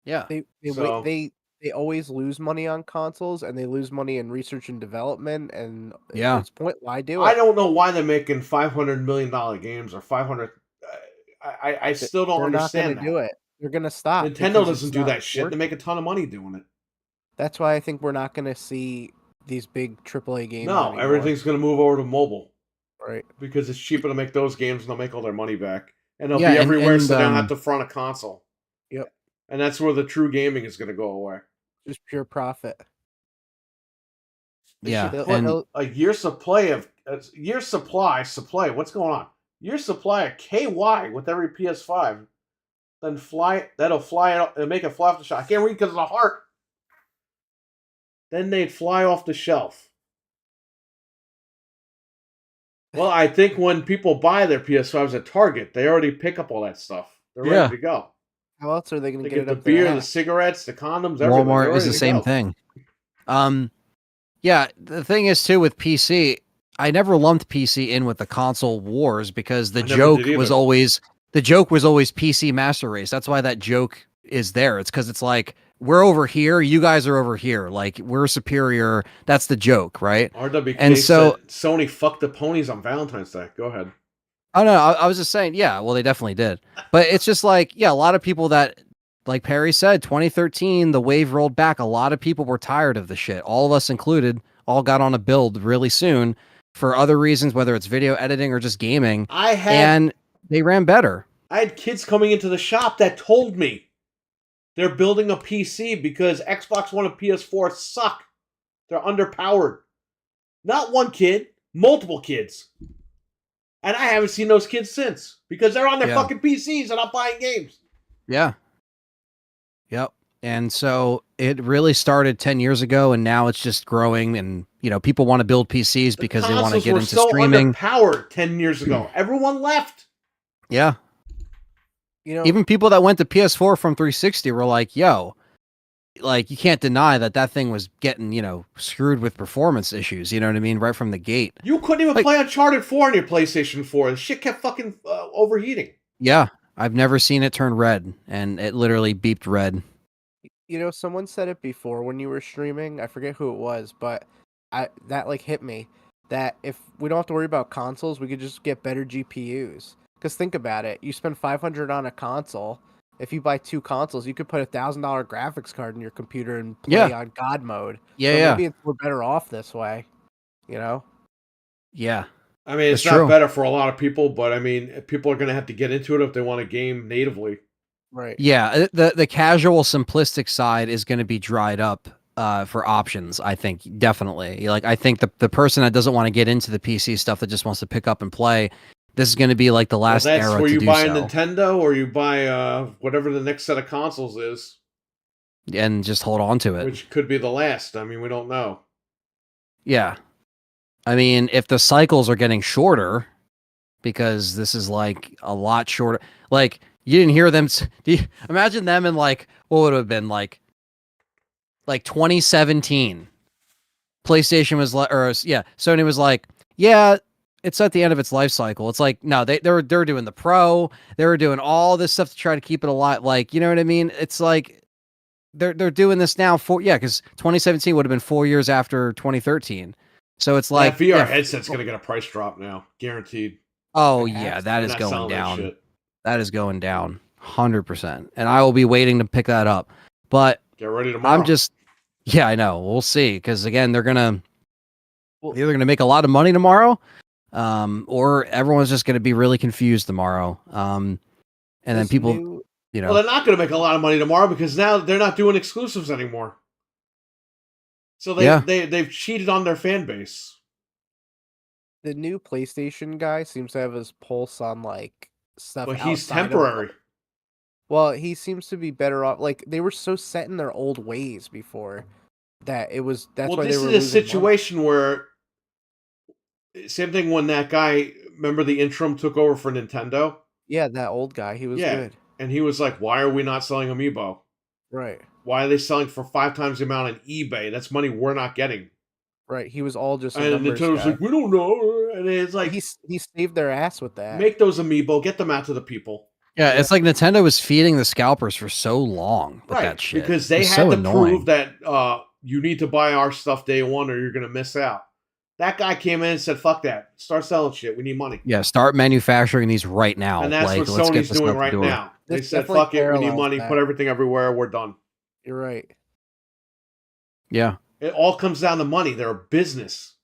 S3: Yeah.
S1: So-
S2: They always lose money on consoles, and they lose money in research and development. And
S3: Yeah.
S2: it's point, why do it?
S1: I don't know why they're making $500 million games or 500. I still don't
S2: They're
S1: understand
S2: not going to do it. They're going to stop.
S1: Nintendo
S2: because
S1: doesn't
S2: it's
S1: do
S2: not
S1: that shit. They
S2: working.
S1: make a ton of money doing it.
S2: That's why I think we're not going to see these big AAA games.
S1: No,
S2: anymore.
S1: everything's going to move over to mobile.
S2: Right.
S1: Because it's cheaper to make those games and they'll make all their money back. And they'll
S3: Yeah,
S1: be everywhere
S3: and,
S1: so they don't have to front a console.
S2: Yep.
S1: And that's where the true gaming is going to go away.
S2: Just pure profit.
S1: They
S3: Yeah,
S1: should put a year's supply supply. What's going on? Year's supply of KY with every PS5. Then that'll fly it and make it fly off the shelf. I can't read because of the heart. Then they'd fly off the shelf. Well, I think when people buy their PS5s at Target, they already pick up all that stuff. They're ready to go.
S2: How else are they going to
S1: They
S2: get
S1: get
S2: it
S1: the
S2: up
S1: beer,
S2: their
S1: the
S2: ass?
S1: cigarettes, the condoms, everything. They're
S3: Walmart is
S1: ready
S3: the
S1: to
S3: same
S1: go.
S3: thing. Yeah, the thing is too with PC, I never lumped PC in with the console wars because the
S1: I never
S3: joke
S1: did
S3: was
S1: either.
S3: always PC Master Race. That's why that joke is there. It's because it's like we're over here, you guys are over here. Like we're superior. That's the joke, right?
S1: RWK
S3: And so
S1: said Sony fucked the ponies on Valentine's Day. Go ahead.
S3: Oh no, I was just saying, yeah, well they definitely did. But it's just like, yeah, a lot of people that like Perry said, 2013, the wave rolled back. A lot of people were tired of the shit. All of us included, all got on a build really soon for other reasons, whether it's video editing or just gaming. And they ran better.
S1: I had kids coming into the shop that told me they're building a PC because Xbox One and PS4 suck. They're underpowered. Not one kid, multiple kids. And I haven't seen those kids since because they're on their fucking PCs and not buying games.
S3: Yeah. Yep. And so it really started 10 years ago and now it's just growing and, you know, people want to build PCs because they want to get into streaming.
S1: Underpowered 10 years ago. Everyone left.
S3: Yeah.
S2: You know,
S3: Even people that went to PS4 from 360 were like, yo, like you can't deny that thing was getting, you know, screwed with performance issues. You know what I mean? Right from the gate.
S1: You couldn't even play Uncharted 4 on your PlayStation 4. The shit kept fucking overheating.
S3: Yeah. I've never seen it turn red and it literally beeped red.
S2: You know, someone said it before when you were streaming. I forget who it was, but that like hit me that if we don't have to worry about consoles, we could just get better GPUs. Because think about it, you spend $500 on a console. If you buy two consoles, you could put $1,000 graphics card in your computer and play on God mode.
S3: Yeah,
S2: so
S3: yeah.
S2: maybe we're better off this way. You know?
S3: Yeah.
S1: I mean, it's not better for a lot of people, but I mean, people are going to have to get into it if they want to game natively.
S2: Right.
S3: Yeah, the casual, simplistic side is going to be dried up for options. I think definitely. Like, I think the person that doesn't want to get into the PC stuff that just wants to pick up and play, this is going to be like the last era to do so.
S1: That's where you buy a Nintendo or you buy whatever the next set of consoles is,
S3: and just hold on to it,
S1: which could be the last. I mean, we don't know.
S3: Yeah, I mean, if the cycles are getting shorter, because this is like a lot shorter, like. You didn't hear them. Imagine them in like, what would it have been like 2017. PlayStation was like, Sony was like, yeah, it's at the end of its life cycle. It's like, no, they're doing the Pro. They were doing all this stuff to try to keep it alive. Like, you know what I mean? It's like they're doing this now because 2017 would have been 4 years after 2013. So it's like
S1: that VR headset's going to get a price drop now, guaranteed.
S3: Oh yeah, that is going down. That is going down 100%. And I will be waiting to pick that up. But
S1: get ready tomorrow.
S3: I know. We'll see. Because again, they're either going to make a lot of money tomorrow, or everyone's just going to be really confused tomorrow. And then people, you know.
S1: Well, they're not going to make a lot of money tomorrow because now they're not doing exclusives anymore. So they've cheated on their fan base.
S2: The new PlayStation guy seems to have his pulse on like stuff.
S1: But he's temporary.
S2: Well, he seems to be better off. Like they were so set in their old ways before that it was. That's why they were.
S1: This is a situation where Same thing when that guy, remember the interim took over for Nintendo?
S2: Yeah, that old guy, he was
S1: Yeah.
S2: good.
S1: And he was like, why are we not selling Amiibo?
S2: Right.
S1: Why are they selling for 5 times the amount on eBay? That's money we're not getting.
S2: Right. He was all just a
S1: And
S2: numbers
S1: Nintendo's
S2: guy.
S1: like, we don't know. And it's like,
S2: He saved their ass with that.
S1: make those Amiibo, get them out to the people.
S3: Yeah, it's like Nintendo was feeding the scalpers for so long with
S1: Right.
S3: that shit.
S1: Because they
S3: It's
S1: had
S3: so
S1: to
S3: annoying.
S1: prove that you need to buy our stuff day one or you're going to miss out. That guy came in and said, fuck that. Start selling shit. We need money.
S3: Yeah, start manufacturing these right now.
S1: And that's what
S3: let's get
S1: Sony's
S3: this
S1: doing
S3: out the
S1: right
S3: door.
S1: now. They
S2: This
S1: said,
S2: definitely
S1: fuck it. We need
S2: parallels
S1: money.
S2: that.
S1: Put everything everywhere. We're done.
S2: You're right.
S3: Yeah.
S1: It all comes down to money. They're a business.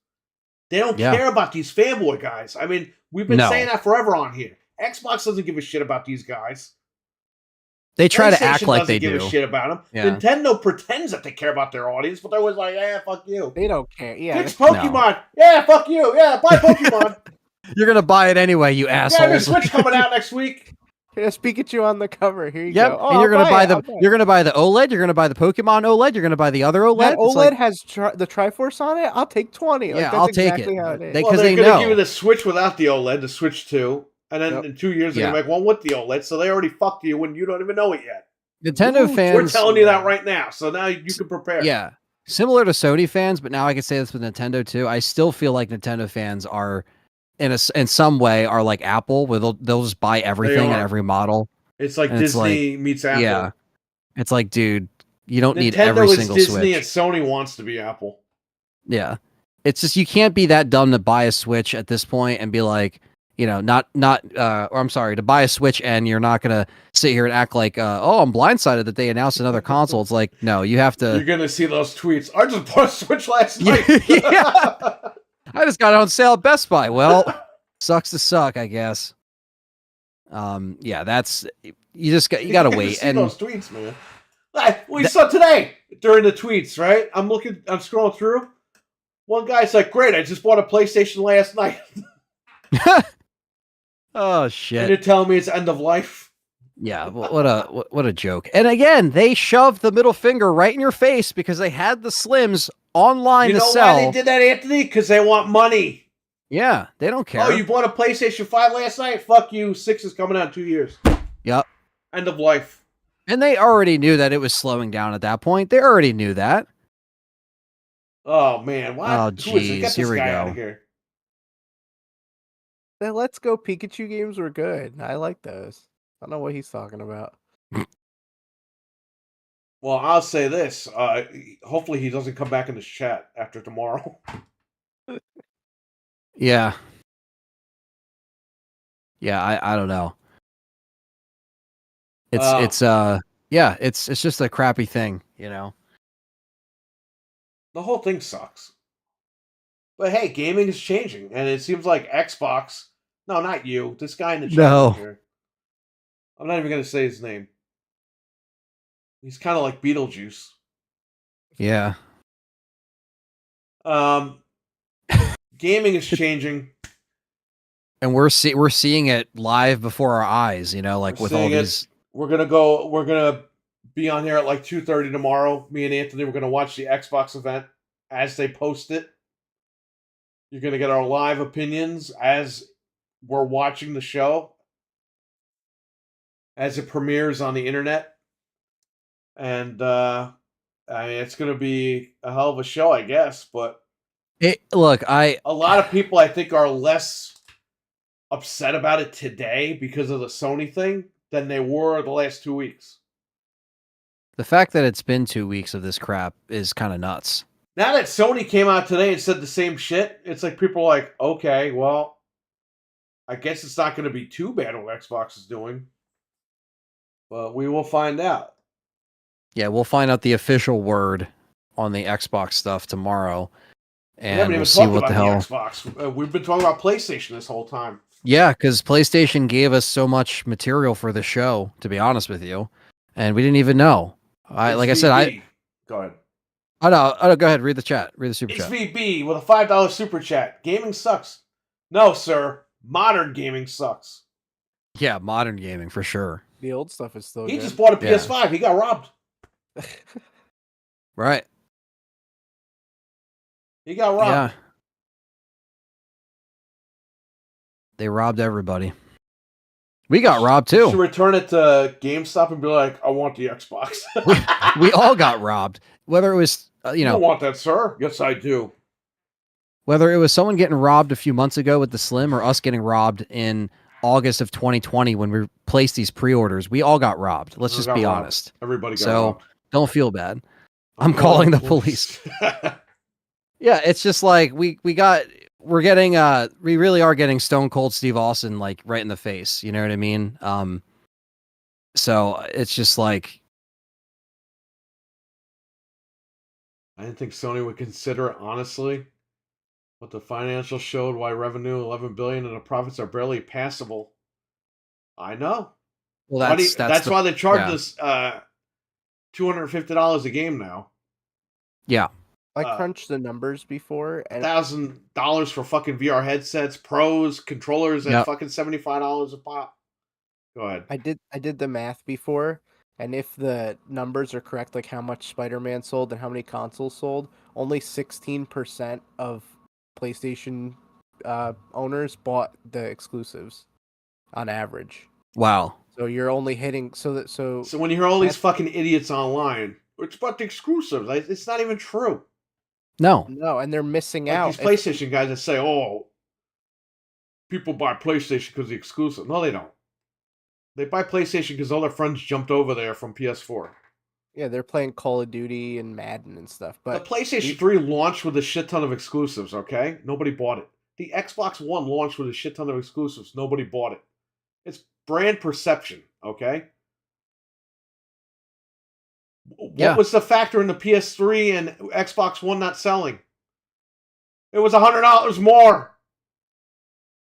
S1: They don't
S3: Yeah.
S1: care about these fanboy guys. I mean, we've been
S3: No.
S1: saying that forever on here. Xbox doesn't give a shit about these guys.
S3: They try to act
S1: PlayStation
S3: like
S1: doesn't
S3: they
S1: give
S3: do.
S1: a shit about them.
S3: Yeah.
S1: Nintendo pretends that they care about their audience, but they're always like, "Yeah, fuck you."
S2: They don't care. Yeah.
S1: Fix Pokemon. Yeah, fuck you. Yeah, buy Pokemon.
S3: You're gonna buy it anyway, you
S1: Yeah,
S3: assholes.
S1: there's Switch coming out next week.
S2: There's Pikachu on the cover. Here you
S3: Yep,
S2: go. Oh,
S3: and you're gonna buy
S2: I'll
S3: you're gonna buy the OLED, you're gonna buy the Pokemon OLED, you're gonna buy the other OLED.
S2: That
S3: It's
S2: OLED
S3: like,
S2: has the Triforce on it. I'll take 20.
S3: Yeah,
S2: Like, that's
S3: I'll take
S2: exactly
S3: it.
S2: how it is.
S3: They-
S1: Well,
S3: 'cause
S1: they're
S3: they
S1: going to
S3: know.
S1: give you the Switch without the OLED, the Switch 2, and then
S2: Yep.
S1: in 2 years they're
S3: Yeah.
S1: going to make one with the OLED, so they already fucked you when you don't even know it yet.
S3: Nintendo
S2: Ooh,
S3: fans.
S1: We're telling you that right now, so now you can prepare.
S3: Yeah, similar to Sony fans, but now I can say this with Nintendo too. I still feel like Nintendo fans are in some way are like Apple, where they'll just buy everything and
S1: are.
S3: every model.
S1: It's like
S3: And it's
S1: Disney meets Apple.
S3: Yeah, it's like, dude, you don't need
S1: Nintendo
S3: every
S1: is
S3: single
S1: Disney
S3: Switch.
S1: and Sony wants to be Apple.
S3: Yeah, it's just you can't be that dumb to buy a Switch at this point and be like, or I'm sorry, to buy a Switch and you're not gonna sit here and act like, oh, I'm blindsided that they announced another console. It's like, no, you have
S1: You're
S3: to.
S1: going to see those tweets. I just bought a Switch last night.
S3: Yeah. I just got it on sale at Best Buy. Well, sucks to suck, I guess. Yeah, that's you gotta
S1: You
S3: wait.
S1: see
S3: And
S1: those tweets, man. We saw today during the tweets, right? I'm scrolling through. One guy's like, "Great, I just bought a PlayStation last night,"
S3: oh
S1: and
S3: shit.
S1: you're telling me it's end of life.
S3: Yeah, what a joke. And again, they shoved the middle finger right in your face because they had the Slims online
S1: You
S3: to
S1: know
S3: sell.
S1: why they did that, Anthony? Because they want money.
S3: Yeah, they don't care.
S1: Oh, you bought a PlayStation 5 last night? Fuck you. 6 is coming out in 2 years.
S3: Yep.
S1: End of life.
S3: And they already knew that it was slowing down at that point. They already knew that.
S1: Oh man, what?
S3: Oh,
S1: Who is it?
S3: jeez,
S1: Get
S3: here
S1: this
S3: we
S1: guy
S3: go.
S1: out of here.
S2: The Let's Go Pikachu games were good. I like those. I don't know what he's talking about.
S1: Well, I'll say this. Hopefully he doesn't come back in this chat after tomorrow.
S3: Yeah. Yeah, I don't know. It's just a crappy thing, you know.
S1: The whole thing sucks. But hey, gaming is changing, and it seems like Xbox. No, not you. This guy in the chat
S3: No.
S1: over here. I'm not even going to say his name. He's kind of like Beetlejuice.
S3: Yeah.
S1: Gaming is changing.
S3: And we're seeing it live before our eyes, you know, like
S1: We're
S3: with all
S1: seeing it.
S3: these.
S1: We're gonna be on here at like 2:30 tomorrow. Me and Anthony, we're gonna watch the Xbox event as they post it. You're gonna get our live opinions as we're watching the show, as it premieres on the internet. And I mean, it's gonna be a hell of a show, I guess. But a lot of people, I think, are less upset about it today because of the Sony thing than they were the last 2 weeks.
S3: The fact that it's been 2 weeks of this crap is kind of nuts.
S1: Now that Sony came out today and said the same shit, it's like people are like, okay, well, I guess it's not going to be too bad what Xbox is doing. But we will find out.
S3: Yeah, we'll find out the official word on the Xbox stuff tomorrow,
S1: We haven't
S3: and
S1: even
S3: we'll see
S1: talked
S3: what
S1: about
S3: the hell.
S1: Xbox. We've been talking about PlayStation this whole time.
S3: Yeah, because PlayStation gave us so much material for the show, to be honest with you, and we didn't even know. Go ahead. Oh no, go ahead. Read the chat. Read the super chat.
S1: HVB with a $5 super chat. Gaming sucks. No, sir. Modern gaming sucks.
S3: Yeah, modern gaming for sure.
S2: The old stuff is still
S1: He
S2: good.
S1: just bought a PS5. He got robbed.
S3: Right.
S1: He got robbed.
S3: Yeah. They robbed everybody. We got robbed
S1: You should
S3: too.
S1: return it to GameStop and be like, I want the Xbox.
S3: We all got robbed. Whether it was
S1: You don't want that, sir? Yes, I do.
S3: whether it was someone getting robbed a few months ago with the Slim or us getting robbed in August of 2020 when we placed these pre-orders, we all got robbed. Let's just be honest.
S1: Everybody got
S3: So
S1: robbed.
S3: don't feel bad. I'm calling the police. Yeah, it's just like we really are getting Stone Cold Steve Austin like right in the face. You know what I mean? So it's just like,
S1: I didn't think Sony would consider it, honestly. But the financials showed why revenue $11 billion and the profits are barely passable. I know.
S3: well,
S1: That's why they charge
S3: yeah.
S1: us $250 a game now.
S3: Yeah.
S2: I crunched the numbers before, and
S1: $1,000 for fucking VR headsets, pros, controllers at
S3: Yep.
S1: fucking $75 a pop. Go ahead.
S2: I did the math before, and if the numbers are correct, like how much Spider-Man sold and how many consoles sold, only 16% of PlayStation owners bought the exclusives on average.
S3: Wow.
S2: So you're only hitting so
S1: when you hear all these fucking idiots online, it's about the exclusives. It's not even true.
S3: No.
S2: No, and they're missing
S1: Like
S2: out.
S1: these PlayStation guys that say, "Oh, people buy PlayStation because the exclusive." No, they don't. They buy PlayStation because all their friends jumped over there from PS4.
S2: Yeah, they're playing Call of Duty and Madden and stuff. But
S1: the PlayStation 3 launched with a shit ton of exclusives, okay? Nobody bought it. The Xbox One launched with a shit ton of exclusives. Nobody bought it. It's brand perception, okay? What was the factor in the PS3 and Xbox One not selling? It was $100 more.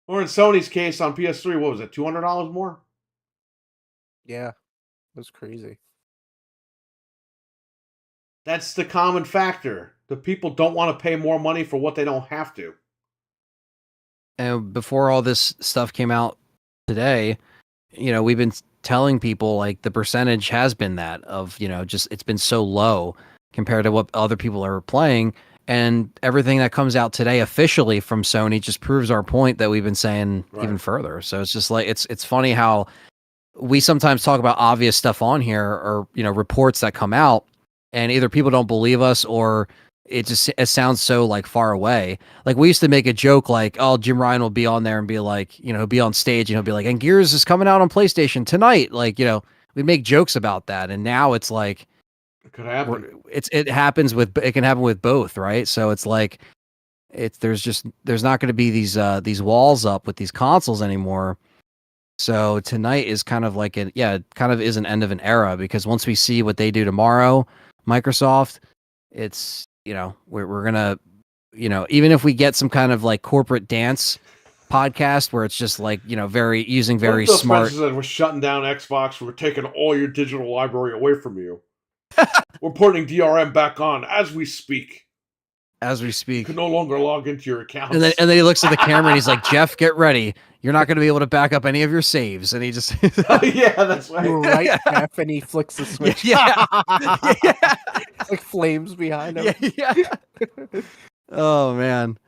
S1: Or in Sony's case on PS3, what was it, $200 more?
S2: Yeah, it was crazy.
S1: That's the common factor. The people don't want to pay more money for what they don't have to.
S3: And before all this stuff came out today, we've been telling people like the percentage has been that of, just it's been so low compared to what other people are playing. And everything that comes out today officially from Sony just proves our point that we've been saying even further. So it's just like, it's funny how we sometimes talk about obvious stuff on here or, reports that come out and either people don't believe us or it sounds so like far away. Like we used to make a joke like, oh, Jim Ryan will be on there and be like, he'll be on stage and he'll be like, and Gears is coming out on PlayStation tonight. Like, we make jokes about that. And now it's like,
S1: it could happen.
S3: It can happen with both. Right. So it's like, there's not going to be these walls up with these consoles anymore. So tonight is kind of like it kind of is an end of an era because once we see what they do tomorrow, Microsoft, it's, we're gonna, even if we get some kind of like corporate dance podcast where it's just like, very smart.
S1: Said, we're shutting down Xbox. We're taking all your digital library away from you. We're putting DRM back on as we speak. You can no longer log into your account.
S3: And then he looks at the camera and he's like, Jeff, get ready. You're not going to be able to back up any of your saves. And he just...
S1: yeah, that's right.
S2: You're right, Jeff, and he flicks the switch.
S3: Yeah.
S2: It's like flames behind him.
S3: Yeah. Oh, man.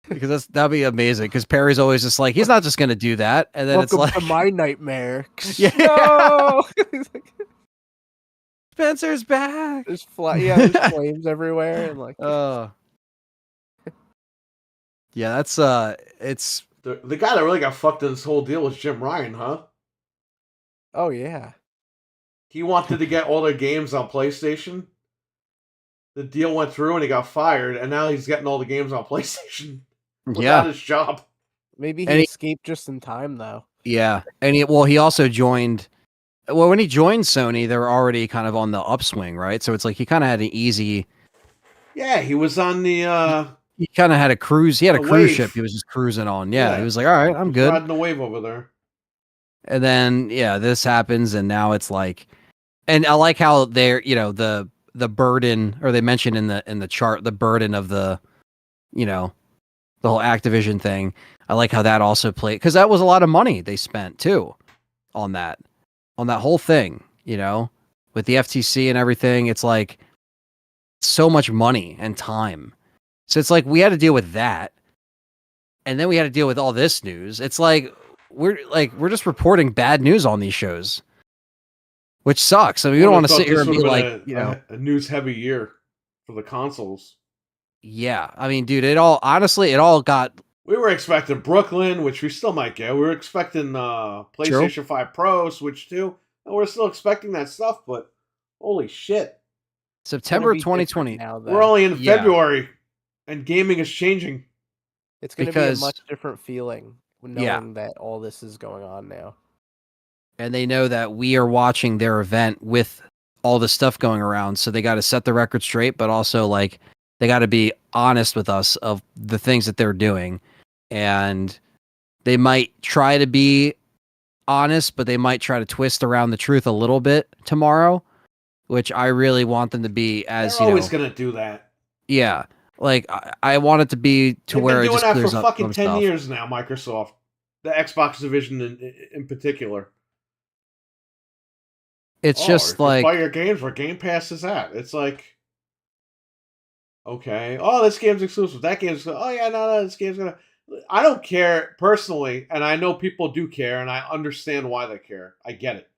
S3: Because that'd be amazing. Because Perry's always just like, he's not just going to do that. And then
S2: Welcome
S3: it's like...
S2: to my nightmare.
S3: Yeah.
S2: No!
S3: Spencer's back.
S2: There's flames everywhere. And like...
S3: Yeah, that's... it's...
S1: The guy that really got fucked in this whole deal was Jim Ryan, huh?
S2: Oh, yeah.
S1: He wanted to get all their games on PlayStation. The deal went through and he got fired, and now he's getting all the games on PlayStation without his job.
S2: Maybe he escaped just in time, though.
S3: Yeah, and he also joined... Well, when he joined Sony, they were already kind of on the upswing, right? So it's like he kind of had an easy...
S1: Yeah, he was on the...
S3: He kind of had a cruise. He had a cruise
S1: wave.
S3: ship he was just cruising on. Yeah, he was like, all right, I'm good.
S1: Riding the wave over there.
S3: And then, this happens, and now it's like... And I like how they're, the burden, or they mentioned in the chart, the burden of the, the whole Activision thing. I like how that also played, because that was a lot of money they spent, too, on that whole thing, with the FTC and everything. It's like so much money and time. So it's like we had to deal with that. and then we had to deal with all this news. It's like we're just reporting bad news on these shows, which sucks. I mean, we don't want to sit here and be like,
S1: a news-heavy year for the consoles.
S3: Yeah, I mean, dude, it all got.
S1: We were expecting Brooklyn, which we still might get. We were expecting PlayStation 5 Pro, Switch 2, and we're still expecting that stuff. But holy shit,
S3: September 2020.
S2: Now,
S1: we're only in February, and gaming is changing.
S2: It's going to be a much different feeling knowing that all this is going on now.
S3: And they know that we are watching their event with all the stuff going around, so they got to set the record straight, but also like they got to be honest with us of the things that they're doing. And they might try to be honest, but they might try to twist around the truth a little bit tomorrow, which I really want them to be as,
S1: They're always going to do that.
S3: Yeah. Like, I want it to be to
S1: They've
S3: where
S1: been doing
S3: it just
S1: that for fucking 10
S3: stuff.
S1: years now, Microsoft. The Xbox division in particular.
S3: It's just like...
S1: buy your games where Game Pass is at. It's like... Okay. Oh, this game's exclusive. That game's... Oh, yeah, no, this game's gonna... I don't care, personally, and I know people do care, and I understand why they care. I get it.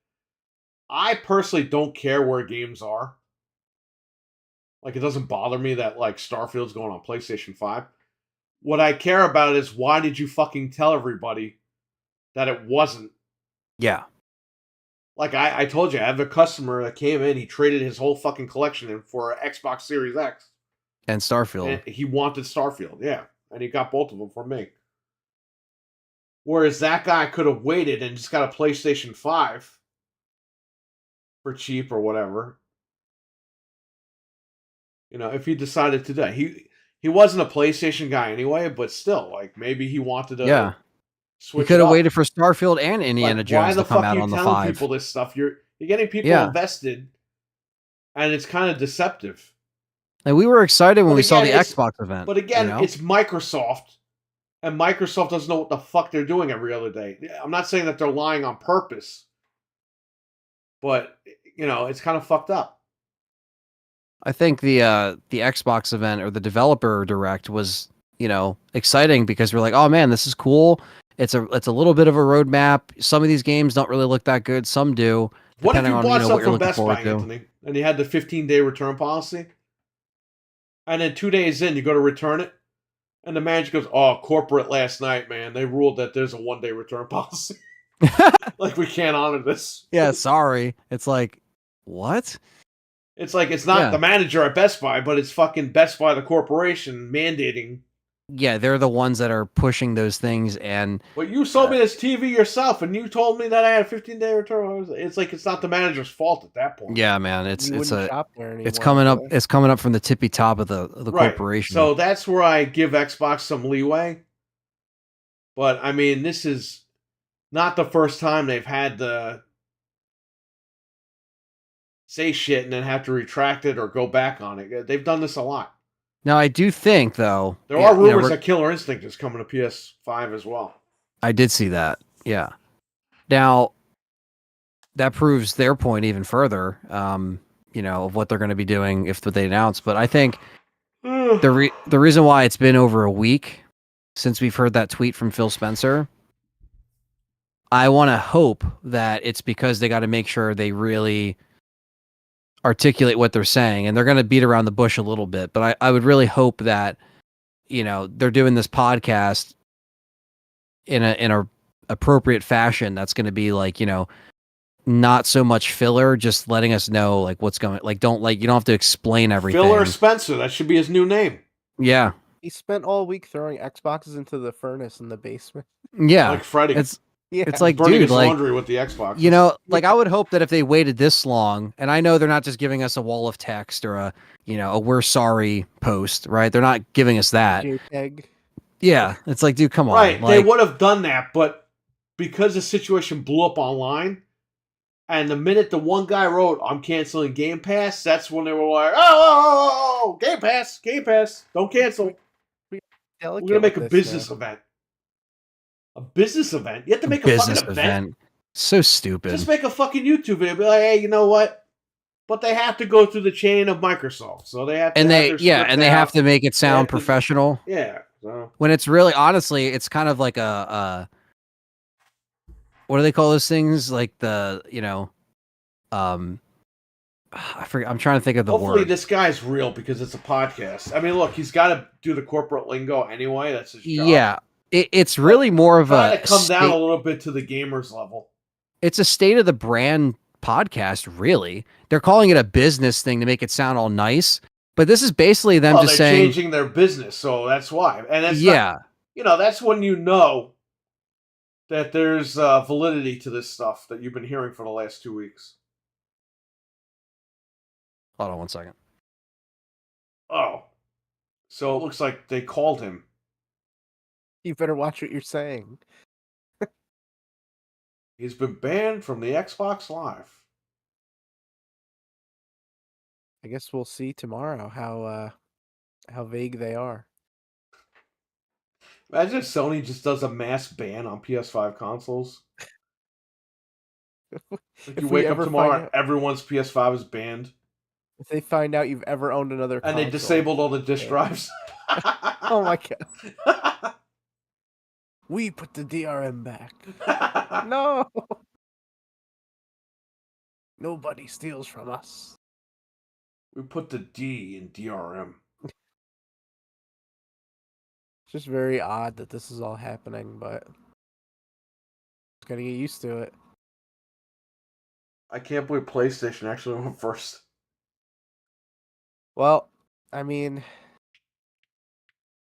S1: I personally don't care where games are. Like, it doesn't bother me that, like, Starfield's going on PlayStation 5. What I care about is why did you fucking tell everybody that it wasn't?
S3: Yeah.
S1: Like, I told you, I have a customer that came in, he traded his whole fucking collection in for an Xbox Series X.
S3: And Starfield.
S1: And he wanted Starfield, yeah. And he got both of them from me. Whereas that guy could have waited and just got a PlayStation 5 for cheap or whatever. You know, if he decided to do that. He wasn't a PlayStation guy anyway, but still, like, maybe he wanted to switch.
S3: He could have waited for Starfield and Indiana Jones to come out on the 5.
S1: Why the fuck are you telling people this stuff? You're getting people invested, and it's kind of deceptive.
S3: And we were excited when we saw the Xbox event.
S1: But again, it's Microsoft, and Microsoft doesn't know what the fuck they're doing every other day. I'm not saying that they're lying on purpose, but, you know, it's kind of fucked up.
S3: I think the Xbox event or the developer direct was, you know, exciting because we're like, oh man, this is cool. It's a little bit of a roadmap. Some of these games don't really look that good. Some do.
S1: What if you bought something from Best Buy, Anthony, and you had the 15-day return policy? And then 2 days in, you go to return it, and the manager goes, "Oh, corporate last night, man. They ruled that there's a 1-day return policy. Like, we can't honor this."
S3: Yeah, sorry. It's like, what?
S1: It's like, it's not the manager at Best Buy, but it's fucking Best Buy, the corporation, mandating.
S3: Yeah, they're the ones that are pushing those things. And
S1: well, you sold me this TV yourself, and you told me that I had a 15-day return. It's like, it's not the manager's fault at that point.
S3: Yeah, man, it's coming up. It's coming up from the tippy top of the corporation.
S1: So that's where I give Xbox some leeway. But I mean, this is not the first time they've had to say shit and then have to retract it or go back on it. They've done this a lot.
S3: Now, I do think, though...
S1: There are rumors that Killer Instinct is coming to PS5 as well.
S3: I did see that, yeah. Now, that proves their point even further, you know, of what they're going to be doing if they announce. But I think the reason why it's been over a week since we've heard that tweet from Phil Spencer, I want to hope that it's because they got to make sure they really articulate what they're saying, and they're going to beat around the bush a little bit, but I would really hope that, you know, they're doing this podcast in a appropriate fashion that's going to be like, you know, not so much filler, just letting us know like what's going, like, you don't have to explain everything.
S1: Filler Spencer, that should be his new name.
S3: Yeah,
S2: he spent all week throwing Xboxes into the furnace in the basement.
S3: Yeah,
S1: like Freddy.
S3: It's like,
S1: burning
S3: dude,
S1: his
S3: like,
S1: laundry with the Xbox.
S3: You know, like, I would hope that if they waited this long, and I know they're not just giving us a wall of text or a "we're sorry" post, right? They're not giving us that.
S2: JPEG.
S3: Yeah, it's like, dude, come on.
S1: Right,
S3: like,
S1: they would have done that, but because the situation blew up online, and the minute the one guy wrote, "I'm canceling Game Pass," that's when they were like, "Oh, Game Pass, don't cancel. We're gonna make a business event." A business event? You have to make a fucking event?
S3: So stupid.
S1: Just make a fucking YouTube video. Be like, hey, you know what? But they have to go through the chain of Microsoft, so they have to.
S3: And they have to make it sound professional.
S1: Yeah. So
S3: when it's really honestly, it's kind of like a what do they call those things? Like I forget. I'm trying to think of the
S1: hopefully
S3: word.
S1: this guy's real because it's a podcast. I mean, look, he's got to do the corporate lingo anyway. That's his job.
S3: Yeah, it's
S1: But
S3: really more of
S1: trying
S3: a
S1: to come down a
S3: state.
S1: little bit to the gamers level.
S3: It's a state of the brand podcast. Really, they're calling it a business thing to make it sound all nice, but this is basically them
S1: Well,
S3: just
S1: they're
S3: saying,
S1: changing their business, so that's why. And it's not,
S3: yeah.
S1: that's when you know that there's validity to this stuff that you've been hearing for the last 2 weeks.
S3: Hold on one second.
S1: Oh, so it looks like they called him.
S2: You better watch what you're saying.
S1: He's been banned from the Xbox Live.
S2: I guess we'll see tomorrow how vague they are.
S1: Imagine if Sony just does a mass ban on PS5 consoles. Like
S2: If
S1: you
S2: we
S1: wake up
S2: ever
S1: tomorrow,
S2: find
S1: and
S2: out,
S1: everyone's PS5 is banned,
S2: if they find out you've ever owned another
S1: and they
S2: console.
S1: disabled all the disk drives.
S2: Oh my god. We put the DRM back. No. Nobody steals from us.
S1: We put the D in DRM.
S2: It's just very odd that this is all happening, but just gotta get used to it.
S1: I can't believe PlayStation actually went first.
S2: Well, I mean,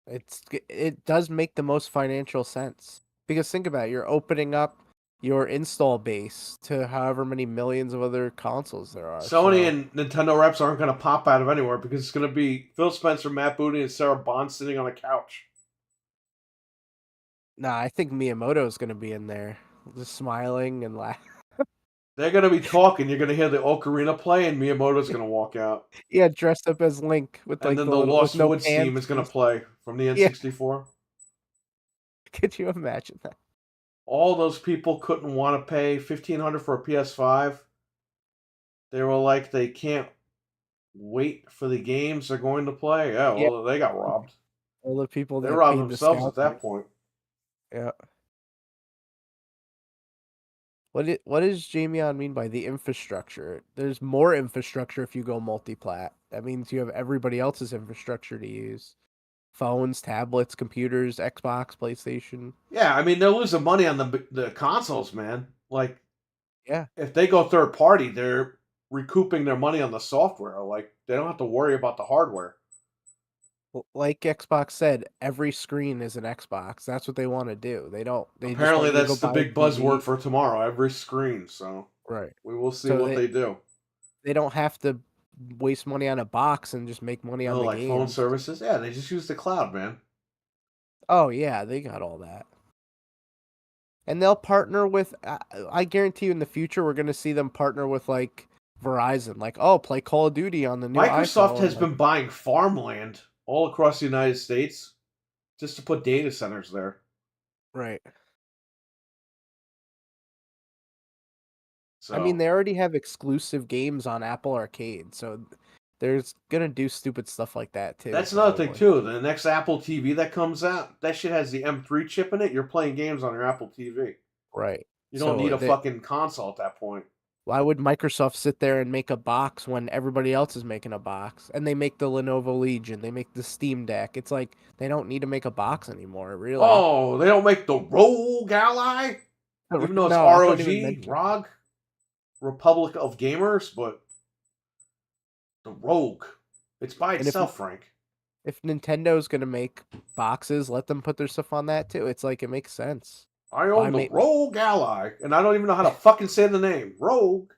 S2: it does make the most financial sense. Because think about it, you're opening up your install base to however many millions of other consoles there are.
S1: Sony and Nintendo reps aren't going to pop out of anywhere because it's going to be Phil Spencer, Matt Booty, and Sarah Bond sitting on a couch.
S2: Nah, I think Miyamoto's gonna be in there, just smiling and laughing.
S1: They're going to be talking. You're going to hear the ocarina play, and Miyamoto's going to walk out.
S2: Yeah, dressed up as Link with
S1: And
S2: like
S1: then
S2: the
S1: the
S2: little
S1: Lost
S2: with no
S1: Woods
S2: pants.
S1: theme is going to play from the
S2: Yeah.
S1: N64.
S2: Could you imagine that?
S1: All those people couldn't want to pay $1,500 for a PS5. They were like, they can't wait for the games they're going to play. Yeah,
S2: Yeah.
S1: well, they got robbed.
S2: All the people
S1: They
S2: that
S1: robbed
S2: paid the
S1: themselves at that
S2: scalpers.
S1: point.
S2: Yeah. What does Jamion mean by the infrastructure? There's more infrastructure if you go multi-plat. That means you have everybody else's infrastructure to use. Phones, tablets, computers, Xbox, PlayStation.
S1: Yeah, I mean, they're losing money on the consoles, man. Like,
S2: Yeah.
S1: if they go third party, they're recouping their money on the software. Like, they don't have to worry about the hardware.
S2: Like Xbox said, every screen is an Xbox. That's what they want to do. They
S1: Apparently,
S2: just want you to
S1: that's
S2: go
S1: the
S2: buy a
S1: big buzzword
S2: TV.
S1: for tomorrow. Every screen. So
S2: Right.
S1: we will see
S2: So
S1: what they do.
S2: They don't have to waste money on a box and just make money on the
S1: Like phone
S2: games.
S1: services. Yeah, they just use the cloud, man.
S2: Oh yeah, they got all that. And they'll partner with. I guarantee you, in the future, we're gonna see them partner with like Verizon. Like, oh, play Call of Duty on the new
S1: Microsoft
S2: iPhone.
S1: has been buying farmland all across the United States just to put data centers there.
S2: Right.
S1: So
S2: I mean, they already have exclusive games on Apple Arcade, so there's gonna do stupid stuff like that too.
S1: that's another thing
S2: probably.
S1: too. The next Apple TV that comes out, that shit has the M3 chip in it. You're playing games on your Apple TV.
S2: Right.
S1: You don't
S2: So
S1: need a fucking console at that point.
S2: why would Microsoft sit there and make a box when everybody else is making a box? And they make the Lenovo Legion, they make the Steam Deck. It's like they don't need to make a box anymore, really.
S1: Oh, they don't make the Rogue Ally? Even though it's
S2: No, I don't even
S1: ROG,
S2: mention-
S1: ROG, Republic of Gamers, but the Rogue. It's by
S2: And if-
S1: itself, Frank.
S2: If Nintendo's gonna make boxes, let them put their stuff on that too. It's like it makes sense.
S1: I own the Rogue Ally, and I don't even know how to fucking say the name. Rogue.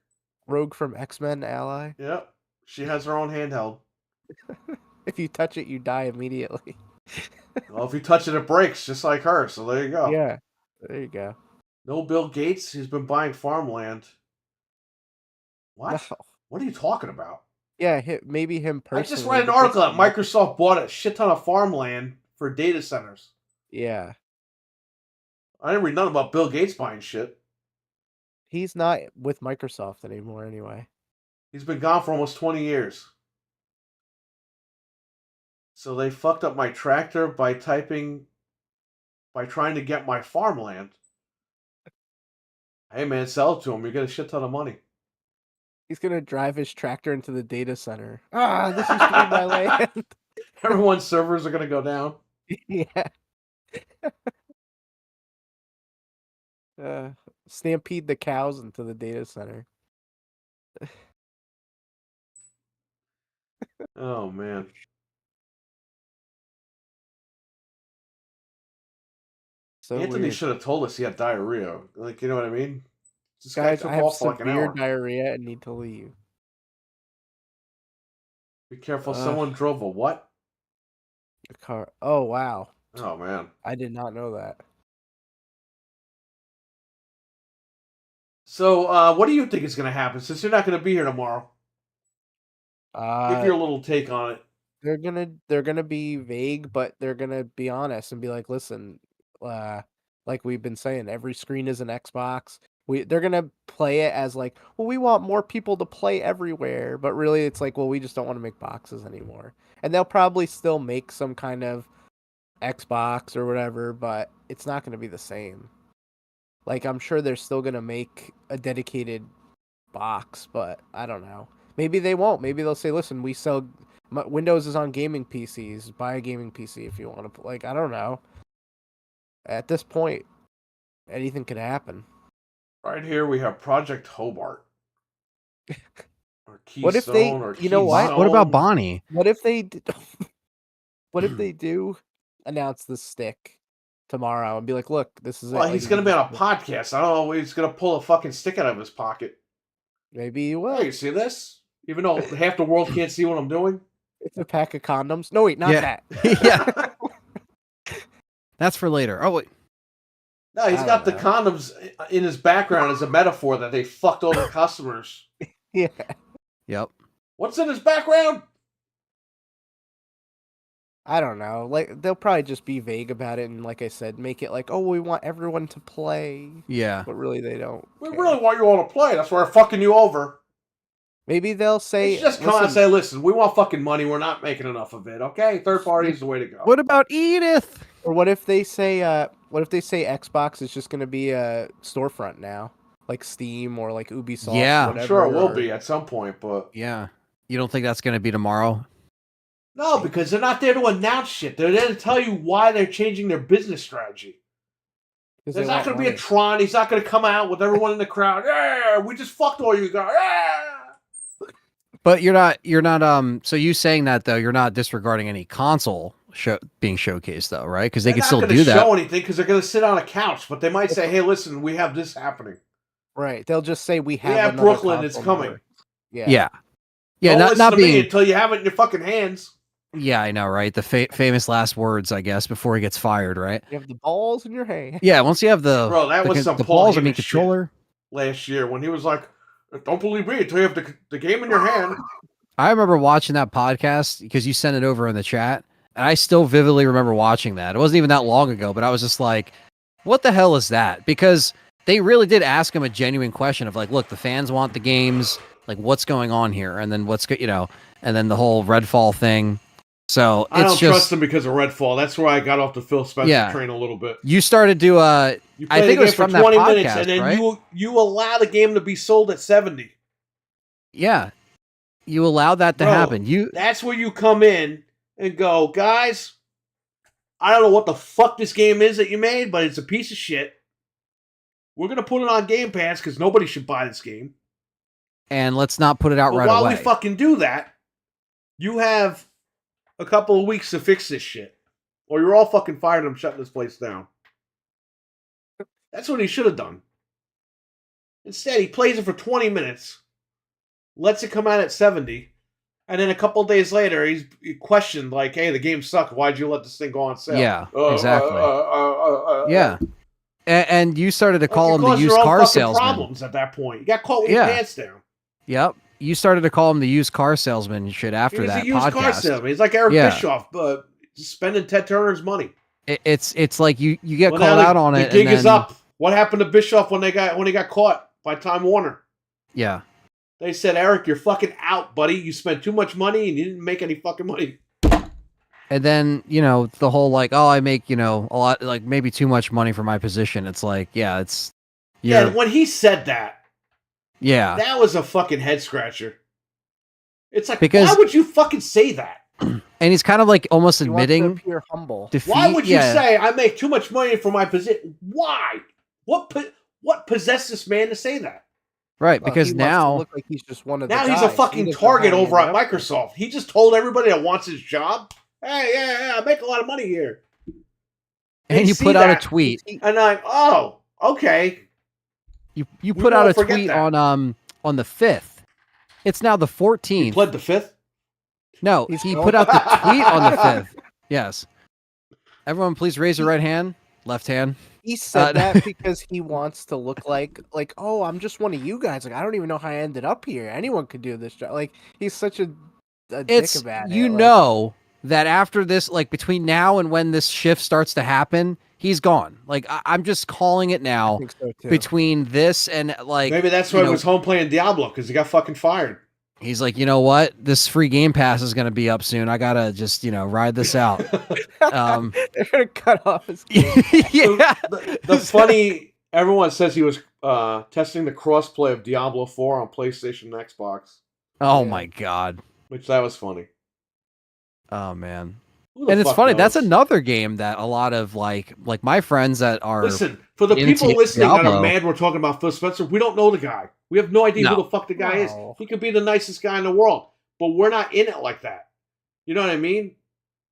S2: Rogue from X-Men Ally.
S1: Yep. She has her own handheld.
S2: If you touch it, you die immediately.
S1: Well, if you touch it, it breaks, just like her. So there you go.
S2: Yeah, there you go.
S1: No Bill Gates. He's been buying farmland. What?
S2: No.
S1: What are you talking about?
S2: Yeah, maybe him
S1: I
S2: personally.
S1: just read an article that Microsoft bought a shit ton of farmland for data centers.
S2: Yeah.
S1: I didn't read nothing about Bill Gates buying shit.
S2: He's not with Microsoft anymore anyway.
S1: He's been gone for almost 20 years. So they fucked up my tractor by trying to get my farmland. Hey man, sell it to him. You get a shit ton of money.
S2: He's gonna drive his tractor into the data center. Ah, this used to be my land.
S1: Everyone's servers are gonna go down.
S2: Yeah. Stampede the cows into the data center.
S1: Oh man.
S2: So
S1: Anthony
S2: weird.
S1: should have told us he had diarrhea. Like, you know what I mean? This guy
S2: Guys,
S1: took
S2: I have
S1: off for like an
S2: severe
S1: hour.
S2: diarrhea and need to leave.
S1: Be careful,
S2: Ugh.
S1: someone drove a what?
S2: A car. Oh wow,
S1: Oh man.
S2: I did not know that.
S1: So, what do you think is going to happen since you're not going to be here tomorrow? Give your little take on it.
S2: They're gonna be vague, but they're gonna be honest and be like, listen, like we've been saying, every screen is an Xbox. They're gonna play it as like, well, we want more people to play everywhere, but really it's like, well, we just don't want to make boxes anymore. And they'll probably still make some kind of Xbox or whatever, but it's not gonna be the same. Like I'm sure they're still gonna make a dedicated box, but I don't know. Maybe they won't. Maybe they'll say, listen, we sell Windows is on gaming PCs. Buy a gaming PC if you want to. Like, I don't know. At this point, anything could happen.
S1: Right here we have Project Hobart. Or Keystone,
S2: What if they?
S1: or
S2: You know what?
S1: Keystone.
S3: What about Bonnie?
S2: What if they? What if they do announce the stick tomorrow and be like, look, this is it.
S1: Well,
S2: Like,
S1: he's going to be on a podcast. I don't know. He's going to pull a fucking stick out of his pocket.
S2: Maybe you will.
S1: Hey, you see this? Even though half the world can't see what I'm doing.
S2: It's a pack of condoms. No, wait, not
S3: Yeah.
S2: that.
S3: Yeah. That's for later. Oh wait.
S1: No, he's
S2: I
S1: got the
S2: don't know.
S1: condoms in his background as a metaphor that they fucked all the customers.
S2: Yeah.
S3: Yep.
S1: What's in his background?
S2: I don't know. Like they'll probably just be vague about it and like I said, make it like, oh, we want everyone to play.
S3: Yeah.
S2: But really they don't.
S1: We
S2: care.
S1: really want you all to play. That's why we're fucking you over.
S2: Maybe they'll
S1: They
S2: say
S1: should just come out and say, listen, we want fucking money. We're not making enough of it. Okay? Third party is the way to go.
S3: What about Edith?
S2: or what if they say Xbox is just gonna be a storefront now? Like Steam or like Ubisoft.
S3: Yeah.
S2: whatever,
S1: I'm sure it will
S2: or-
S1: be at some point, but
S3: Yeah. You don't think that's going to be tomorrow?
S1: no, because they're not there to announce shit. They're there to tell you why they're changing their business strategy.
S2: 'cause
S1: There's
S2: they
S1: not
S2: want
S1: going to be a
S2: money.
S1: Tron. He's not going to come out with everyone in the crowd. Yeah, we just fucked all you guys. Yeah.
S3: But you're not so you saying that though, you're not disregarding any console being showcased though, right? Because they
S1: They're
S3: can
S1: not
S3: still
S1: gonna
S3: do that.
S1: show anything because they're going to sit on a couch, but they might say, "Hey, listen, we have this happening.
S2: Right. They'll just say we have
S1: have
S2: another
S1: Brooklyn, it's
S2: console
S1: coming."
S2: more. Yeah.
S3: Yeah. Yeah,
S1: Don't
S3: not
S1: listen
S3: not
S1: to
S3: being
S1: me until you have it in your fucking hands.
S3: Yeah, I know, right? The famous last words, I guess, before he gets fired, right?
S2: You have the balls in your hand.
S3: Yeah, once you have the
S1: Bro, that was some
S3: the
S1: Paul
S3: balls, I
S1: Heyman
S3: mean
S1: shit.
S3: controller.
S1: Last year when he was like, "Don't believe me until you have the game in your hand."
S3: I remember watching that podcast because you sent it over in the chat, and I still vividly remember watching that. It wasn't even that long ago, but I was just like, what the hell is that? Because they really did ask him a genuine question of like, look, the fans want the games, like what's going on here? And then and then the whole Redfall thing. So
S1: I don't
S3: it's just
S1: trust him because of Redfall. That's where I got off the Phil Spencer
S3: Yeah.
S1: train a little bit.
S3: you started to
S1: You
S3: I
S1: play
S3: think
S1: the
S3: it was
S1: game for
S3: from that
S1: 20 minutes,
S3: podcast,
S1: and then
S3: right?
S1: you allow the game to be sold at 70.
S3: Yeah. You allowed that to
S1: Bro,
S3: happen.
S1: That's where you come in and go, guys, I don't know what the fuck this game is that you made, but it's a piece of shit. We're going to put it on Game Pass because nobody should buy this game.
S3: and let's not put it out
S1: But
S3: right
S1: while
S3: away.
S1: we fucking do that, you have a couple of weeks to fix this shit. Or you're all fucking fired and I'm shutting this place down. That's what he should have done. Instead, he plays it for 20 minutes, lets it come out at 70, and then a couple of days later, he's questioned, like, hey, the game sucked. Why'd you let this thing go on sale?
S3: Yeah, exactly. Yeah. And you started to
S1: Well,
S3: call
S1: you
S3: him the
S1: caused your
S3: used
S1: own
S3: car
S1: fucking
S3: salesman.
S1: problems at that point. You got caught with your
S3: Yeah.
S1: pants down.
S3: Yep. You started to call him the used car salesman and shit after
S1: He's
S3: that
S1: a used car
S3: podcast.
S1: salesman. He's like Eric
S3: Yeah.
S1: Bischoff, but spending Ted Turner's money.
S3: It's like you get
S1: Well,
S3: called
S1: now
S3: out on
S1: the
S3: it.
S1: gig
S3: and
S1: is
S3: then,
S1: up. What happened to Bischoff when he got caught by Time Warner?
S3: Yeah.
S1: They said, Eric, you're fucking out, buddy. You spent too much money and you didn't make any fucking money.
S3: And then, the whole like, oh, I make, a lot, like maybe too much money for my position. It's like, yeah,
S1: Yeah, when he said that,
S3: yeah.
S1: that was a fucking head scratcher. It's like,
S3: Because,
S1: why would you fucking say that?
S3: And he's kind of like almost
S2: He wants to
S3: admitting
S2: appear humble.
S3: defeat.
S1: Why would you say I make too much money for my position? Why? What possessed this man to say that?
S3: Right,
S2: Well,
S3: because
S2: he wants to
S3: now
S2: look like he's just one of the
S1: Now
S2: guys.
S1: he's a fucking
S2: He doesn't know
S1: target
S2: how he
S1: over at
S2: ended up there.
S1: Microsoft. He just told everybody that wants his job, hey, yeah, I make a lot of money here.
S3: and
S1: They
S3: you
S1: see
S3: put out a
S1: that,
S3: tweet.
S1: And I'm, oh, okay.
S3: You put out a
S1: won't forget
S3: tweet
S1: that.
S3: on the 5th. It's now the 14th.
S1: He pled the 5th?
S3: No,
S2: He's
S3: he
S2: going-
S3: put out the tweet on the 5th. Yes. Everyone, please raise your right hand, left hand.
S2: He said that because he wants to look like, oh, I'm just one of you guys. Like, I don't even know how I ended up here. Anyone could do this job. Like, he's such a dick about it.
S3: Know that after this, like between now and when this shift starts to happen, he's gone. Like, I'm just calling it
S2: I
S3: now.
S2: think so too.
S3: Between this and like,
S1: Maybe that's why he was home playing Diablo, because he got fucking fired.
S3: he's like, you know what? This free Game Pass is going to be up soon. I gotta just, ride this out.
S2: They're gonna cut off his.
S3: Yeah.
S1: The funny, everyone says he was testing the crossplay of Diablo 4 on PlayStation and Xbox,
S3: Oh
S2: Yeah.
S3: my god.
S1: which that was funny.
S3: Oh man.
S1: Who the
S3: And it's
S1: fuck
S3: funny. That's
S1: knows?
S3: another game that a lot of like my friends that are
S1: Listen, for the
S3: into
S1: people listening that are
S3: Diablo.
S1: mad we're talking about Phil Spencer, we don't know the guy. We have no idea
S3: No.
S1: who the fuck the guy is.
S2: No.
S1: He could be the nicest guy in the world, but we're not in it like that. You know what I mean?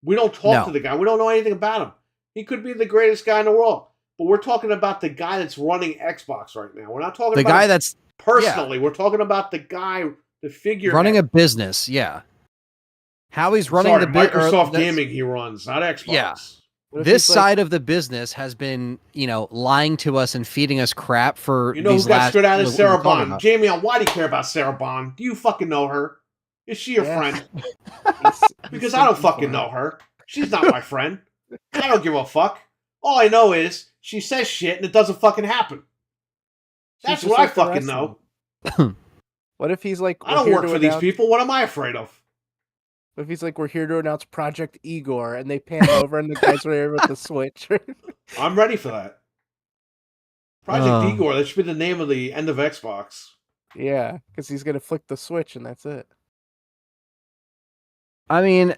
S1: We don't talk
S3: No.
S1: to the guy. We don't know anything about him. He could be the greatest guy in the world, but we're talking about the guy that's running Xbox right now. We're not talking
S3: the
S1: about
S3: guy
S1: him
S3: that's
S1: personally. We're talking about the guy, the figure
S3: running a business. Yeah. How he's running
S1: Sorry,
S3: the
S1: Microsoft Gaming he runs, not Xbox.
S3: Yeah.
S2: What if
S3: This
S2: he's like-
S3: side of the business has been, lying to us and feeding us crap for
S1: You know
S3: these
S1: who got
S3: last
S1: screwed out is
S3: what we
S1: Sarah
S3: were talking
S1: Bond.
S3: about.
S1: Jamie, why do you care about Sarah Bond? Do you fucking know her? Is she your
S2: Yes.
S1: friend?
S2: he's
S1: Because
S2: so
S1: I don't fucking
S2: smart.
S1: know her. She's not my friend. I don't give a fuck. All I know is she says shit and it doesn't fucking happen.
S2: She's
S1: That's
S2: just
S1: what I
S2: like the
S1: fucking
S2: rest of
S1: know.
S2: them. What if he's like,
S1: I don't
S2: "We're here
S1: work
S2: to
S1: for these
S2: announce-"
S1: people. What am I afraid of?
S2: What if he's like, we're here to announce Project Igor, and they pan over and the guys are there with the Switch.
S1: I'm ready for that. Project
S3: Oh.
S1: Igor, that should be the name of the end of Xbox.
S2: Yeah, because he's gonna flick the switch and that's it.
S3: I mean,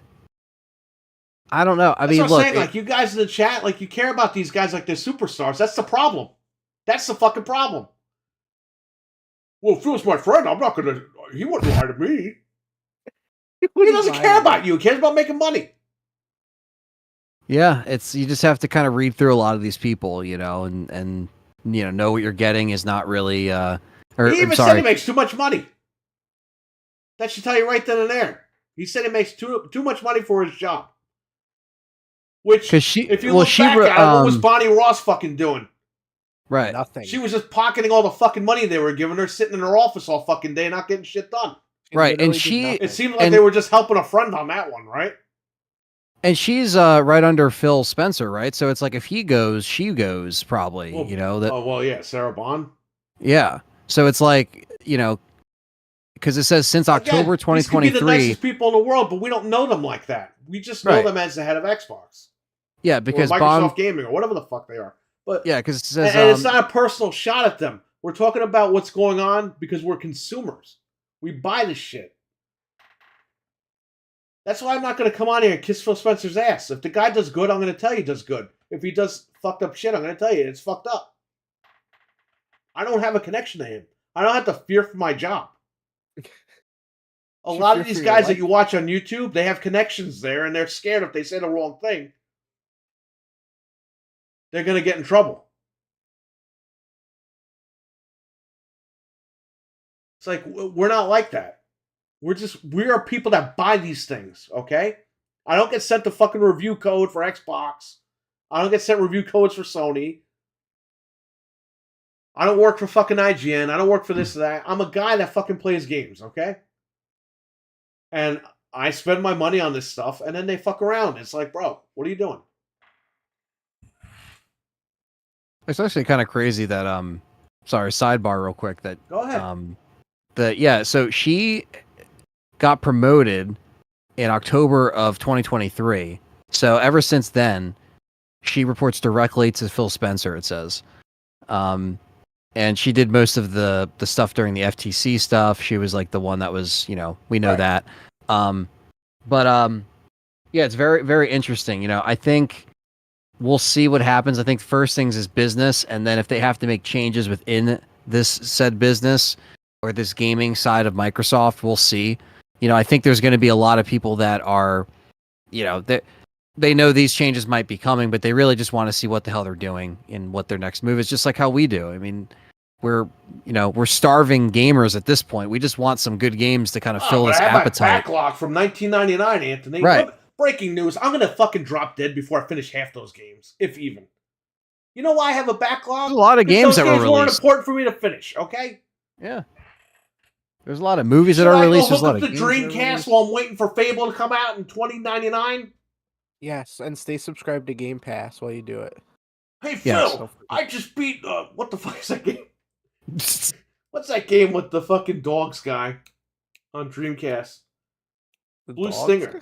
S3: I don't know. I
S1: That's
S3: mean,
S1: what I'm
S3: look,
S1: saying. Like, you guys in the chat, like, you care about these guys like they're superstars. That's the problem. That's the fucking problem. Well, Phil's my friend. I'm not going to... He wouldn't lie to me. He doesn't care about you. He cares about making money.
S3: yeah, you just have to kind of read through a lot of these people, and know what you're getting is not really.
S1: He
S3: I'm
S1: even said
S3: sorry.
S1: he makes too much money. That should tell you right then and there. He said he makes too much money for his job. Which,
S3: 'Cause she-
S1: if you
S3: well,
S1: look
S3: she
S1: back
S3: re-
S1: at it, what was Bonnie Ross fucking doing?
S3: Right.
S2: Nothing.
S1: She was just pocketing all the fucking money they were giving her, sitting in her office all fucking day, not getting shit done.
S3: Right, and
S2: literally did
S3: she-
S2: nothing.
S1: It seemed like
S3: And-
S1: they were just helping a friend on that one, right?
S3: And she's right under Phil Spencer, right? So it's like if he goes, she goes, probably.
S1: Well,
S3: that.
S1: Oh well, yeah, Sarah Bond.
S3: Yeah. So it's like because it says since October
S1: Again, these could be the
S3: 2023.
S1: nicest people in the world, but we don't know them like that. We just know
S3: Right.
S1: them as the head of Xbox
S3: Yeah,
S1: or
S3: because
S1: Microsoft
S3: Bond.
S1: Gaming or whatever the fuck they are. But
S3: Yeah, because it says
S1: and it's not a personal shot at them. We're talking about what's going on because we're consumers. We buy this shit. That's why I'm not going to come on here and kiss Phil Spencer's ass. If the guy does good, I'm going to tell you he does good. If he does fucked up shit, I'm going to tell you it's fucked up. I don't have a connection to him. I don't have to fear for my job. A
S2: You
S1: lot
S2: fear
S1: of these
S2: for your
S1: guys that
S2: life?
S1: you watch on YouTube, they have connections there, and they're scared if they say the wrong thing, they're going to get in trouble. It's like, we're not like that. We are people that buy these things, okay? I don't get sent the fucking review code for Xbox. I don't get sent review codes for Sony. I don't work for fucking IGN. I don't work for this or that. I'm a guy that fucking plays games, okay? And I spend my money on this stuff, and then they fuck around. It's like, bro, what are you doing?
S3: It's actually kind of crazy that sorry, sidebar real quick that
S1: Go ahead.
S3: so she got promoted in October of 2023 So ever since then, she reports directly to Phil Spencer, it says. And she did most of the stuff during the FTC stuff. She was like the one that was, we know
S1: Right.
S3: that. But yeah, it's very, very interesting. I think we'll see what happens. I think first things is business, and then if they have to make changes within this said business or this gaming side of Microsoft, we'll see. I think there's going to be a lot of people that are, they know these changes might be coming, but they really just want to see what the hell they're doing and what their next move is, just like how we do. I mean, we're starving gamers at this point. We just want some good games to kind of fill this
S1: I have
S3: appetite.
S1: my backlog from 1999, Anthony.
S3: Right.
S1: Look, breaking news. I'm going to fucking drop dead before I finish half those games, if even. You know why I have a backlog?
S3: There's a lot of games that were
S1: weren't
S3: released.
S1: important for me to finish, okay?
S3: Yeah. There's a lot of movies that
S1: Should
S3: are
S1: I
S3: released.
S1: go
S3: There's a
S1: hook
S3: lot
S1: up
S3: of
S1: the
S3: games that are
S1: Dreamcast
S3: released.
S1: while I'm waiting for Fable to come out in 2099?
S2: Yes, and stay subscribed to Game Pass while you do it.
S1: Hey,
S3: Yes.
S1: Phil, I just beat, what the fuck is that game? What's that game with the fucking dogs guy on Dreamcast?
S2: The
S1: Blue
S2: dogs?
S1: Stinger.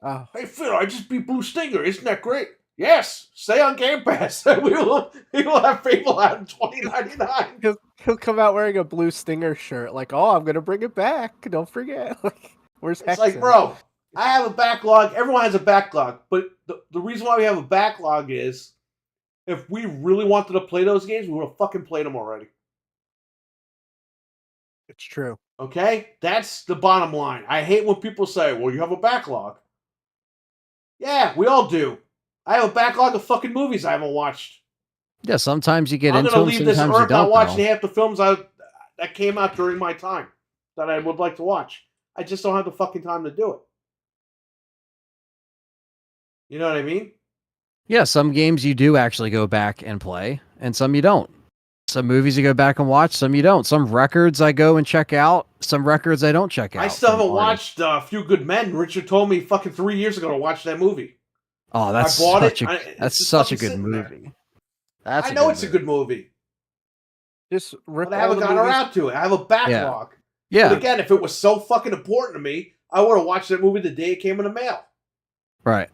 S2: Oh,
S1: Hey, Phil, I just beat Blue Stinger. Isn't that great? Yes, stay on Game Pass. we will have Fable out in 2099.
S2: he'll come out wearing a Blue Stinger shirt, like, oh, I'm gonna bring it back. Don't forget. Like, where's
S1: It's like,
S2: Hexen?
S1: bro, I have a backlog. Everyone has a backlog. But the reason why we have a backlog is if we really wanted to play those games, we would have fucking played them already.
S2: It's true.
S1: Okay? That's the bottom line. I hate when people say, well, you have a backlog. Yeah, we all do. I have a backlog of fucking movies I haven't watched.
S3: Yeah, sometimes you get
S1: I'm
S3: into
S1: going
S3: them,
S1: to leave this
S3: sometimes you
S1: earth not
S3: don't.
S1: watching
S3: Though.
S1: half the films that came out during my time that I would like to watch. I just don't have the fucking time to do it. You know what I mean?
S3: Yeah, some games you do actually go back and play, and some you don't. Some movies you go back and watch, some you don't. Some records I go and check out, some records I don't check out.
S1: I still
S3: from
S1: haven't
S3: artists.
S1: watched A Few Good Men. Richard told me fucking 3 years ago to watch that movie.
S3: Oh, that's
S1: I bought
S3: such
S1: it.
S3: a
S1: It's
S3: that's
S1: just
S3: such a
S1: fucking
S3: good
S1: sitting there.
S3: movie. That's
S1: I know it's a good movie,
S2: Just rip
S1: but I
S2: all
S1: haven't
S2: the
S1: gotten
S2: movies.
S1: around to it. I have a backlog.
S3: Yeah,
S1: But again, if it was so fucking important to me, I would have watched that movie the day it came in the mail.
S3: right.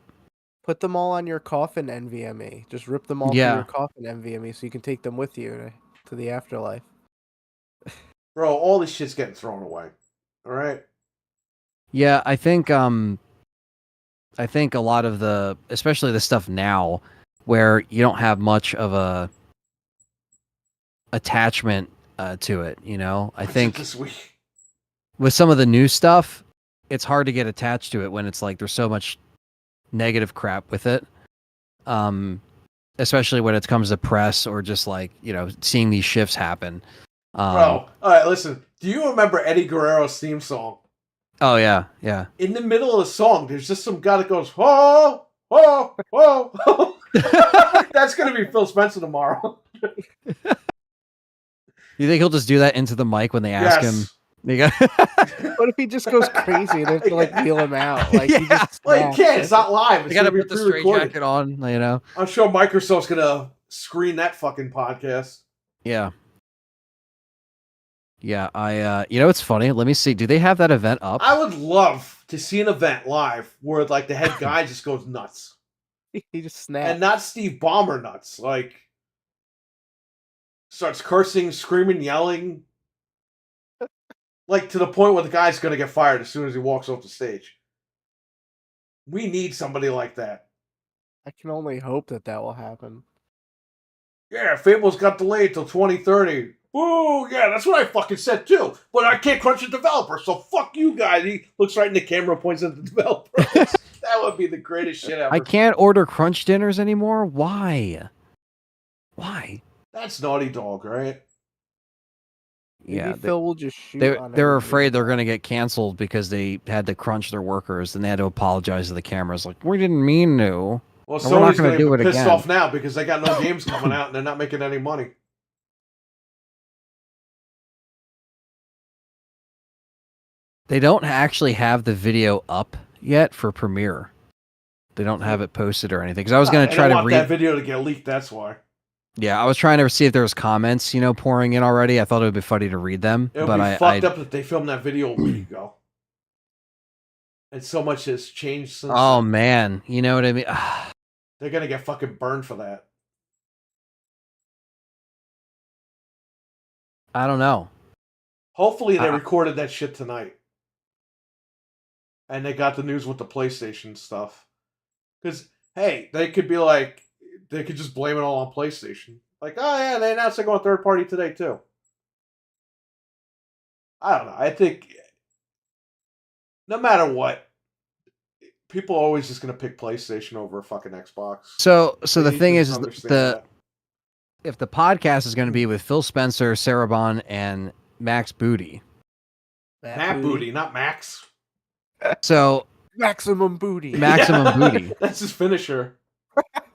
S2: Put them all on your coffin NVMe. Just rip them all
S3: Yeah.
S2: to your coffin NVMe so you can take them with you to the afterlife.
S1: Bro, all this shit's getting thrown away. All right?
S3: Yeah, I think a lot of especially the stuff now where you don't have much of a attachment to it, I think
S1: This week.
S3: with some of the new stuff, it's hard to get attached to it when it's like there's so much negative crap with it. Especially when it comes to press or just like, seeing these shifts happen.
S1: Bro, all right, listen. Do you remember Eddie Guerrero's theme song?
S3: Oh yeah, yeah.
S1: In the middle of the song, there's just some guy that goes, "Whoa, whoa, whoa, whoa." That's gonna be Phil Spencer tomorrow.
S3: You think he'll just do that into the mic when they ask him?
S1: Yes.
S3: They go,
S2: What if he just goes crazy and they have to like wheel him out? Like he
S3: Yeah.
S2: just
S1: Well, you
S2: snaps.
S1: can't. It's not live. It's
S3: they gotta
S1: gonna be
S3: put the straight
S1: pre-recorded.
S3: jacket on,
S1: I'm sure Microsoft's gonna screen that fucking podcast.
S3: Yeah. Yeah, it's funny. Let me see. Do they have that event up?
S1: I would love to see an event live where like the head guy just goes nuts.
S2: He just snaps.
S1: And not Steve Ballmer nuts. Like starts cursing, screaming, yelling. Like to the point where the guy's gonna get fired as soon as he walks off the stage. We need somebody like that.
S2: I can only hope that will happen.
S1: Yeah, Fable's got delayed till 2030. Ooh, yeah, that's what I fucking said too. But I can't crunch a developer, so fuck you guys. He looks right in the camera, points at the developer. That would be the greatest shit ever.
S3: I can't order crunch dinners anymore. Why?
S1: That's Naughty Dog, right?
S2: Maybe
S3: Yeah,
S2: Phil will just shoot.
S3: they're
S2: on
S3: they're
S2: everybody.
S3: afraid they're gonna get canceled because they had to crunch their workers and they had to apologize to the cameras. Like, we didn't mean to.
S1: Well,
S3: And we're not
S1: Sony's
S3: gonna
S1: going
S3: do
S1: to
S3: it
S1: be pissed
S3: again.
S1: off now because they got no games coming out and they're not making any money.
S3: They don't actually have the video up yet for Premiere. They don't have it posted or anything. Because I was going to
S1: They
S3: try to
S1: want
S3: read.
S1: that video to get leaked. That's why.
S3: Yeah, I was trying to see if there was comments, pouring in already. I thought it would be funny to read them,
S1: It would
S3: but
S1: be
S3: I
S1: fucked up if they filmed that video a week ago. And so much has changed since
S3: Oh
S1: then.
S3: man, you know what I mean?
S1: They're gonna get fucking burned for that.
S3: I don't know.
S1: Hopefully they recorded that shit tonight. And they got the news with the PlayStation stuff. Because, hey, they could be like, they could just blame it all on PlayStation. Like, oh yeah, they announced they're going third party today too. I don't know. I think no matter what, people are always just gonna pick PlayStation over a fucking Xbox.
S3: So
S1: They
S3: the
S1: need
S3: thing
S1: to
S3: is
S1: understand that.
S3: if the podcast is going to be with Phil Spencer, Sarabon, and Max Booty.
S1: Matt Booty, not Max.
S3: So
S2: Maximum Booty.
S3: Maximum Booty.
S1: That's his finisher.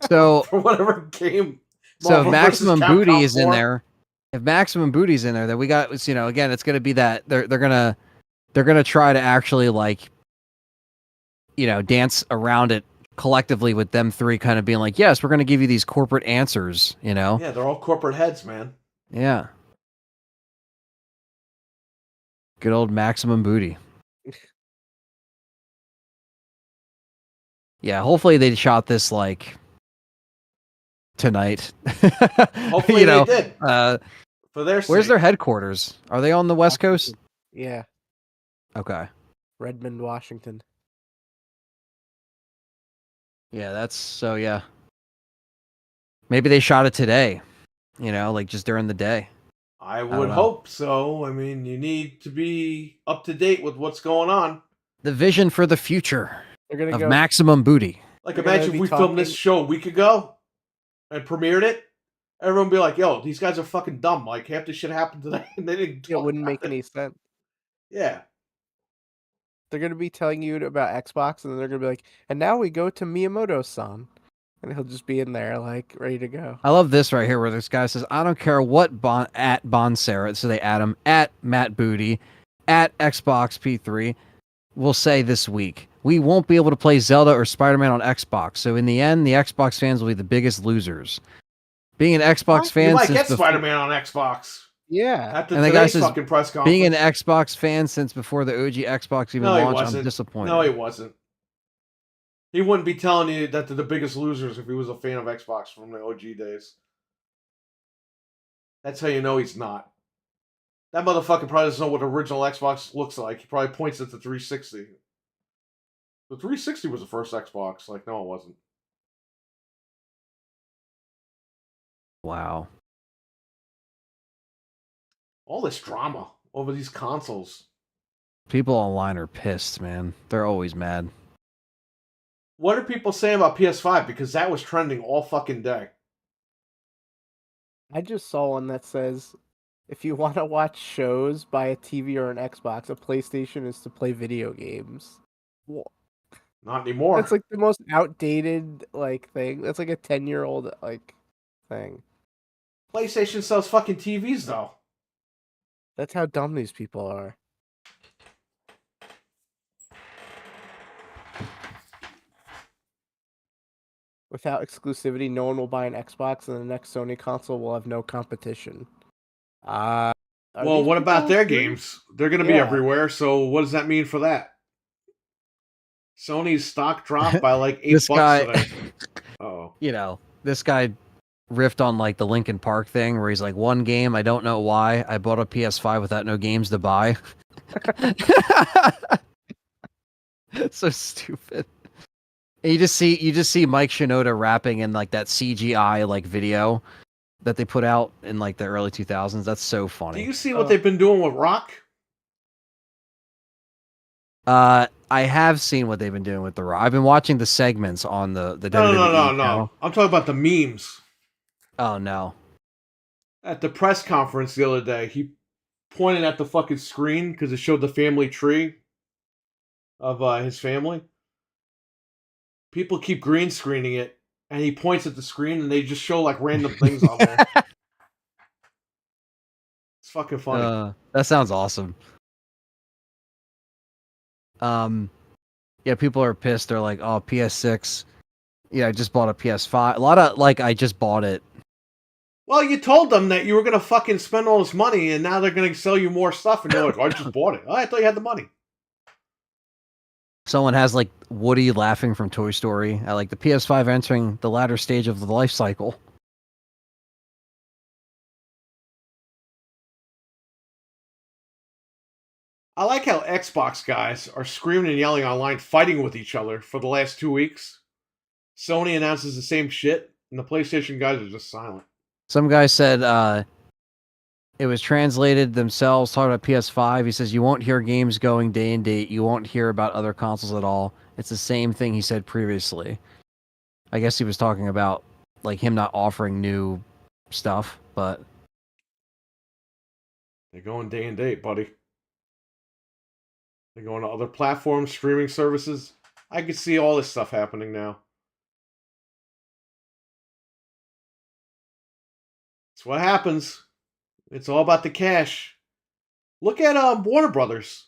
S3: So
S1: for whatever game.
S3: So if
S1: Marvel
S3: Maximum
S1: vs. Capcom
S3: Booty is in
S1: 4.
S3: there, if Maximum Booty's in there, then we got, again, it's going to be that they're gonna try to actually like, dance around it collectively with them three kind of being like, yes, we're going to give you these corporate answers,
S1: Yeah, they're all corporate heads, man.
S3: Yeah. Good old Maximum Booty. Yeah, hopefully they shot this like tonight.
S1: Hopefully they did. For their sake.
S3: Where's their headquarters? Are they on the West Coast?
S2: Yeah.
S3: Okay.
S2: Redmond, Washington.
S3: Yeah, that's so yeah. Maybe they shot it today. Like just during the day.
S1: I would hope so. I mean, you need to be up to date with what's going on.
S3: The vision for the future of
S2: go,
S3: Maximum Booty.
S1: Like, imagine if we filmed this show a week ago and premiered it. Everyone would be like, yo, these guys are fucking dumb. Like, half this shit happened today and they didn't.
S2: It wouldn't make any sense.
S1: Yeah.
S2: They're going to be telling you about Xbox, and then they're going to be like, and now we go to Miyamoto-san. And he'll just be in there, like, ready to go.
S3: I love this right here where this guy says, I don't care what at Bonsera, so they add him, at Matt Booty, at Xbox P3, will say this week, we won't be able to play Zelda or Spider-Man on Xbox. So in the end, the Xbox fans will be the biggest losers. Being an Xbox fan,
S1: you might get Spider-Man on Xbox.
S2: Yeah.
S1: After today's fucking press conference.
S3: Being an Xbox fan since before the OG Xbox even launched, I'm disappointed.
S1: No, he wasn't. He wouldn't be telling you that they're the biggest losers if he was a fan of Xbox from the OG days. That's how you know he's not. That motherfucker probably doesn't know what original Xbox looks like. He probably points at the 360. The 360 was the first Xbox. Like, no, it wasn't.
S3: Wow.
S1: All this drama over these consoles.
S3: People online are pissed, man. They're always mad.
S1: What are people saying about PS5? Because that was trending all fucking day.
S2: I just saw one that says, if you want to watch shows, buy a TV or an Xbox. A PlayStation is to play video games. What?
S1: Not anymore.
S2: That's like the most outdated thing. That's like a 10-year-old thing.
S1: PlayStation sells fucking TVs though.
S2: That's how dumb these people are. Without exclusivity, no one will buy an Xbox, and the next Sony console will have no competition.
S1: Well, what about their games? They're going to be everywhere, so what does that mean for that? Sony's stock dropped by like $8 today. Oh.
S3: This guy riffed on like the Linkin Park thing where he's like, one game, I don't know why, I bought a PS5 without no games to buy. So stupid. And you just see Mike Shinoda rapping in like that CGI like video that they put out in like the early 2000s. That's so funny.
S1: Do you see what they've been doing with Rock?
S3: I have seen what they've been doing with the Rock. I've been watching the segments on the WWE.
S1: No. I'm talking about the memes.
S3: Oh no.
S1: At the press conference the other day, he pointed at the fucking screen because it showed the family tree of his family. People keep green screening it, and he points at the screen, and they just show like random things on there. It's fucking funny.
S3: That sounds awesome. Yeah, people are pissed. They're like, "Oh, PS6. Yeah, I just bought a PS5." A lot of like, I just bought it.
S1: Well, you told them that you were gonna fucking spend all this money, and now they're gonna sell you more stuff, and you're like, "I just bought it." Oh, I thought you had the money.
S3: Someone has like Woody laughing from Toy Story at like the PS5 entering the latter stage of the life cycle.
S1: I like how Xbox guys are screaming and yelling online, fighting with each other for the last 2 weeks. Sony announces the same shit, and the PlayStation guys are just silent.
S3: Some guy said it was translated themselves talking about PS5. He says you won't hear games going day and date. You won't hear about other consoles at all. It's the same thing he said previously. I guess he was talking about like him not offering new stuff, but
S1: They're going day and date, buddy. They're going to other platforms, streaming services. I can see all this stuff happening now. It's what happens. It's all about the cash. Look at Warner Brothers.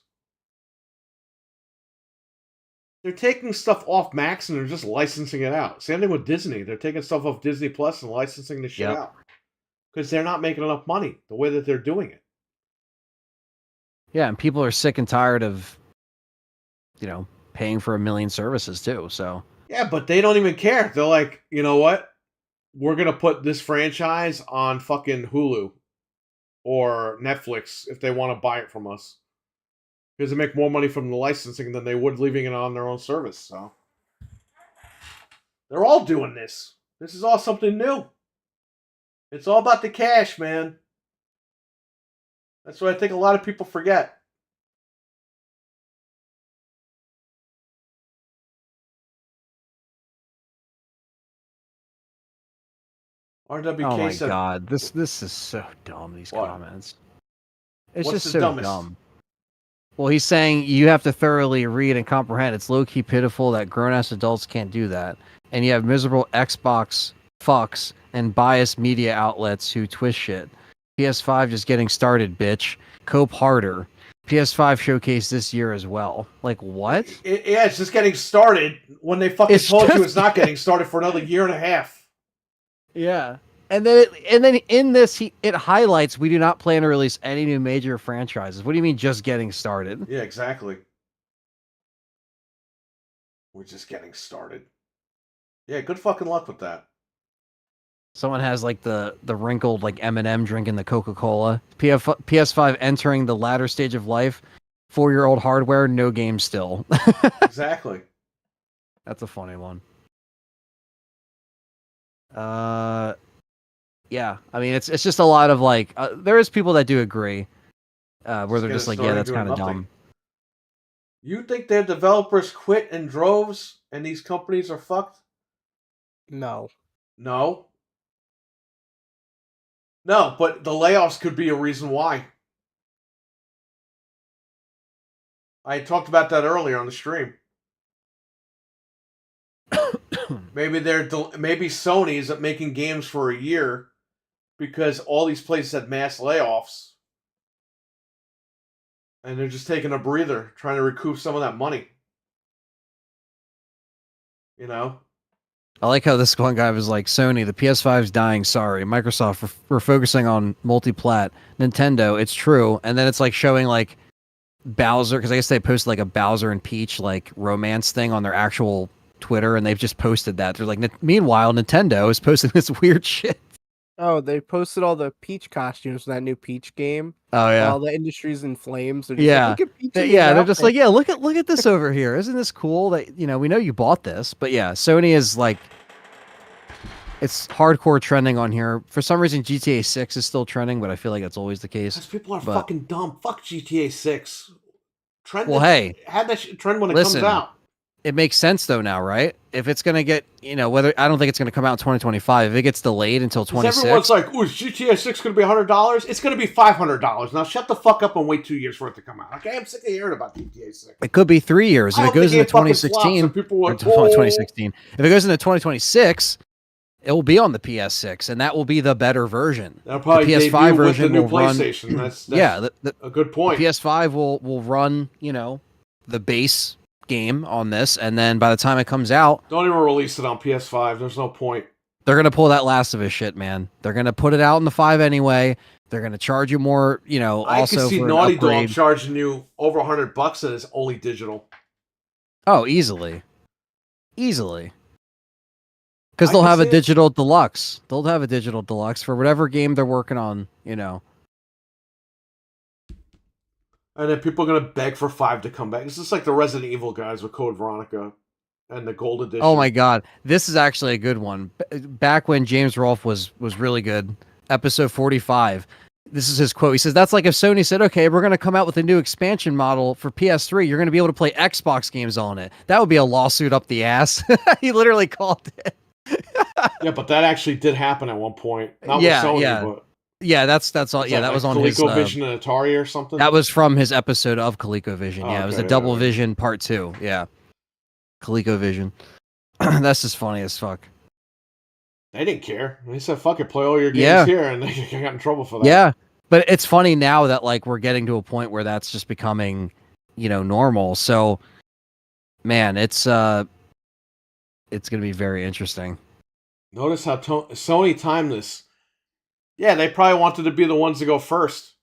S1: They're taking stuff off Max and they're just licensing it out. Same thing with Disney. They're taking stuff off Disney Plus and licensing the shit out. Because they're not making enough money the way that they're doing it.
S3: yeah, and people are sick and tired of, paying for a million services too. So
S1: Yeah, but they don't even care. They're like, you know what? We're going to put this franchise on fucking Hulu or Netflix if they want to buy it from us. Because they make more money from the licensing than they would leaving it on their own service. So they're all doing this. This is all something new. It's all about the cash, man. That's what I think a lot of people forget. RWK
S3: oh my
S1: said,
S3: god, this is so dumb. These
S1: What?
S3: comments. It's
S1: What's
S3: just
S1: the
S3: so
S1: dumbest?
S3: dumb. Well, he's saying you have to thoroughly read and comprehend. It's low-key pitiful that grown-ass adults can't do that. And you have miserable Xbox fucks and biased media outlets who twist shit. PS5 just getting started, bitch. Cope harder. PS5 showcase this year as well. Like, what?
S1: Yeah, it's just getting started when they fucking
S3: It's
S1: told you
S3: just-
S1: it's not getting started for another year and a half.
S3: Yeah. And then in this, it highlights we do not plan to release any new major franchises. What do you mean just getting started?
S1: Yeah, exactly. We're just getting started. Yeah, good fucking luck with that.
S3: Someone has like the wrinkled like M&M drinking the Coca-Cola. PS5 entering the latter stage of life. 4-year-old hardware, no game still.
S1: Exactly.
S3: That's a funny one. Yeah. I mean, it's just a lot of like there is people that do agree where
S1: Just
S3: they're
S1: get
S3: just
S1: it
S3: like, yeah,
S1: started
S3: that's
S1: doing
S3: kind of
S1: nothing.
S3: dumb.
S1: You think their developers quit in droves and these companies are fucked?
S2: No.
S1: No. No, but the layoffs could be a reason why. I talked about that earlier on the stream. Maybe maybe Sony isn't making games for a year because all these places had mass layoffs, and they're just taking a breather, trying to recoup some of that money. You know?
S3: I like how this one guy was like, Sony, the PS5's dying, sorry. Microsoft, we're focusing on multi-plat. Nintendo, it's true. And then it's like showing like Bowser, because I guess they posted like a Bowser and Peach like romance thing on their actual Twitter, and they've just posted that. They're like, meanwhile, Nintendo is posting this weird shit.
S2: Oh, they posted all the Peach costumes for that new Peach game.
S3: Oh yeah.
S2: All the industry's in flames. They're just
S3: Yeah.
S2: like, look at Peach.
S3: They're just like, yeah, look at this over here. Isn't this cool? That we know you bought this, but yeah, Sony is like, it's hardcore trending on here. For some reason, GTA 6 is still trending, but I feel like that's always the case.
S1: Because people are
S3: But-
S1: fucking dumb. Fuck GTA 6.
S3: Well, hey,
S1: had that trend when it
S3: listen.
S1: comes out.
S3: It makes sense though now, right? If it's gonna get, whether I don't think it's gonna come out in 2025. If it gets delayed until 26,
S1: Everyone's like, "Ooh, is GTA 6 going to be $100? It's going to be $500." Now shut the fuck up and wait 2 years for it to come out. Okay, I'm sick of hearing about GTA 6.
S3: it could be 3 years. If it goes into 2016,
S1: people
S3: or
S1: are like,
S3: 2016, if it goes into 2026, it will be on the PS6, and that will be the better version.
S1: That'll probably
S3: the PS5
S1: debut with the
S3: version
S1: new
S3: will run.
S1: PlayStation. That's
S3: Yeah,
S1: a good point.
S3: The PS5 will run, the base game on this, and then by the time it comes out,
S1: Don't even release it on PS5. There's no point.
S3: they're gonna pull that Last of Us shit, man. They're gonna put it out in the 5 anyway. They're gonna charge you more,
S1: I
S3: also
S1: can see
S3: for an
S1: Naughty Dog
S3: upgrade.
S1: charging you over $100 and it's only digital.
S3: Oh, easily. Easily. Because
S1: I
S3: they'll
S1: can
S3: have a
S1: see it.
S3: digital deluxe. They'll have a digital deluxe for whatever game they're working on, you know.
S1: And then people are gonna beg for 5 to come back. It's just like the Resident Evil guys with Code Veronica and the Gold Edition.
S3: Oh my god. This is actually a good one. Back when James Rolfe was really good, episode 45. This is his quote. He says, "That's like if Sony said, okay, we're going to come out with a new expansion model for PS3. You're going to be able to play Xbox games on it. That would be a lawsuit up the ass." He literally called it.
S1: Yeah, but that actually did happen at one point. Not
S3: Yeah,
S1: with Sony,
S3: yeah.
S1: but
S3: Yeah, that's all.
S1: was
S3: Yeah, that
S1: like
S3: was on his.
S1: ColecoVision and Atari or something.
S3: That was from his episode of ColecoVision. Yeah,
S1: Oh,
S3: it was
S1: okay,
S3: a Double
S1: yeah.
S3: Vision Part 2. Yeah, ColecoVision. That's just funny as fuck.
S1: They didn't care. They said, "Fuck it, play all your games
S3: Yeah.
S1: here," and they got in trouble for that.
S3: Yeah, but it's funny now that like we're getting to a point where that's just becoming, normal. So, man, it's gonna be very interesting.
S1: Notice how Sony timed this. Yeah, they probably wanted to be the ones to go first.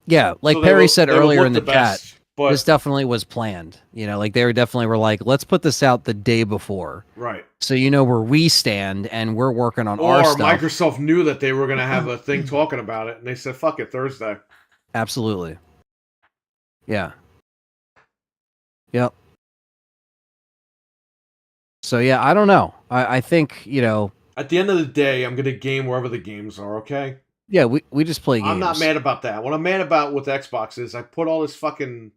S3: Yeah, like
S1: So they
S3: Perry
S1: will-
S3: said
S1: they will
S3: earlier
S1: look
S3: in the chat,
S1: best, but
S3: this definitely was planned. Like they definitely were like, let's put this out the day before,
S1: right.
S3: so you know where we stand, and we're working on
S1: Or
S3: our stuff.
S1: Microsoft knew that they were going to have a thing talking about it, and they said, "Fuck it, Thursday."
S3: Absolutely. Yeah. Yep. So yeah, I don't know. I think,
S1: At the end of the day, I'm going to game wherever the games are. Okay.
S3: yeah, we just play games.
S1: I'm not mad about that. What I'm mad about with Xbox is I put all this fucking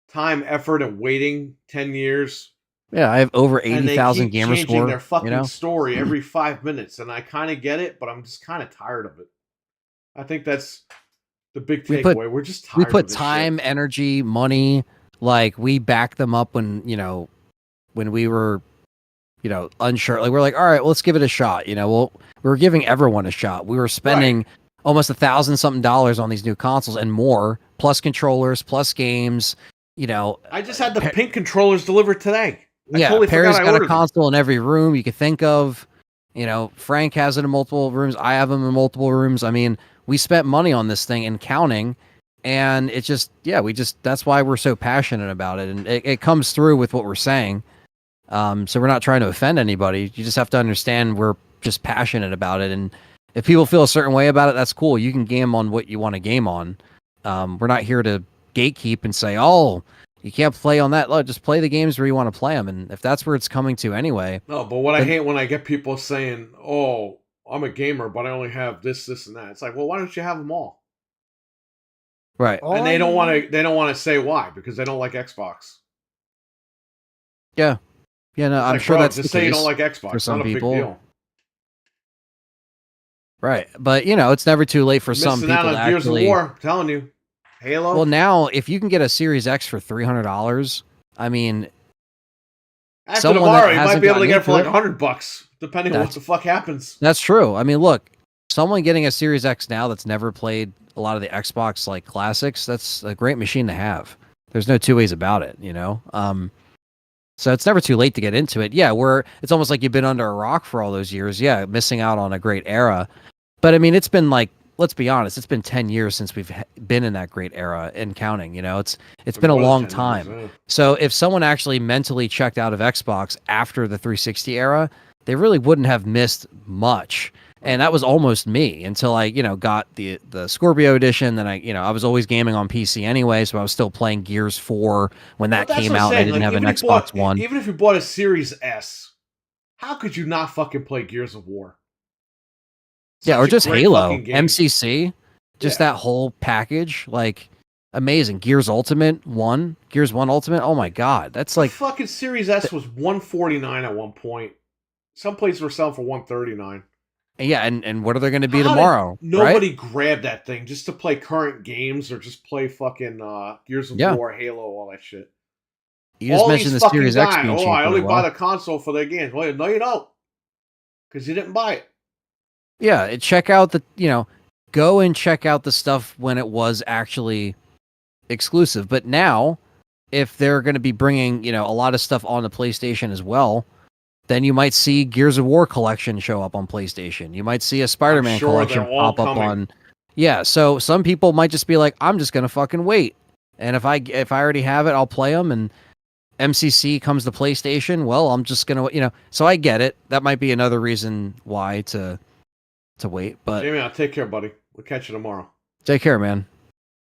S1: time, effort, and waiting 10 years.
S3: Yeah, I have over
S1: And they
S3: 80,000
S1: keep
S3: gamer
S1: changing
S3: score.
S1: their fucking story every 5 minutes, and I kind of get it, but I'm just kind of tired of it. I think that's the big takeaway. We're just tired.
S3: We put
S1: of this
S3: time,
S1: shit.
S3: energy, money. Like we back them up when when we were unsure. Like we're like, all right, well, let's give it a shot. We were giving everyone a shot. We were spending almost $1,000 something on these new consoles and more, plus controllers, plus games.
S1: I just had the pink controllers delivered today.
S3: Yeah,
S1: totally
S3: Perry's
S1: forgot I
S3: got a
S1: ordered them.
S3: console in every room you could think of. Frank has it in multiple rooms. I have them in multiple rooms. I mean, we spent money on this thing and counting, and it's just, that's why we're so passionate about it. And it comes through with what we're saying. So we're not trying to offend anybody. You just have to understand we're just passionate about it. And if people feel a certain way about it, that's cool. You can game on what you want to game on. We're not here to gatekeep and say, oh, you can't play on that. Look, just play the games where you want to play them. And if that's where it's coming to anyway.
S1: No, but what I hate when I get people saying, "Oh, I'm a gamer, but I only have this, this, and that." It's like, well, why don't you have them all?
S3: Right.
S1: And they don't want to. They don't want to say why because they don't like Xbox.
S3: Yeah. Yeah. No,
S1: It's
S3: I'm
S1: like,
S3: sure
S1: bro,
S3: that's
S1: just
S3: the
S1: say you
S3: case
S1: don't like Xbox.
S3: for some
S1: Not a
S3: people.
S1: big deal.
S3: Right. But it's never too late for some
S1: Missing
S3: people
S1: out
S3: to
S1: on Gears of
S3: actually.
S1: War. I'm telling you, Halo.
S3: Well, now if you can get a Series X for $300, I mean,
S1: after
S3: someone
S1: tomorrow,
S3: that
S1: you might
S3: hasn't
S1: be able to get it for like
S3: gotten
S1: $100, depending on what the fuck happens.
S3: that's true. I mean, look, someone getting a Series X now that's never played a lot of the Xbox like classics, that's a great machine to have. There's no two ways about it, So it's never too late to get into it. Yeah, it's almost like you've been under a rock for all those years. Yeah, missing out on a great era. But I mean, it's been like, let's be honest, it's been 10 years since we've been in that great era and counting. It's been a long time.
S1: Years, yeah.
S3: So if someone actually mentally checked out of Xbox after the 360 era, they really wouldn't have missed much. And that was almost me until I, got the Scorpio edition. Then I was always gaming on PC anyway, so I was still playing Gears 4 when that
S1: Well, that's
S3: came
S1: what I'm
S3: out. And I
S1: saying.
S3: didn't
S1: Like,
S3: have an
S1: even if you
S3: Xbox
S1: bought-
S3: One.
S1: Even if you bought a Series S, how could you not fucking play Gears of War?
S3: Yeah,
S1: Such
S3: or
S1: a
S3: just
S1: great
S3: Halo,
S1: fucking game.
S3: MCC, just that whole package, like amazing. Gears Ultimate 1, Gears 1 Ultimate. Oh my god, that's like
S1: fucking Series S was $149 at one point. Some places were selling for $139.
S3: yeah, and what are they going to be
S1: How did
S3: tomorrow?
S1: Nobody
S3: right?
S1: grabbed that thing just to play current games or just play fucking Gears of
S3: Yeah.
S1: War, Halo, all that shit.
S3: You just
S1: all
S3: mentioned
S1: these
S3: the
S1: fucking
S3: Series X
S1: guys,
S3: being
S1: oh,
S3: cheaper.
S1: I only
S3: well.
S1: buy the console for their games. Well, no, you don't, because you didn't buy it.
S3: Yeah, check out go and check out the stuff when it was actually exclusive. But now, if they're going to be bringing, a lot of stuff on the PlayStation as well, then you might see Gears of War collection show up on PlayStation. You might see a Spider-Man
S1: sure
S3: collection
S1: they're all
S3: pop up
S1: coming.
S3: on. Yeah, so some people might just be like, I'm just going to fucking wait. And if I already have it, I'll play them. And MCC comes to PlayStation, well, I'm just gonna, So I get it. That might be another reason why to wait. But
S1: Jamie, I'll take care, buddy. We'll catch you tomorrow.
S3: take care, man.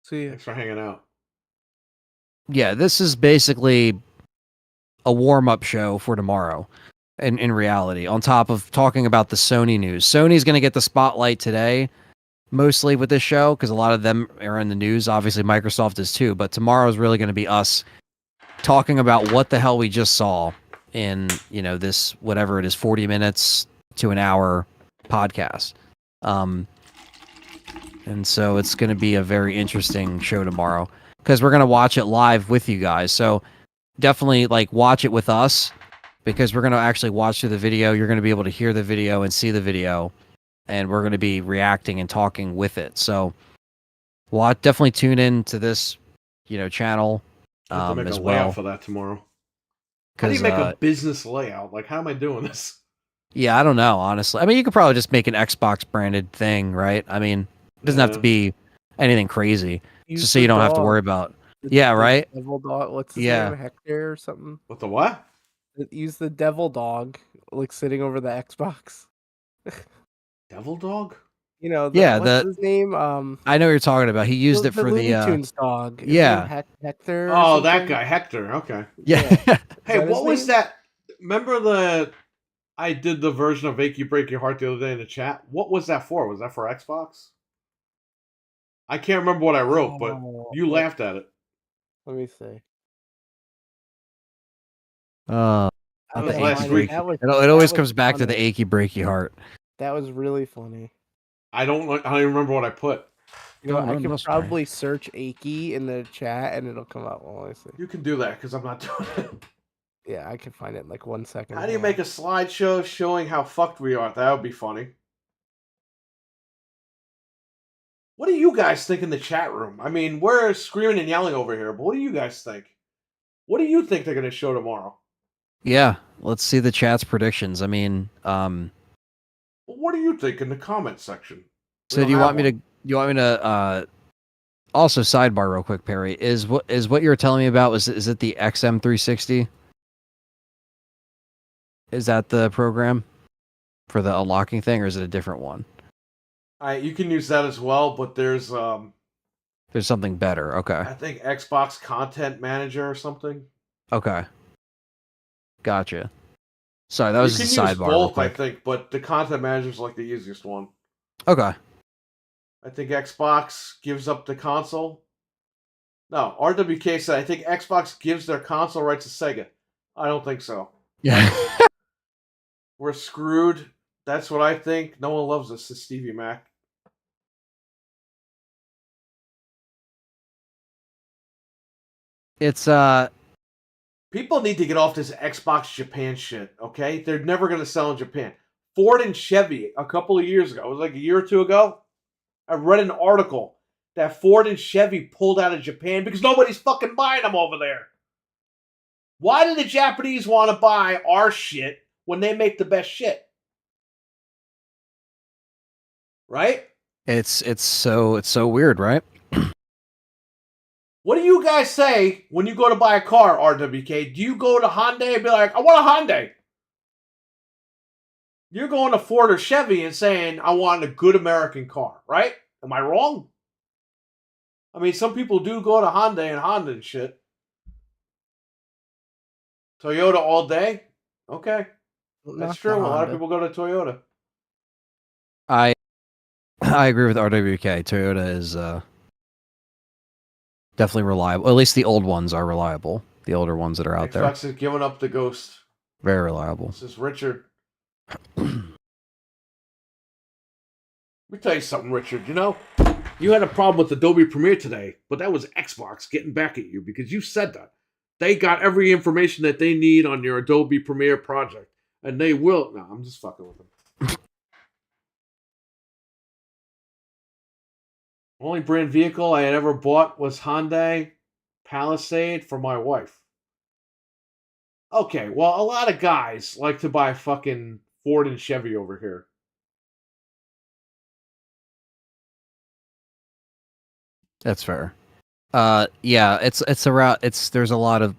S2: See ya.
S1: Thanks for hanging out.
S3: Yeah, this is basically a warm-up show for tomorrow. In reality, on top of talking about the Sony news, Sony's going to get the spotlight today, mostly with this show, because a lot of them are in the news. Obviously, Microsoft is too. But tomorrow is really going to be us talking about what the hell we just saw in this, whatever it is, 40 minutes to an hour podcast. And so it's going to be a very interesting show tomorrow because we're going to watch it live with you guys. So definitely watch it with us, because we're going to actually watch through the video. You're going to be able to hear the video and see the video, and we're going to be reacting and talking with it. So we'll definitely tune in to this, channel
S1: I have to make
S3: as
S1: a
S3: well.
S1: layout for that tomorrow. How do you make a business layout? How am I doing this?
S3: Yeah, I don't know, honestly. I mean, you could probably just make an Xbox branded thing, right? I mean, it doesn't have to be anything crazy, just so you don't have to worry about. Yeah, right?
S2: Devil dog. What's his name? Hector or something?
S1: What the what?
S2: Use the devil dog, sitting over the Xbox.
S1: Devil dog?
S2: What's his name?
S3: I know what you're talking about. He used it for
S2: Looney
S3: the
S2: Tunes dog. Is Hector.
S1: Oh, that guy, Hector. Okay.
S3: Yeah.
S1: Hey, what was that? Remember I did the version of Achy Break Your Heart the other day in the chat. What was that for? Was that for Xbox? I can't remember what I wrote, but you laughed at it.
S2: Let me see.
S3: Not
S1: was
S3: the
S1: last
S3: achy
S1: week.
S3: breaky. It always comes back to the achy breaky heart.
S2: That was really funny.
S1: I don't even remember what I put.
S2: I can probably search achy in the chat and it'll come up. Well, let me see.
S1: You can do that because I'm not doing it.
S2: Yeah, I can find it in 1 second.
S1: How do you make a slideshow showing how fucked we are? That would be funny. What do you guys think in the chat room? I mean, we're screaming and yelling over here, but what do you guys think? What do you think they're going to show tomorrow?
S3: Yeah, let's see the chat's predictions. I mean,
S1: what do you think in the comment section?
S3: So do you want me to also sidebar real quick, Perry, is what you were telling me about, is it the XM360? Is that the program for the unlocking thing, or is it a different one?
S1: You can use that as well, but there's
S3: something better. Okay.
S1: I think Xbox Content Manager or something.
S3: Okay. Gotcha. Sorry, that was just a sidebar. You can use
S1: both, I think, but the Content Manager is the easiest one.
S3: Okay.
S1: I think Xbox gives up the console. No, RWK said I think Xbox gives their console rights to Sega. I don't think so.
S3: Yeah.
S1: We're screwed. That's what I think. No one loves us, says Stevie Mac.
S3: It's
S1: people need to get off this Xbox Japan shit, okay? They're never going to sell in Japan. Ford and Chevy, a couple of years ago, it was a year or two ago, I read an article that Ford and Chevy pulled out of Japan because nobody's fucking buying them over there. Why do the Japanese want to buy our shit when they make the best shit? Right?
S3: It's so weird, right?
S1: What do you guys say when you go to buy a car, RWK? Do you go to Hyundai and be like, I want a Hyundai? You're going to Ford or Chevy and saying, I want a good American car, right? Am I wrong? I mean, some people do go to Hyundai and Honda and shit. Toyota all day? Okay. That's true. A lot of people go to Toyota.
S3: I agree with RWK. Toyota is definitely reliable. At least the old ones are reliable. The older ones that are out there.
S1: Xbox is giving up the ghost.
S3: Very reliable.
S1: This is Richard. Let me tell you something, Richard. You had a problem with Adobe Premiere today, but that was Xbox getting back at you because you said that. They got every information that they need on your Adobe Premiere project, and they will. No, I'm just fucking with them. Only brand vehicle I had ever bought was Hyundai Palisade for my wife. Okay, well, a lot of guys like to buy fucking Ford and Chevy over here.
S3: That's fair. Yeah, it's around. There's a lot of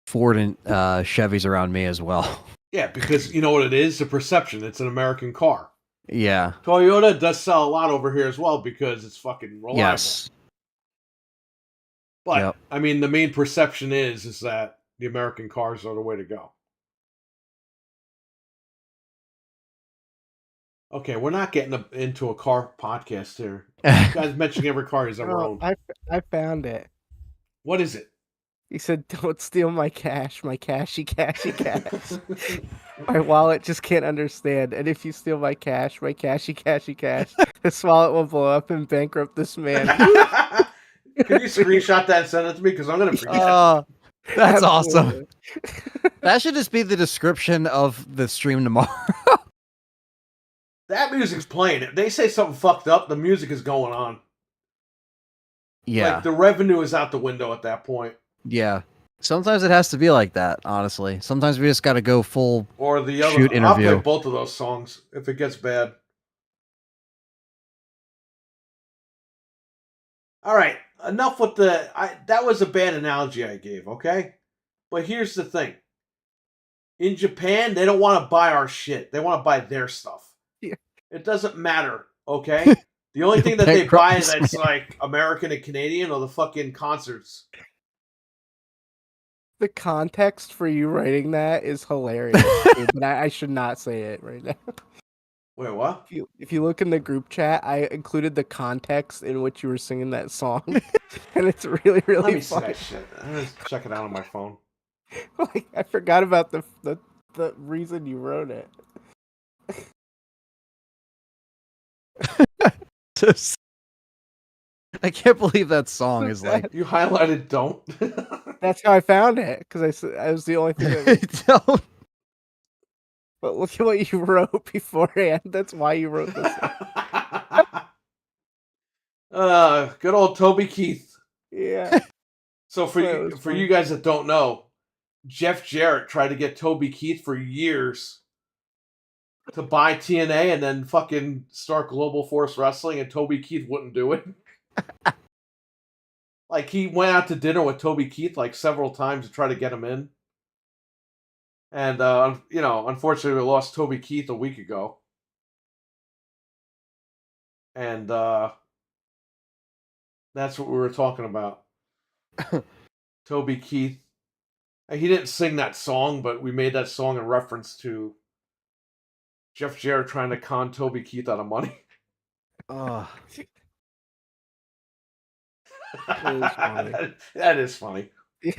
S3: Ford and Chevys around me as well.
S1: Yeah, because you know what it is? The perception. It's an American car.
S3: Yeah.
S1: Toyota does sell a lot over here as well because it's fucking reliable.
S3: Yes.
S1: But
S3: Yep.
S1: I mean, the main perception is that the American cars are the way to go. Okay, we're not getting into a car podcast here. You guys mentioning every car he's ever
S2: Oh,
S1: owned.
S2: I found it.
S1: What is it?
S2: He said, "Don't steal my cash, my cashy cash. My wallet just can't understand. And if you steal my cash, my cashy cash, this wallet will blow up and bankrupt this man."
S1: Can you screenshot that and send it to me? Because I'm gonna forget.
S3: Oh, that's
S2: Absolutely.
S3: awesome. That should just be the description of the stream tomorrow.
S1: That music's playing. If they say something fucked up, the music is going on.
S3: Yeah.
S1: Like the revenue is out the window at that point.
S3: Yeah. Sometimes it has to be like that, honestly. Sometimes we just got to go full
S1: Or the other.
S3: shoot
S1: I'll play
S3: interview.
S1: both of those songs if it gets bad. All right, enough with the. That was a bad analogy I gave. Okay, but here's the thing. In Japan, they don't want to buy our shit. They want to buy their stuff.
S2: Yeah.
S1: It doesn't matter. Okay. The only thing that they buy
S3: Bankrupt
S1: that's like American and Canadian are the fucking concerts.
S2: The context for you writing that is hilarious, dude, but I should not say it right now.
S1: Wait, what?
S2: If you look in the group chat, I included the context in which you were singing that song, and it's really
S1: Let me see
S2: funny.
S1: that shit. I'm gonna check it out on my phone.
S2: Like I forgot about the reason you wrote it.
S3: Just- I can't believe that song is like.
S1: You highlighted "Don't."
S2: That's how I found it because I was the only thing. That
S3: Don't.
S2: But look at what you wrote beforehand. That's why you wrote this.
S1: Good old Toby Keith.
S2: Yeah.
S1: So for you guys that don't know, Jeff Jarrett tried to get Toby Keith for years to buy TNA and then fucking start Global Force Wrestling, and Toby Keith wouldn't do it. Like he went out to dinner with Toby Keith like several times to try to get him in. And unfortunately, we lost Toby Keith a week ago. And that's what we were talking about. Toby Keith. He didn't sing that song, but we made that song in reference to Jeff Jarrett trying to con Toby Keith out of money.
S3: Oh.
S2: That is funny.
S1: That is funny.
S2: Yeah.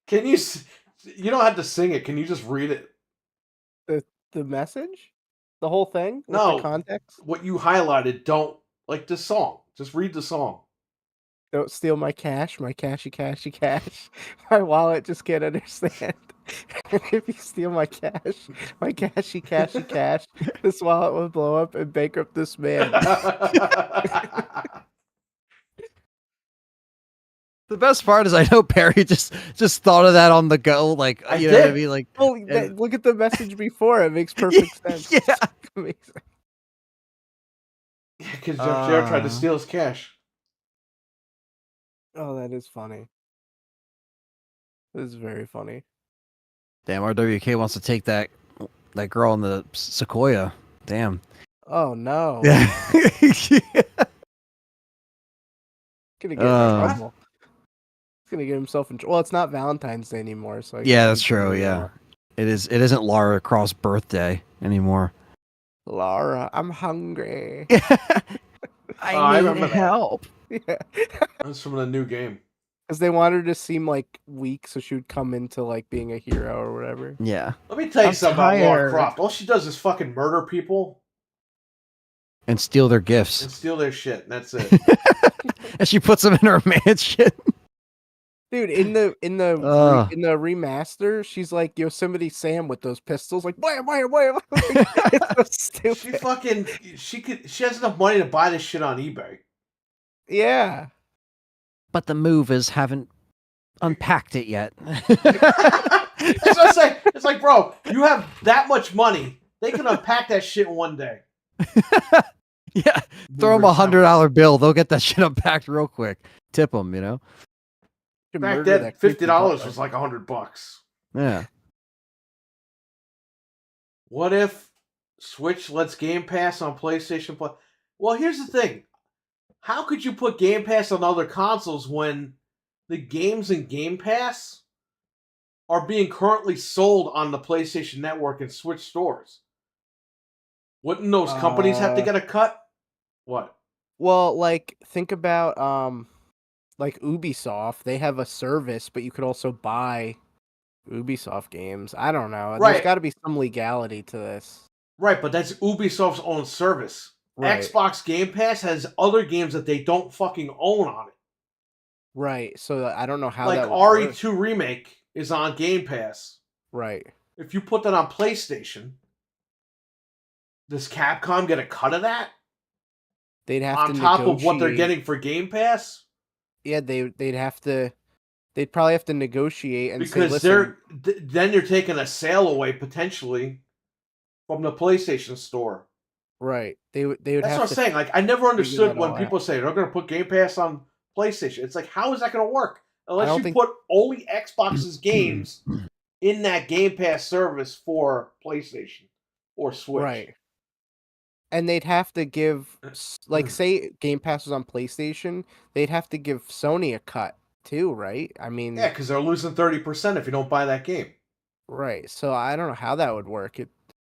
S1: Can you? You don't have to sing it. Can you just read it?
S2: The message, the whole thing. With
S1: No
S2: the context.
S1: What you highlighted. Don't like the song. Just read the song.
S2: Don't steal my cash, my cashy cash. My wallet just can't understand. If you steal my cash, my cashy cash, this wallet will blow up and bankrupt this man.
S3: The best part is I know Perry just thought of that on the go, like you know what I mean, like.
S2: Oh, look at the message before. It makes perfect sense.
S3: Yeah.
S2: Amazing.
S1: Because Jeff Jarrett tried to steal his cash.
S2: Oh, that is funny. That is very funny.
S3: Damn, RWK wants to take that girl in the Sequoia. Damn.
S2: Oh no.
S3: Yeah.
S2: Gonna get in trouble. He's gonna get himself in trouble. Well, it's not Valentine's Day anymore, so
S3: Yeah, that's true. Yeah, it is. It isn't Lara Croft's birthday anymore.
S2: Laura, I'm hungry.
S1: I remember
S3: help.
S2: Yeah.
S1: That's from the new game.
S2: Because they want her to seem like weak, so she would come into like being a hero or whatever.
S3: Yeah.
S1: Let me tell you
S3: I'm
S1: something about Lara
S3: tired.
S1: Croft. All she does is fucking murder people
S3: And steal their
S1: and
S3: gifts.
S1: steal their shit, and that's it.
S3: And she puts them in her mansion.
S2: Dude, in the remaster, she's like Yosemite Sam with those pistols, like wham. It's so stupid.
S1: She has enough money to buy this shit on eBay.
S2: Yeah.
S3: But the movers haven't unpacked it yet.
S1: That's what I'm saying. It's like, bro, you have that much money. They can unpack that shit in one day.
S3: Yeah, throw them $100 bill. They'll get that shit unpacked real quick. Tip them, you know.
S1: Back then, $50 was like $100.
S3: Yeah.
S1: What if Switch lets Game Pass on PlayStation Plus? Well, here's the thing. How could you put Game Pass on other consoles when the games in Game Pass are being currently sold on the PlayStation Network and Switch stores? Wouldn't those companies have to get a cut? What?
S2: Well, like think about like Ubisoft. They have a service, but you could also buy Ubisoft games. I don't know.
S1: Right.
S2: There's got to be some legality to this.
S1: Right, but that's Ubisoft's own service.
S2: Right.
S1: Xbox Game Pass has other games that they don't fucking own on it.
S2: Right. So I don't know how
S1: like
S2: that would
S1: RE2
S2: work.
S1: Remake is on Game Pass.
S2: Right.
S1: If you put that on PlayStation, does Capcom get a cut of that?
S2: They'd have
S1: on
S2: to
S1: top of what they're
S2: negotiate.
S1: getting for Game Pass?
S2: Yeah, they'd have to. They'd probably have to negotiate and
S1: because
S2: say, "Listen,
S1: then you're taking a sale away potentially from the PlayStation Store."
S2: Right. They would
S1: That's
S2: have
S1: what I'm
S2: to
S1: saying. Like, I never understood
S2: that
S1: when
S2: all
S1: people
S2: out.
S1: say they're going to put Game Pass on PlayStation. It's like, how is that going to work?
S2: I
S1: Unless
S2: don't
S1: you
S2: think-
S1: put only Xbox's games in that Game Pass service for PlayStation or Switch.
S2: Right. And they'd have to give, like, say Game Pass was on PlayStation, they'd have to give Sony a cut too, right? I mean,
S1: Yeah, because they're losing 30% if you don't buy that game.
S2: right. So I don't know how that would work.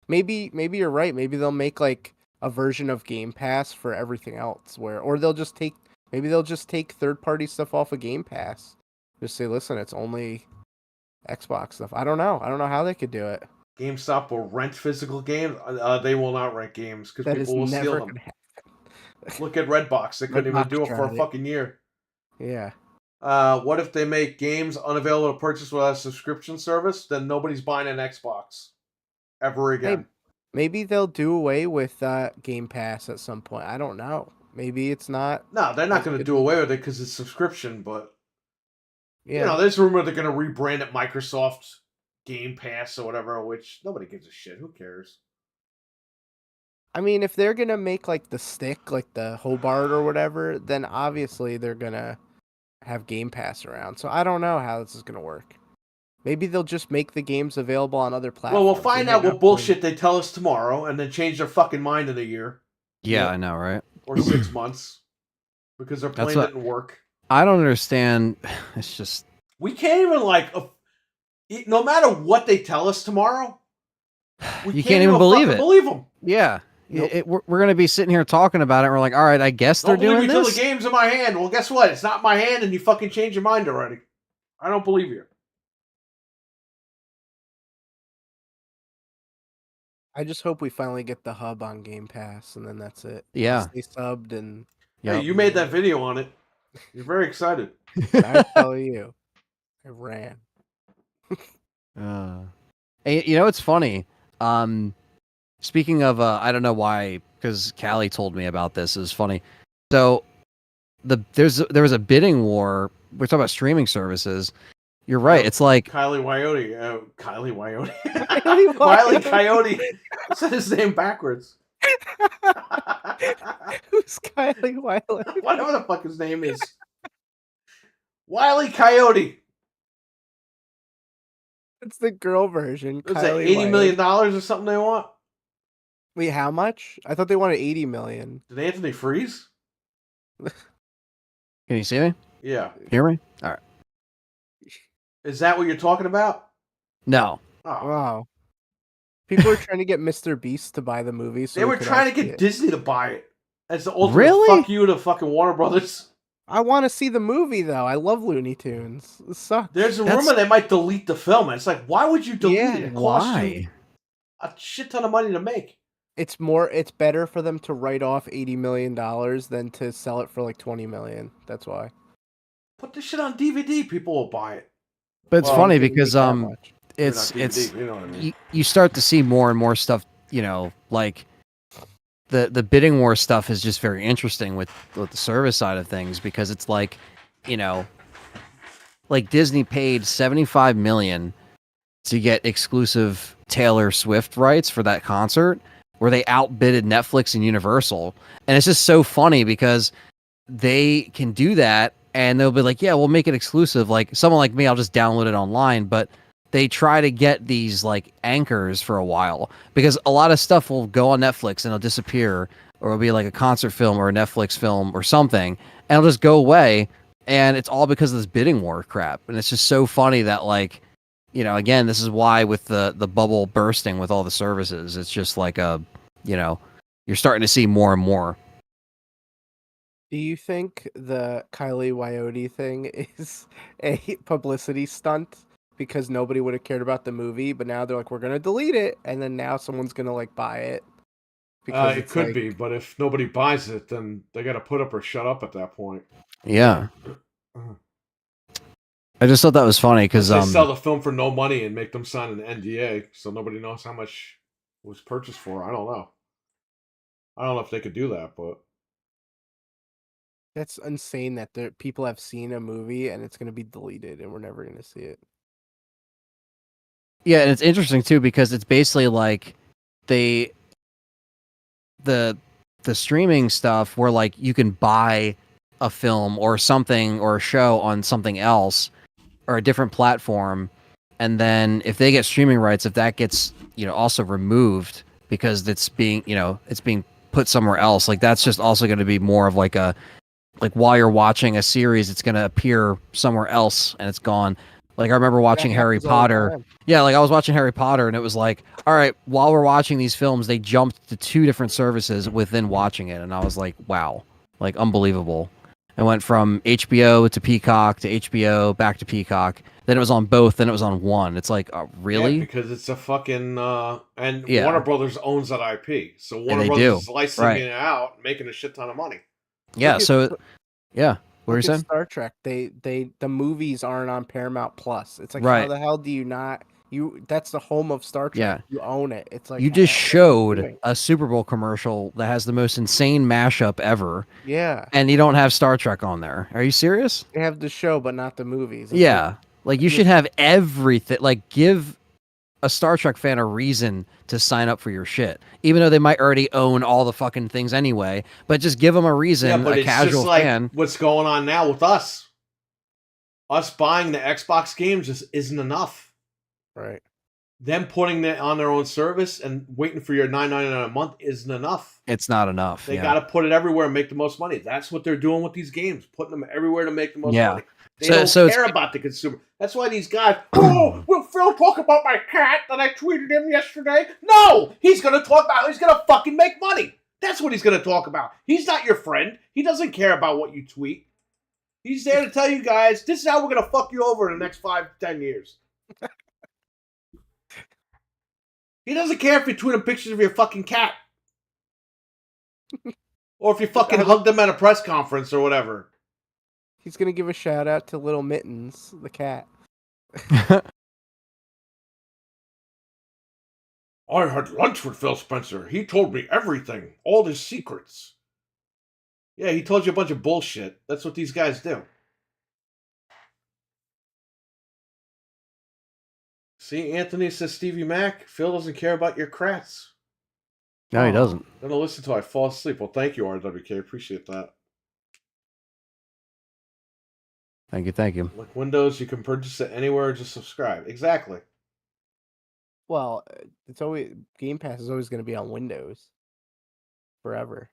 S2: Maybe you're right. Maybe they'll make like a version of Game Pass for everything else, or they'll just take third-party stuff off of Game Pass. Just say, listen, it's only Xbox stuff. I don't know how they could do it.
S1: GameStop will rent physical games. They will not rent games because
S2: That
S1: people
S2: is
S1: will
S2: never
S1: steal them.
S2: gonna happen.
S1: Look at Redbox. They couldn't even
S2: Redbox
S1: do it for
S2: tried
S1: a
S2: it.
S1: fucking year.
S2: Yeah.
S1: What if they make games unavailable to purchase without a subscription service? Then nobody's buying an Xbox ever again.
S2: Hey, maybe they'll do away with Game Pass at some point. I don't know. Maybe it's not.
S1: No, they're not going to do away with it because it's subscription. But
S2: Yeah.
S1: you know, there's rumor they're going to rebrand it Microsoft Game Pass or whatever. Which nobody gives a shit. Who cares?
S2: I mean, if they're gonna make like the stick, like the Hobart or whatever, then obviously they're gonna have Game Pass around. So I don't know how this is gonna work. Maybe they'll just make the games available on other platforms.
S1: Well, we'll find out what bullshit they tell us tomorrow, and then change their fucking mind in a year.
S3: Yeah, I know, right?
S1: Or 6 months. Because their plan didn't work.
S3: I don't understand. It's just...
S1: We can't even, like... no matter what they tell us tomorrow,
S3: you can't even believe it.
S1: Believe them.
S3: Yeah.
S2: Nope.
S3: We're going to be sitting here talking about it, and we're like, all right, I guess they're doing this.
S1: Don't believe me till the game's in my hand. Well, guess what? It's not in my hand, and you fucking changed your mind already. I don't believe you.
S2: I just hope we finally get the hub on Game Pass, and then that's it.
S3: Yeah.
S2: Stay subbed and.
S1: Hey, you made that video on it. You're very excited.
S2: I tell you, I ran.
S3: Hey, you know, it's funny. Speaking of, I don't know why, because Callie told me about this. It was funny. So there was a bidding war. We're talking about streaming services. You're right. It's like
S1: Kylie Coyote. Wiley Coyote. I said his name backwards.
S2: Who's Kylie Wiley?
S1: Whatever the fuck his name is. Wiley Coyote.
S2: It's the girl version.
S1: What's that, $80 million or something they want?
S2: Wait, how much? I thought they wanted $80 million.
S1: Did Anthony freeze?
S3: Can you see me?
S1: Yeah.
S3: Hear me? All right.
S1: Is that what you're talking about?
S3: No.
S1: Oh.
S2: Wow. People are trying to get Mr. Beast to buy the movie. So
S1: They were trying to get Disney to buy it. As the ultimate fuck you to fucking Warner Brothers.
S2: I want to see the movie, though. I love Looney Tunes. It sucks.
S1: There's a rumor they might delete the film. And it's like, why would you delete it? It costs
S3: why?
S1: you a shit ton of money to make.
S2: It's better for them to write off $80 million than to sell it for like $20 million. That's why.
S1: Put this shit on DVD. People will buy it.
S3: But it's funny because it's
S1: DVD, you know what I mean.
S3: you start to see more and more stuff, you know, like the bidding war stuff is just very interesting with the service side of things, because it's like, you know, like Disney paid $75 million to get exclusive Taylor Swift rights for that concert, where they outbidded Netflix and Universal. And it's just so funny because they can do that and they'll be like, yeah, we'll make it exclusive. Like someone like me, I'll just download it online. But they try to get these like anchors for a while because a lot of stuff will go on Netflix and it'll disappear, or it'll be like a concert film or a Netflix film or something, and it'll just go away. And it's all because of this bidding war crap. And it's just so funny that like, again, this is why with the bubble bursting with all the services, it's just like you're starting to see more and more.
S2: Do you think the Kylie Coyote thing is a publicity stunt because nobody would have cared about the movie, but now they're like, we're gonna delete it, and then now someone's gonna like buy it because
S1: It
S2: it's
S1: could
S2: like,
S1: be, but if nobody buys it, then they got to put up or shut up at that point.
S3: Yeah.
S1: Uh,
S3: I just thought that was funny because
S1: They sell the film for no money and make them sign an NDA, so nobody knows how much it was purchased for. I don't know. I don't know if they could do that, but
S2: that's insane that people have seen a movie and it's gonna be deleted and we're never gonna see it.
S3: yeah, and it's interesting too because it's basically like they the streaming stuff where like you can buy a film or something or a show on something else or a different platform, and then if they get streaming rights, if that gets also removed because it's being put somewhere else, like that's just also going to be more of like a like while you're watching a series, it's going to appear somewhere else and it's gone. Like I remember watching Harry
S2: happens all the
S3: Potter.
S2: time.
S3: Yeah, like I was watching Harry Potter and it was like, all right, while we're watching these films, they jumped to 2 different services within watching it, and I was like, wow, like unbelievable. It went from HBO to Peacock to HBO back to Peacock. Then it was on both. Then it was on one. It's like, really?
S1: yeah, because it's a fucking and
S3: Yeah.
S1: Warner Brothers owns that IP, so Warner
S3: they
S1: Brothers
S3: do.
S1: is licensing
S3: Right.
S1: it out, making a shit ton of money.
S3: Yeah.
S2: Look at-
S3: So, yeah. What were you
S2: Look at
S3: saying?
S2: Star Trek. The movies aren't on Paramount Plus. It's like, how
S3: Right.
S2: the hell do you not? That's the home of Star Trek.
S3: Yeah.
S2: You own it. It's like
S3: You just
S2: what are you
S3: showed
S2: doing?
S3: a Super Bowl commercial that has the most insane mashup ever,
S2: Yeah,
S3: and you don't have Star Trek on there. Are you serious?
S2: they have the show, but not the movies. It's
S3: Yeah. Like you
S2: you-
S3: should have everything. Like give a Star Trek fan a reason to sign up for your shit, even though they might already own all the fucking things anyway. But just give them a reason.
S1: Yeah, but
S3: a
S1: it's
S3: casual
S1: just like
S3: fan.
S1: what's going on now with us. Us buying the Xbox games just isn't enough.
S2: right.
S1: Them putting it on their own service and waiting for your $9.99 a month isn't enough.
S3: It's not enough.
S1: They
S3: yeah.
S1: got to put it everywhere and make the most money. That's what they're doing with these games, putting them everywhere to make the most
S3: Yeah.
S1: money. They
S3: So
S1: don't care
S3: it's-
S1: about the consumer. That's why these guys, oh, will Phil talk about my cat that I tweeted him yesterday? No! He's going to fucking make money. That's what he's going to talk about. He's not your friend. He doesn't care about what you tweet. He's there to tell you guys, this is how we're going to fuck you over in the next 5-10 years. He doesn't care if you're tweeting pictures of your fucking cat. Or if you fucking hugged him at a press conference or whatever.
S2: He's gonna give a shout out to Little Mittens, the cat.
S1: I had lunch with Phil Spencer. He told me everything. All his secrets. Yeah, he told you a bunch of bullshit. That's what these guys do. See, Anthony says Stevie Mac, Phil doesn't care about your crats.
S3: No, he doesn't.
S1: I'm gonna listen till I fall asleep. Well, thank you, RWK. Appreciate that.
S3: Thank you.
S1: Like Windows, you can purchase it anywhere. Just subscribe. Exactly.
S2: Well, it's always Game Pass is always gonna be on Windows forever.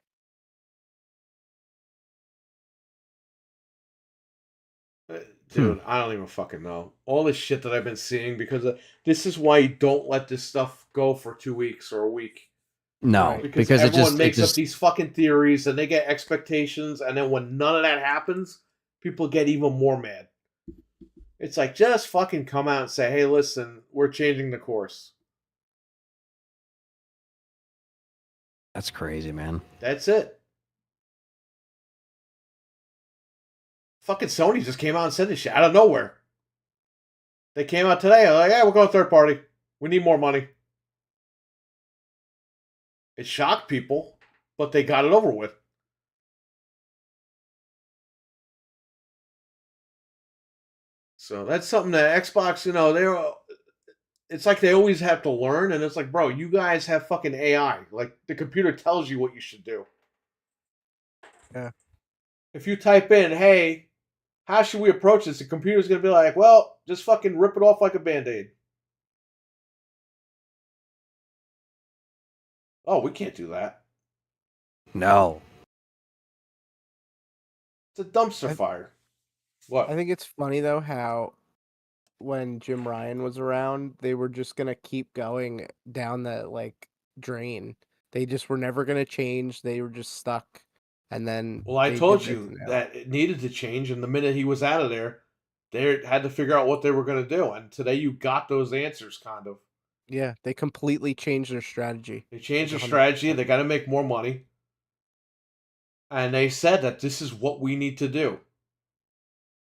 S1: Dude, I don't even fucking know. All this shit that I've been seeing because this is why you don't let this stuff go for 2 weeks or a week.
S3: No,
S2: Right.
S1: Because
S3: it
S1: everyone
S3: just
S1: makes up these fucking theories and they get expectations, and then when none of that happens, people get even more mad. It's like, just fucking come out and say, hey, listen, we're changing the course.
S3: That's crazy, man.
S1: That's it. Fucking Sony just came out and said this shit out of nowhere. They came out today, like, yeah, we're going third party. We need more money. It shocked people, but they got it over with. So that's something that Xbox, it's like they always have to learn, and it's like, bro, you guys have fucking AI. Like the computer tells you what you should do.
S2: Yeah.
S1: If you type in, "Hey, how should we approach this?" The computer's gonna be like, "Well, just fucking rip it off like a band-aid." Oh, we can't do that.
S3: No.
S1: It's a dumpster
S2: I-
S1: fire.
S2: I
S1: What?
S2: think it's funny though how when Jim Ryan was around, they were just gonna keep going down the like drain. They just were never gonna change. They were just stuck, and then
S1: Well, I
S2: they did
S1: told
S2: this
S1: you
S2: now.
S1: that it needed to change, and the minute he was out of there, they had to figure out what they were going to do. And today, you got those answers, kind of.
S2: Yeah, they completely changed their strategy.
S1: They changed
S2: Like
S1: their strategy.
S2: 100%.
S1: They got to make more money, and they said that this is what we need to do.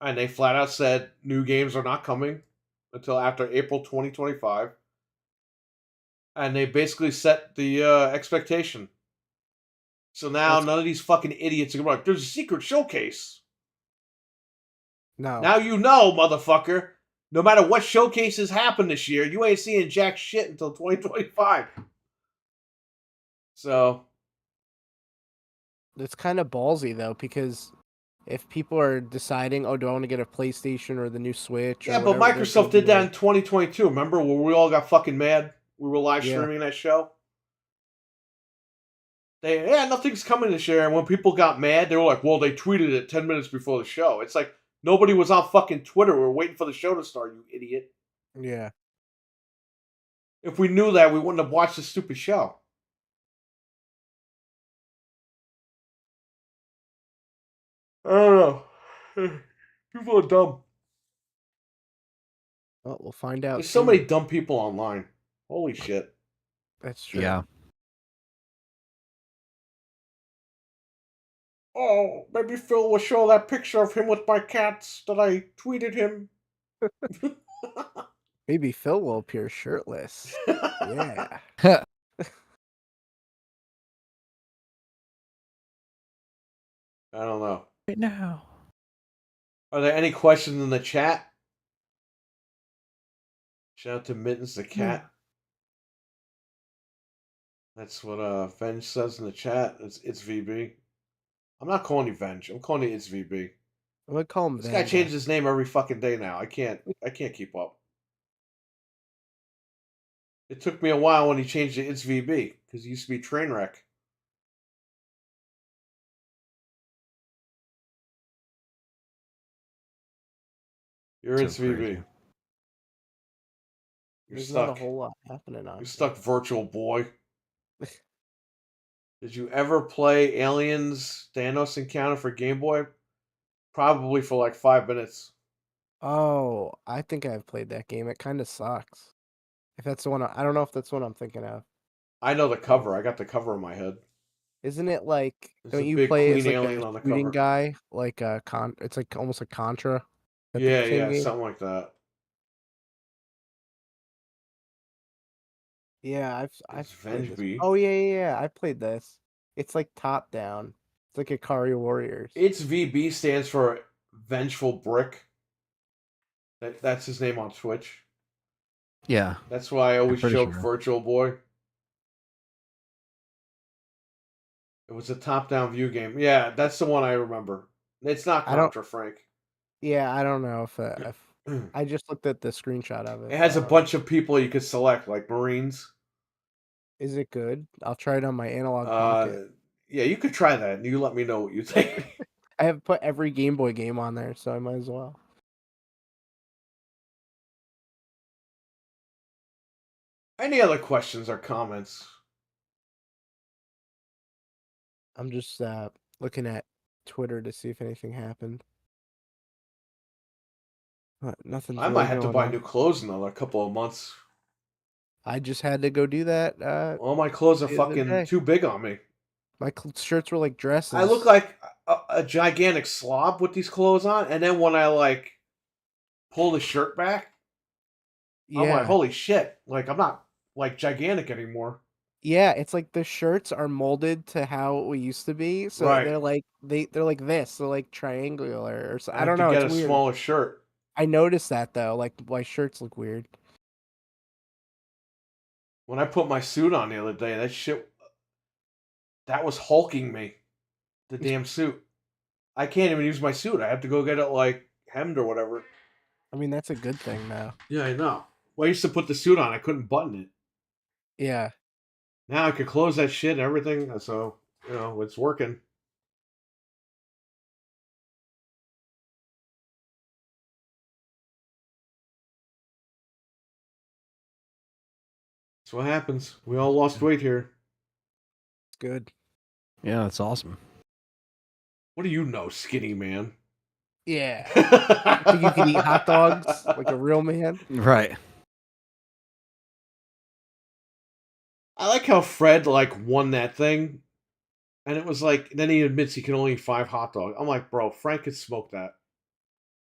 S1: And they flat out said new games are not coming until after April 2025, and they basically set the expectation. So now
S2: That's
S1: none of these fucking idiots are gonna be like, "There's a secret showcase."
S2: no.
S1: Now you know, motherfucker. No matter what showcases happen this year, you ain't seeing jack shit until 2025. So
S2: It's kind of ballsy though because if people are deciding, oh, do I want to get a PlayStation or the new Switch or
S1: yeah, but
S2: whatever, they're gonna
S1: Microsoft
S2: be
S1: did that in
S2: like,
S1: 2022. Remember where we all got fucking mad? We were live
S2: yeah,
S1: streaming that show. Nothing's coming this year. And when people got mad, they were like, "Well, they tweeted it 10 minutes before the show." It's like nobody was on fucking Twitter. We were waiting for the show to start. You idiot.
S2: yeah.
S1: If we knew that, we wouldn't have watched the stupid show. I don't know. People are dumb.
S2: Well, we'll find out
S1: There's so many
S2: soon.
S1: dumb people online. Holy shit.
S2: That's true.
S3: Yeah.
S1: Oh, maybe Phil will show that picture of him with my cats that I tweeted him.
S2: Maybe Phil will appear shirtless. Yeah.
S1: I don't know.
S2: Right now.
S1: Are there any questions in the chat? Shout out to Mittens the cat. That's what Venge says in the chat. It's VB. I'm not calling you Venge. I'm calling you it's VB.
S2: I'm gonna call him
S1: This guy
S2: Vanda.
S1: changes his name every fucking day now. I can't keep up. It took me a while when he changed it. It's VB because it used to be Trainwreck. You're
S3: So
S1: it's VB.
S3: crazy.
S1: You're
S2: There's
S1: stuck.
S2: not a whole lot happening on
S1: You're
S2: here.
S1: stuck, virtual boy. Did you ever play Aliens Thanos Encounter for Game Boy? Probably for like 5 minutes.
S2: Oh, I think I've played that game. It kind of sucks. If that's the one, I don't know if that's what I'm thinking of.
S1: I know the cover. I got the cover in my head.
S2: Isn't it like?
S1: There's
S2: Don't
S1: a
S2: you
S1: big
S2: play
S1: queen
S2: as like
S1: alien
S2: a
S1: on the
S2: shooting
S1: cover.
S2: guy? Like a It's like almost like Contra. Is that
S1: Yeah,
S2: the same game?
S1: something like that.
S2: Yeah,
S1: It's
S2: I've played
S1: Venge
S2: this.
S1: B.
S2: Oh yeah. I played this. It's like top down. It's like Ikari Warriors.
S1: It's VB stands for Vengeful Brick. That's his name on Twitch.
S3: Yeah.
S1: That's why I always
S3: pretty
S1: joke
S3: sure.
S1: Virtual Boy. It was a top-down view game. Yeah, that's the one I remember. It's not
S2: I don't.
S1: Contra, Frank.
S2: Yeah, I don't know if
S1: It
S2: I just looked at the screenshot of it.
S1: has
S2: But
S1: a bunch of people you could select, like Marines.
S2: is it good? I'll try it on my analog
S1: Uh,
S2: pocket.
S1: yeah, you could try that, and you let me know what you think.
S2: I have put every Game Boy game on there, so I might as well.
S1: Any other questions or comments?
S2: I'm just looking at Twitter to see if anything happened. But nothing's
S1: I
S2: really
S1: might have to
S2: going
S1: buy
S2: on.
S1: new clothes in another couple of months.
S2: I just had to go do that.
S1: All my clothes are
S2: The other
S1: fucking
S2: day.
S1: too big on me.
S2: My shirts were like dresses.
S1: I look like a gigantic slob with these clothes on, and then when I like pull the shirt back, I'm like,
S2: Yeah.
S1: holy shit! Like I'm not like gigantic anymore.
S2: Yeah, it's like the shirts are molded to how we used to be, so
S1: Right.
S2: they're like they're like this, they're like triangular or so.
S1: I
S2: I
S1: have
S2: don't
S1: to
S2: know,
S1: get
S2: it's
S1: a
S2: weird.
S1: smaller shirt.
S2: I noticed that though, like my shirts look weird.
S1: When I put my suit on the other day, that was hulking me. The damn suit. I can't even use my suit. I have to go get it like hemmed or whatever.
S2: I mean, that's a good thing now.
S1: Yeah, I know. Well, I used to put the suit on. I couldn't button it.
S2: Yeah.
S1: Now I could close that shit and everything. So, it's working. That's what happens. We all lost weight here.
S2: It's good.
S3: Yeah, that's awesome.
S1: What do you know, skinny man?
S2: Yeah. I think you can eat hot dogs like a real man.
S3: Right.
S1: I like how Fred won that thing, and it was like then he admits he can only eat 5 hot dogs. I'm like, bro, Frank could smoke that.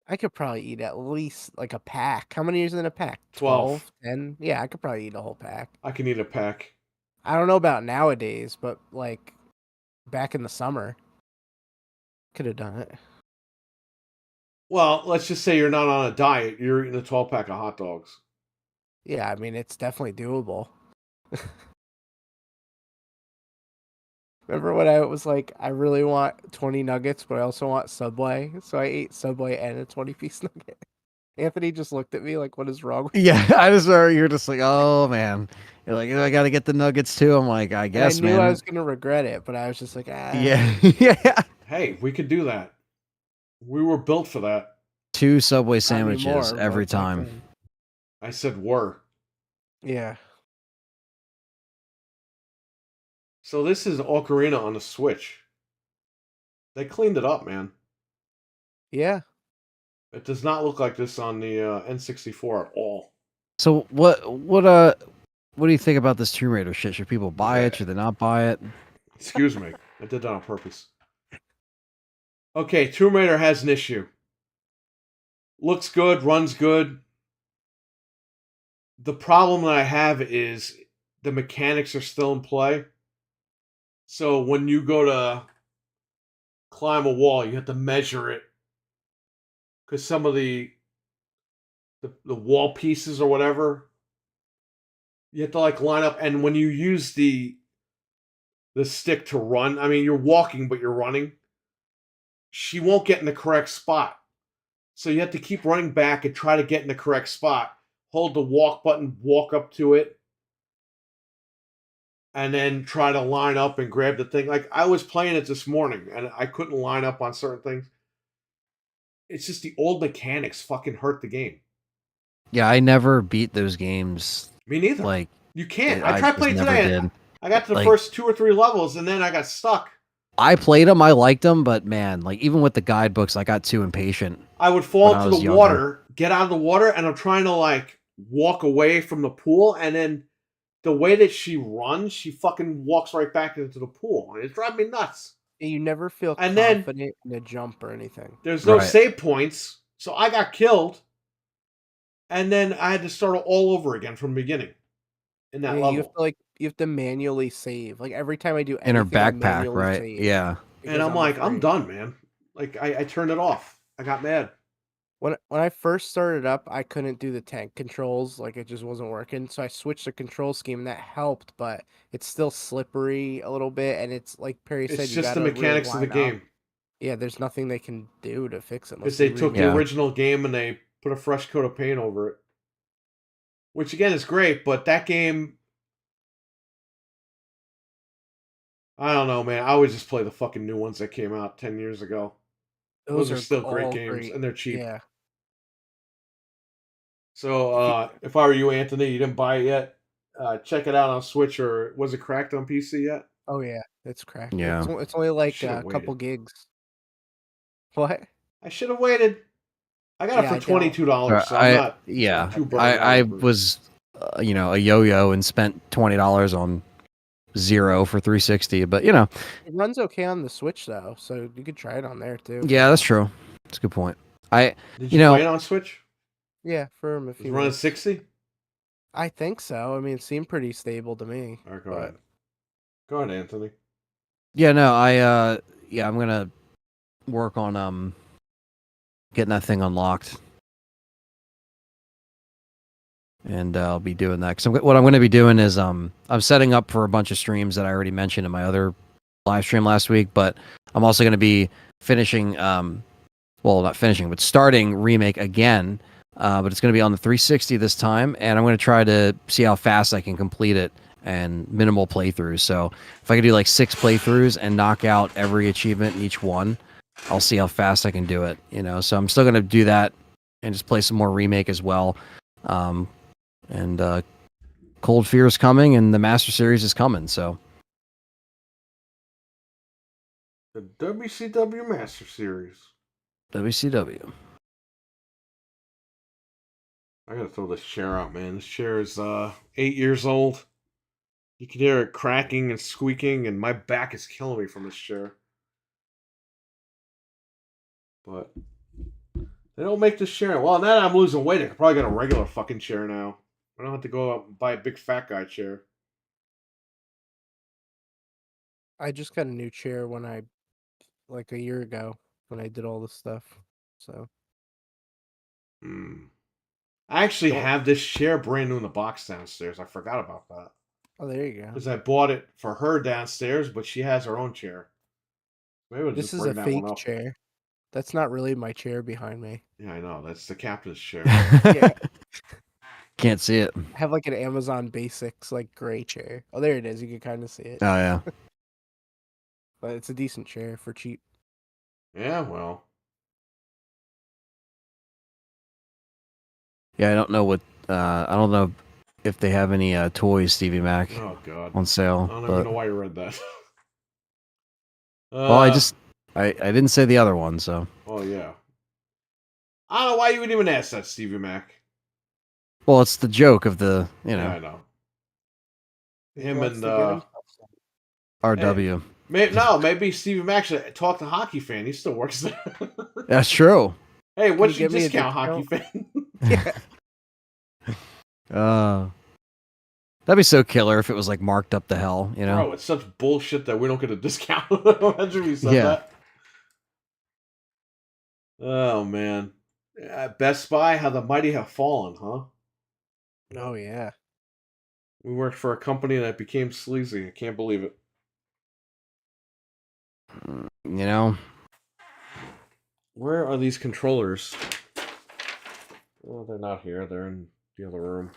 S2: I could probably eat at least like a pack. How many is in a pack?
S1: 12.
S2: 10? Yeah, I could probably eat a whole pack.
S1: I can eat a pack.
S2: I don't know about nowadays, but like back in the summer, could have done it.
S1: Well, let's just say you're not on a diet. You're eating a 12 pack of hot dogs.
S2: Yeah, I mean, it's definitely doable. Remember when I was like, I really want 20 nuggets, but I also want Subway? So I ate Subway and a 20-piece nugget. Anthony just looked at me like, what is wrong with
S3: Yeah, I just you're just like, oh man. You're like, I gotta get the nuggets too. I'm like, I
S2: And
S3: guess,
S2: I knew
S3: man.
S2: I was going to regret it, but I was just like,
S3: Yeah, yeah.
S1: Hey, we could do that. We were built for that.
S3: 2 Subway
S2: not
S3: sandwiches
S2: anymore,
S3: every
S2: but back
S3: time.
S2: then.
S1: I said were.
S2: Yeah.
S1: So this is Ocarina on the Switch. They cleaned it up, man.
S2: Yeah.
S1: It does not look like this on the N64 at all.
S3: So what do you think about this Tomb Raider shit? Should people buy it? Should they not buy it?
S1: Excuse me. I did that on purpose. Okay, Tomb Raider has an issue. Looks good, runs good. The problem that I have is the mechanics are still in play. So when you go to climb a wall, you have to measure it. Because some of the wall pieces or whatever, you have to line up. And when you use the stick to run, I mean you're walking but you're running, she won't get in the correct spot. So you have to keep running back and try to get in the correct spot. Hold the walk button, walk up to it, and then try to line up and grab the thing. Like I was playing it this morning and I couldn't line up on certain things. It's just the old mechanics fucking hurt the game.
S3: Yeah, I never beat those games.
S1: Me neither.
S3: Like
S1: you can't. I tried playing today.
S3: Did.
S1: I got to the first 2 or 3 levels and then I got stuck.
S3: I played them, I liked them, but man, even with the guidebooks, I got too impatient.
S1: I would fall into the water, get out of the water, and I'm trying to walk away from the pool, and then the way that she runs, she fucking walks right back into the pool. And it drives me nuts.
S2: You never feel
S1: and
S2: confident in a jump or anything.
S1: There's no save points, so I got killed, and then I had to start all over again from the beginning in that level.
S2: You have to manually save. Like every time I do anything,
S3: in her backpack, right?
S2: Save,
S3: yeah.
S1: And I'm like, I'm done, man. I turned it off. I got mad.
S2: When I first started up, I couldn't do the tank controls. Like it just wasn't working. So I switched the control scheme, and that helped. But it's still slippery a little bit, and it's like Perry said,
S1: it's just the mechanics of the game.
S2: Yeah, there's nothing they can do to fix it.
S1: Because they took the original game and they put a fresh coat of paint over it, which again is great. But that game, I don't know, man. I always just play the fucking new ones that came out 10 years ago. Those are still great games, and they're cheap.
S2: Yeah.
S1: So, if I were you, Anthony, you didn't buy it yet, check it out on Switch, or was it cracked on PC yet?
S2: Oh, yeah. It's cracked.
S3: Yeah.
S2: It's only like a couple gigs. What?
S1: I should have waited. I got it for $22, so I'm not too burned
S3: I was, a yo-yo and spent $20 on Zero for 360, but
S2: it runs okay on the Switch though, so you could try it on there too.
S3: Yeah, that's true. That's a good point.
S1: Did you play it on Switch?
S2: Yeah, for a few.
S1: Running 60?
S2: I think so. I mean, it seemed pretty stable to me.
S1: All right, go ahead. Go ahead, Anthony.
S3: Yeah, no, I'm gonna work on getting that thing unlocked. and I'll be doing that. Because what I'm going to be doing is I'm setting up for a bunch of streams that I already mentioned in my other live stream last week, but I'm also going to be finishing well, not finishing, but starting Remake again. But it's going to be on the 360 this time, and I'm going to try to see how fast I can complete it and minimal playthroughs. So if I could do like 6 playthroughs and knock out every achievement in each one, I'll see how fast I can do it. So I'm still going to do that and just play some more Remake as well. And Cold Fear is coming, and the Master Series is coming. So
S1: The WCW Master Series.
S3: WCW.
S1: I gotta throw this chair out, man. This chair is 8 years old. You can hear it cracking and squeaking, and my back is killing me from this chair. But they don't make this chair. Well, now that I'm losing weight, I could probably get a regular fucking chair now. I don't have to go out and buy a big fat guy chair.
S2: I just got a new chair like a year ago when I did all this stuff. So
S1: I actually
S2: Don't-
S1: have this chair brand new in the box downstairs. I forgot about that.
S2: oh, there you go.
S1: Because I bought it for her downstairs, but she has her own chair. Maybe I'll
S2: This
S1: just
S2: is
S1: bring
S2: a
S1: that
S2: fake
S1: one up.
S2: chair. That's not really my chair behind me.
S1: Yeah, I know. That's the captain's chair.
S2: Yeah.
S3: Can't see it.
S2: I have like an Amazon Basics like gray chair. Oh, there it is. You can kind of see it.
S3: Oh yeah.
S2: But it's a decent chair for cheap.
S1: Yeah, well.
S3: Yeah, I don't know what. I don't know if they have any toys, Stevie Mac,
S1: Oh, God.
S3: on sale.
S1: I don't
S3: but,
S1: even know why you read that.
S3: well, I didn't say the other one, so.
S1: Oh, yeah. I don't know why you would even ask that, Stevie Mac.
S3: Well, it's the joke of the,
S1: Yeah, I know.
S2: He
S1: Him
S2: wants
S1: and
S2: to get himself some.
S3: RW.
S1: maybe Stevie Mac should talk to Hockey Fan. He still works there.
S3: That's true.
S1: Hey, what's
S2: you
S1: your
S2: get me a
S1: discount, Hockey
S2: discount?
S1: Fan?
S2: Yeah.
S3: That'd be so killer if it was like marked up to hell,
S1: Bro, it's such bullshit that we don't get a discount. Imagine we said
S3: Yeah.
S1: that. Oh, man. Best Buy, how the mighty have fallen, huh?
S2: Oh yeah.
S1: We worked for a company that became sleazy. I can't believe it. Where are these controllers? Well, they're not here. They're in the other room.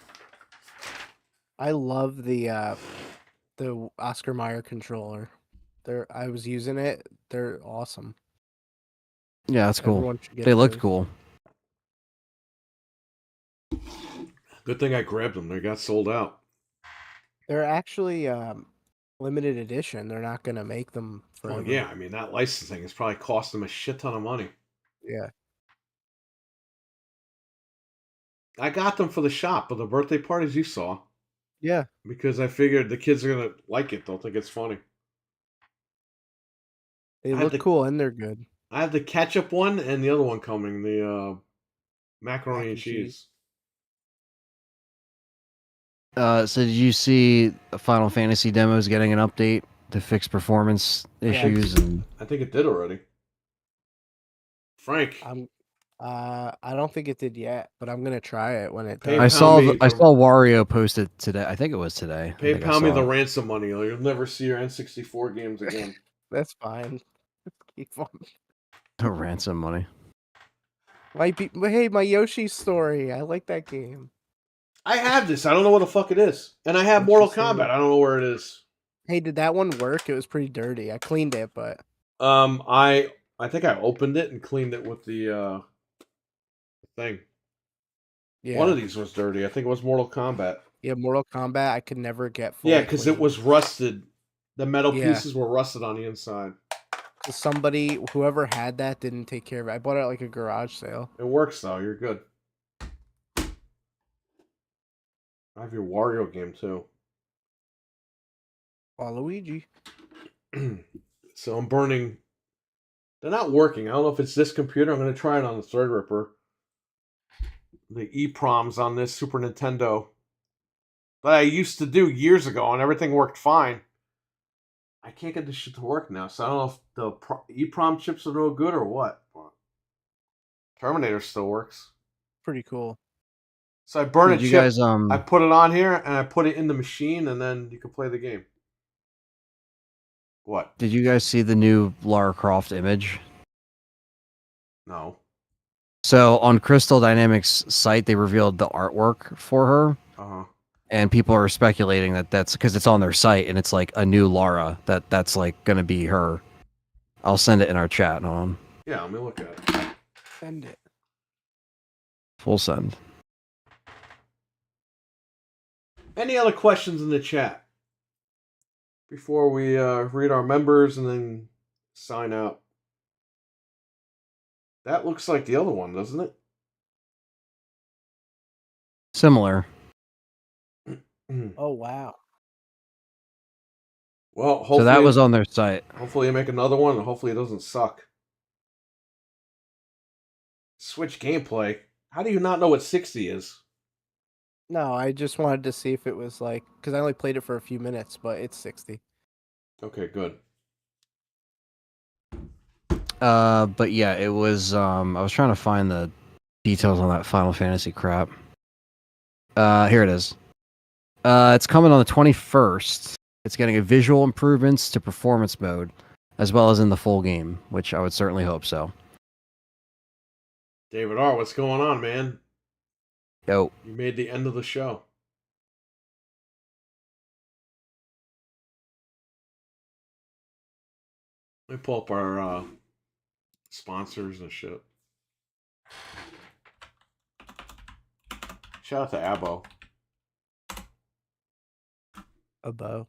S2: I love the Oscar Mayer controller. I was using it. They're awesome.
S3: Yeah, that's cool.
S2: Everyone should get
S3: They looked
S2: those.
S3: cool.
S1: Good thing I grabbed them. They got sold out.
S2: They're actually limited edition. They're not gonna make them forever.
S1: Oh, yeah. I mean, that licensing is probably cost them a shit ton of money.
S2: Yeah.
S1: I got them for the shop for the birthday parties you saw.
S2: Yeah.
S1: Because I figured the kids are going to like it. They'll think it's funny.
S2: They
S1: I had
S2: look
S1: the-
S2: cool and they're good.
S1: I have the ketchup one and the other one coming. The macaroni
S2: Mac
S1: and
S2: and
S1: cheese.
S3: So did you see Final Fantasy demos getting an update to fix performance issues? And
S1: I think it did already. Frank.
S2: I don't think it did yet, but I'm gonna try it when it
S1: PayPal
S2: does.
S3: I saw Wario posted today. I think it was today. I think I
S1: PayPal me
S3: saw
S1: the
S3: it.
S1: ransom money, or you'll never see your N64 games again.
S2: That's fine. Keep on.
S3: No ransom money.
S2: Hey, my Yoshi story. I like that game.
S1: I have this. I don't know what the fuck it is. And I have Mortal
S2: Interesting.
S1: Kombat. I don't know where it is.
S2: Hey, did that one work? It was pretty dirty. I cleaned it, but
S1: I think I opened it and cleaned it with the thing.
S2: yeah.
S1: One of these was dirty. I think it was Mortal Kombat.
S2: Yeah, Mortal Kombat, I could never get fully
S1: Yeah, because it
S2: clean.
S1: was rusted. The metal
S2: Yeah.
S1: pieces were rusted on the inside.
S2: Whoever had that didn't take care of it. I bought it at like a garage sale.
S1: It works though. You're good. I have your Wario game too.
S2: Waluigi.
S1: So I'm burning. They're not working. I don't know if it's this computer. I'm going to try it on the Threadripper. The EPROMs on this Super Nintendo that I used to do years ago, and everything worked fine. I can't get this shit to work now, so I don't know if the EPROM chips are no good or what. But Terminator still works.
S2: Pretty cool.
S1: So I burn
S3: Did
S1: a
S3: you
S1: chip.
S3: guys
S1: I put it on here and I put it in the machine, and then you can play the game. What?
S3: did you guys see the new Lara Croft image?
S1: No.
S3: So on Crystal Dynamics' site, they revealed the artwork for her, and people are speculating that that's because it's on their site and it's like a new Lara that's like gonna be her. I'll send it in our chat. Hold on.
S1: Yeah, let me look at it.
S2: Send it.
S3: Full send.
S1: Any other questions in the chat before we read our members and then sign out? That looks like the other one, doesn't it?
S3: Similar.
S2: Oh wow.
S1: Well, hopefully
S3: So that was on their site.
S1: Hopefully, you make another one, and hopefully, it doesn't suck. Switch gameplay. How do you not know what 60 is?
S2: No, I just wanted to see if it was like because I only played it for a few minutes, but it's 60.
S1: Okay, good.
S3: But yeah, it was. I was trying to find the details on that Final Fantasy crap. Here it is. It's coming on the 21st. It's getting a visual improvements to performance mode, as well as in the full game, which I would certainly hope so.
S1: David R., what's going on, man?
S3: Yo.
S1: You made the end of the show. Let me pull up our sponsors and shit. Shout out to Abo.
S2: Abo.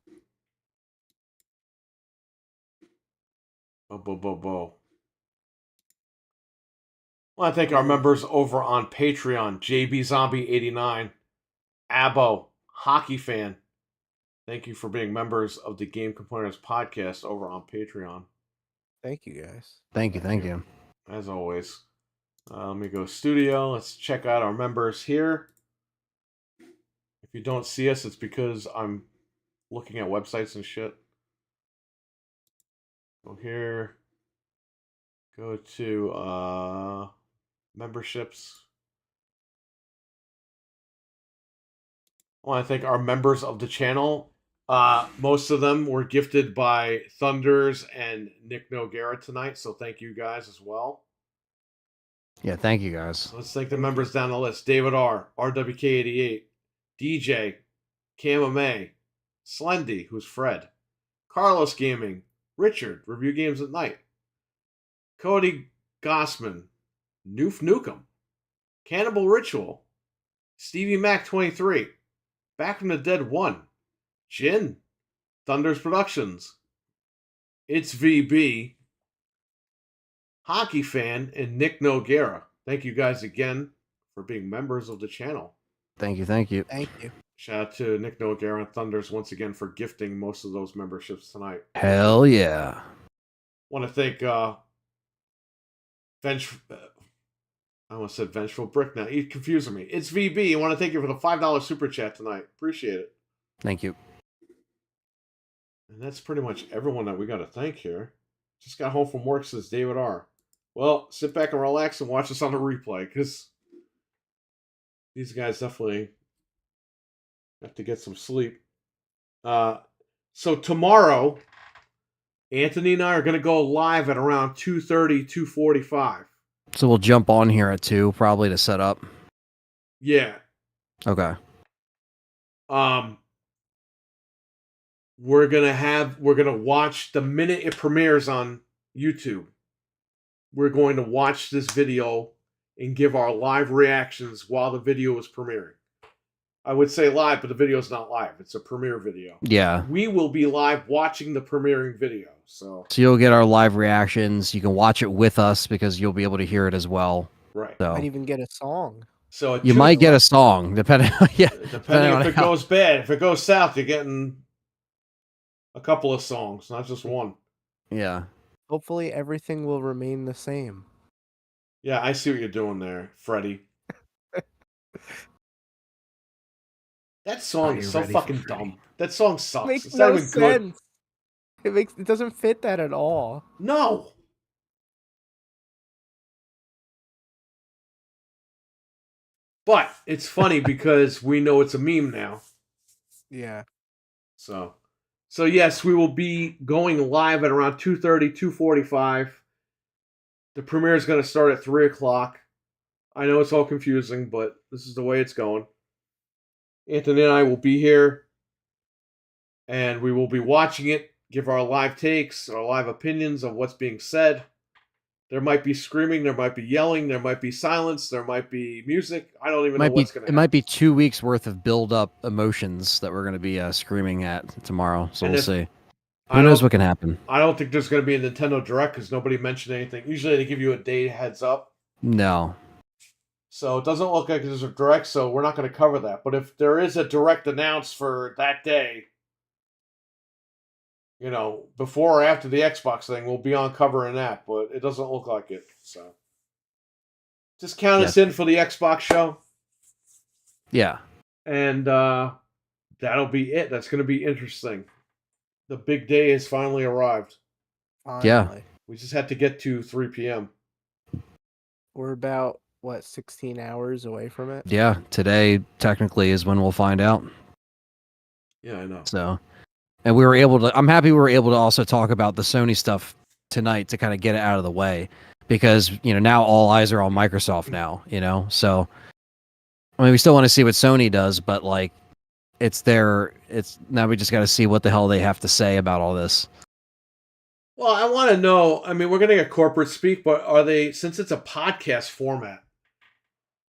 S1: Bo. I want to thank our members over on Patreon. JB Zombie 89, Abo, Hockey Fan. Thank you for being members of the Game Complainers podcast over on Patreon.
S2: Thank you guys.
S3: Thank you.
S1: As always. Let me go studio. Let's check out our members here. If you don't see us, it's because I'm looking at websites and shit. Go here. Go to memberships. I want to thank our members of the channel. Most of them were gifted by Thunders and Nick Noguera tonight, so thank you guys as well.
S3: Yeah, thank you guys.
S1: Let's thank the members down the list. David R., RWK88, DJ, Cam Slendy, who's Fred, Carlos Gaming, Richard, Review Games at Night, Cody Gossman, Noof Nukem, Cannibal Ritual, Stevie Mac 23, Back from the Dead 1, Jin, Thunders Productions, It's VB, Hockey Fan, and Nick Noguera. Thank you guys again for being members of the channel.
S3: Thank you.
S2: Thank you.
S1: Shout out to Nick Noguera and Thunders once again for gifting most of those memberships tonight.
S3: Hell yeah.
S1: Want to thank I almost said Vengeful Brick now. You're confusing me. It's VB. I want to thank you for the $5 super chat tonight. Appreciate it.
S3: Thank you.
S1: And that's pretty much everyone that we got to thank here. Just got home from work, says David R. Well, sit back and relax and watch us on the replay, because these guys definitely have to get some sleep. So tomorrow, Anthony and I are going to go live at around 2:30, 2:45.
S3: So we'll jump on here at 2 probably to set up.
S1: Yeah.
S3: Okay.
S1: We're gonna watch the minute it premieres on YouTube. We're going to watch this video and give our live reactions while the video is premiering. I would say live, but the video is not live. It's a premiere video.
S3: Yeah.
S1: We will be live watching the premiering video. So
S3: you'll get our live reactions. You can watch it with us because you'll be able to hear it as well.
S1: Right.
S3: So
S2: Might even get a song.
S1: So
S3: you might get a song depending on
S1: depending if it goes bad. If it goes south, you're getting a couple of songs, not just one.
S3: Yeah.
S2: Hopefully everything will remain the same.
S1: Yeah, I see what you're doing there, Freddie. That song is so fucking dumb. That song sucks.
S2: Makes
S1: It's
S2: no
S1: not even
S2: sense.
S1: good.
S2: It doesn't fit that at all.
S1: No. But it's funny because we know it's a meme now.
S2: Yeah.
S1: So yes, we will be going live at around 2:30, 2:45. The premiere is going to start at 3 o'clock. I know it's all confusing, but this is the way it's going. Anthony and I will be here, and we will be watching it, give our live takes, our live opinions of what's being said. There might be screaming, there might be yelling, there might be silence, there might be music. I don't even know what's going to happen.
S3: It might be 2 weeks worth of build up emotions that we're going to be screaming at tomorrow. So we'll see. Who knows what can happen?
S1: I don't think there's going to be a Nintendo Direct because nobody mentioned anything. Usually they give you a day heads up.
S3: No.
S1: So it doesn't look like there's a Direct, so we're not going to cover that. But if there is a Direct announced for that day, you know, before or after the Xbox thing, we'll be on covering that. But it doesn't look like it. So just count us in for the Xbox show.
S3: Yeah.
S1: And that'll be it. That's going to be interesting. The big day has finally arrived.
S2: Finally.
S3: Yeah.
S1: We just had to get to 3 p.m.
S2: We're about, 16 hours away from it?
S3: Yeah. Today, technically, is when we'll find out.
S1: Yeah, I know.
S3: So, and we were able to, I'm happy we were able to also talk about the Sony stuff tonight to kind of get it out of the way. Because, now all eyes are on Microsoft now, So, I mean, we still want to see what Sony does, but, now we just got to see what the hell they have to say about all this.
S1: Well, I want to know, I mean, we're going to get corporate speak, but are they, since it's a podcast format,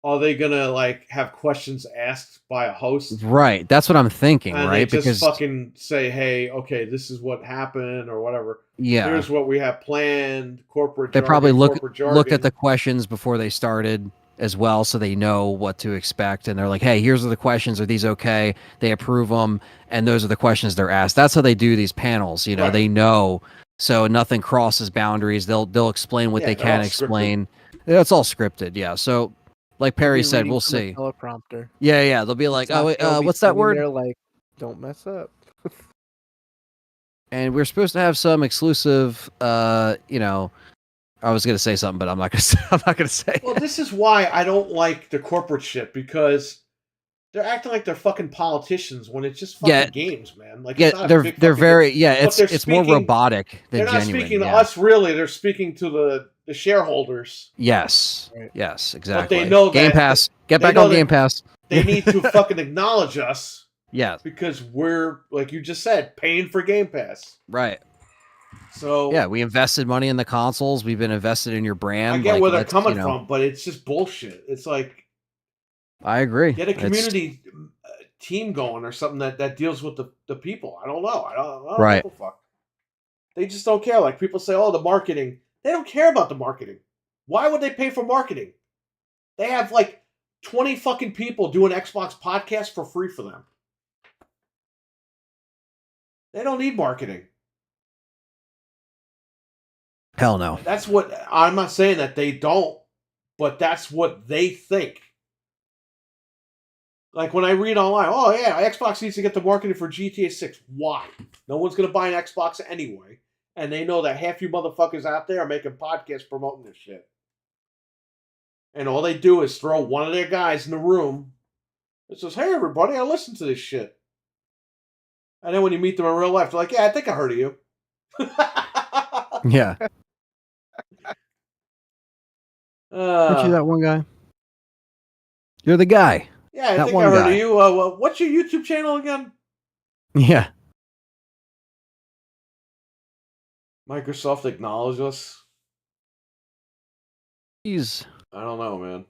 S1: are they going to, have questions asked by a host?
S3: Right. That's what I'm thinking,
S1: and
S3: right?
S1: They just fucking say, hey, okay, this is what happened or whatever.
S3: Yeah.
S1: Here's what we have planned, corporate
S3: They
S1: jargon,
S3: probably look
S1: jargon.
S3: at the questions before they started as well, so they know what to expect, and they're like, hey, here's the questions, are these okay? They approve them, and those are the questions they're asked. That's how they do these panels.
S1: Right.
S3: They know, so nothing crosses boundaries. They'll explain what they can explain. It's all scripted. Yeah. So like Perry said, we'll see.
S2: Teleprompter.
S3: Yeah. They'll be like, what's that word?
S2: They're like, don't mess up.
S3: And we're supposed to have some exclusive, I was gonna say something, but I'm not gonna say.
S1: Well, this is why I don't like the corporate shit, because they're acting like they're fucking politicians when it's just fucking games, man.
S3: They're very it's more robotic than genuine.
S1: They're not speaking to us, really. They're speaking to the shareholders.
S3: Yes, yes, exactly.
S1: But they know
S3: Game Pass. Get back on Game Pass.
S1: They need to fucking acknowledge us.
S3: Yeah,
S1: because we're, like you just said, paying for Game Pass.
S3: Right.
S1: So
S3: yeah, we invested money in the consoles. We've been invested in your brand.
S1: I get where they're coming from, but it's just bullshit. It's like,
S3: I agree.
S1: Get a community team going or something that deals with the people. I don't know. I don't know what the fuck. They just don't care. Like people say, oh, the marketing. They don't care about the marketing. Why would they pay for marketing? They have 20 fucking people doing Xbox podcasts for free for them. They don't need marketing.
S3: Hell no.
S1: That's what, I'm not saying that they don't, but that's what they think. Like when I read online, oh yeah, Xbox needs to get the marketing for GTA 6. Why? No one's going to buy an Xbox anyway. And they know that half you motherfuckers out there are making podcasts promoting this shit. And all they do is throw one of their guys in the room that says, hey everybody, I listen to this shit. And then when you meet them in real life, they're like, yeah, I think I heard of you.
S3: Yeah. Aren't you that one guy? You're the guy.
S1: Yeah, I think I heard of you. What's your YouTube channel again?
S3: Yeah.
S1: Microsoft acknowledge us?
S3: Jeez.
S1: I don't know,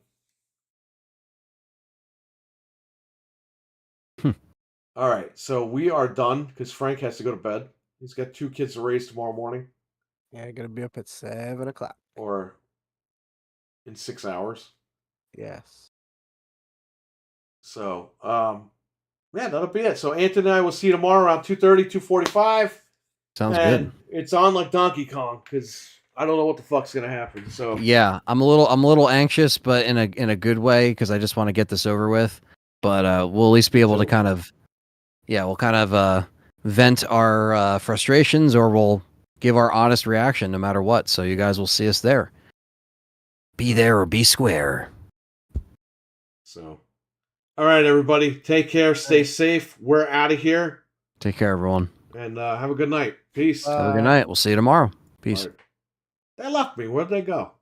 S1: man. All right, so we are done because Frank has to go to bed. He's got 2 kids to raise tomorrow morning.
S2: Yeah, I gotta be up at 7 o'clock.
S1: Or in 6 hours.
S2: Yes.
S1: So, yeah, that'll be it. So Anthony and I will see you tomorrow around 2:30, 2:45.
S3: Sounds good.
S1: It's on like Donkey Kong because I don't know what the fuck's gonna happen. So
S3: yeah, I'm a little anxious, but in a good way because I just want to get this over with. But we'll at least be able to kind of vent our frustrations, or we'll give our honest reaction no matter what. So you guys will see us there. Be there or be square.
S1: So, all right, everybody, take care, stay safe. We're out of here,
S3: Take care, everyone.
S1: and have a good night. Peace.
S3: Have a good night. We'll see you tomorrow. Peace.
S1: All right. They left me. Where'd they go?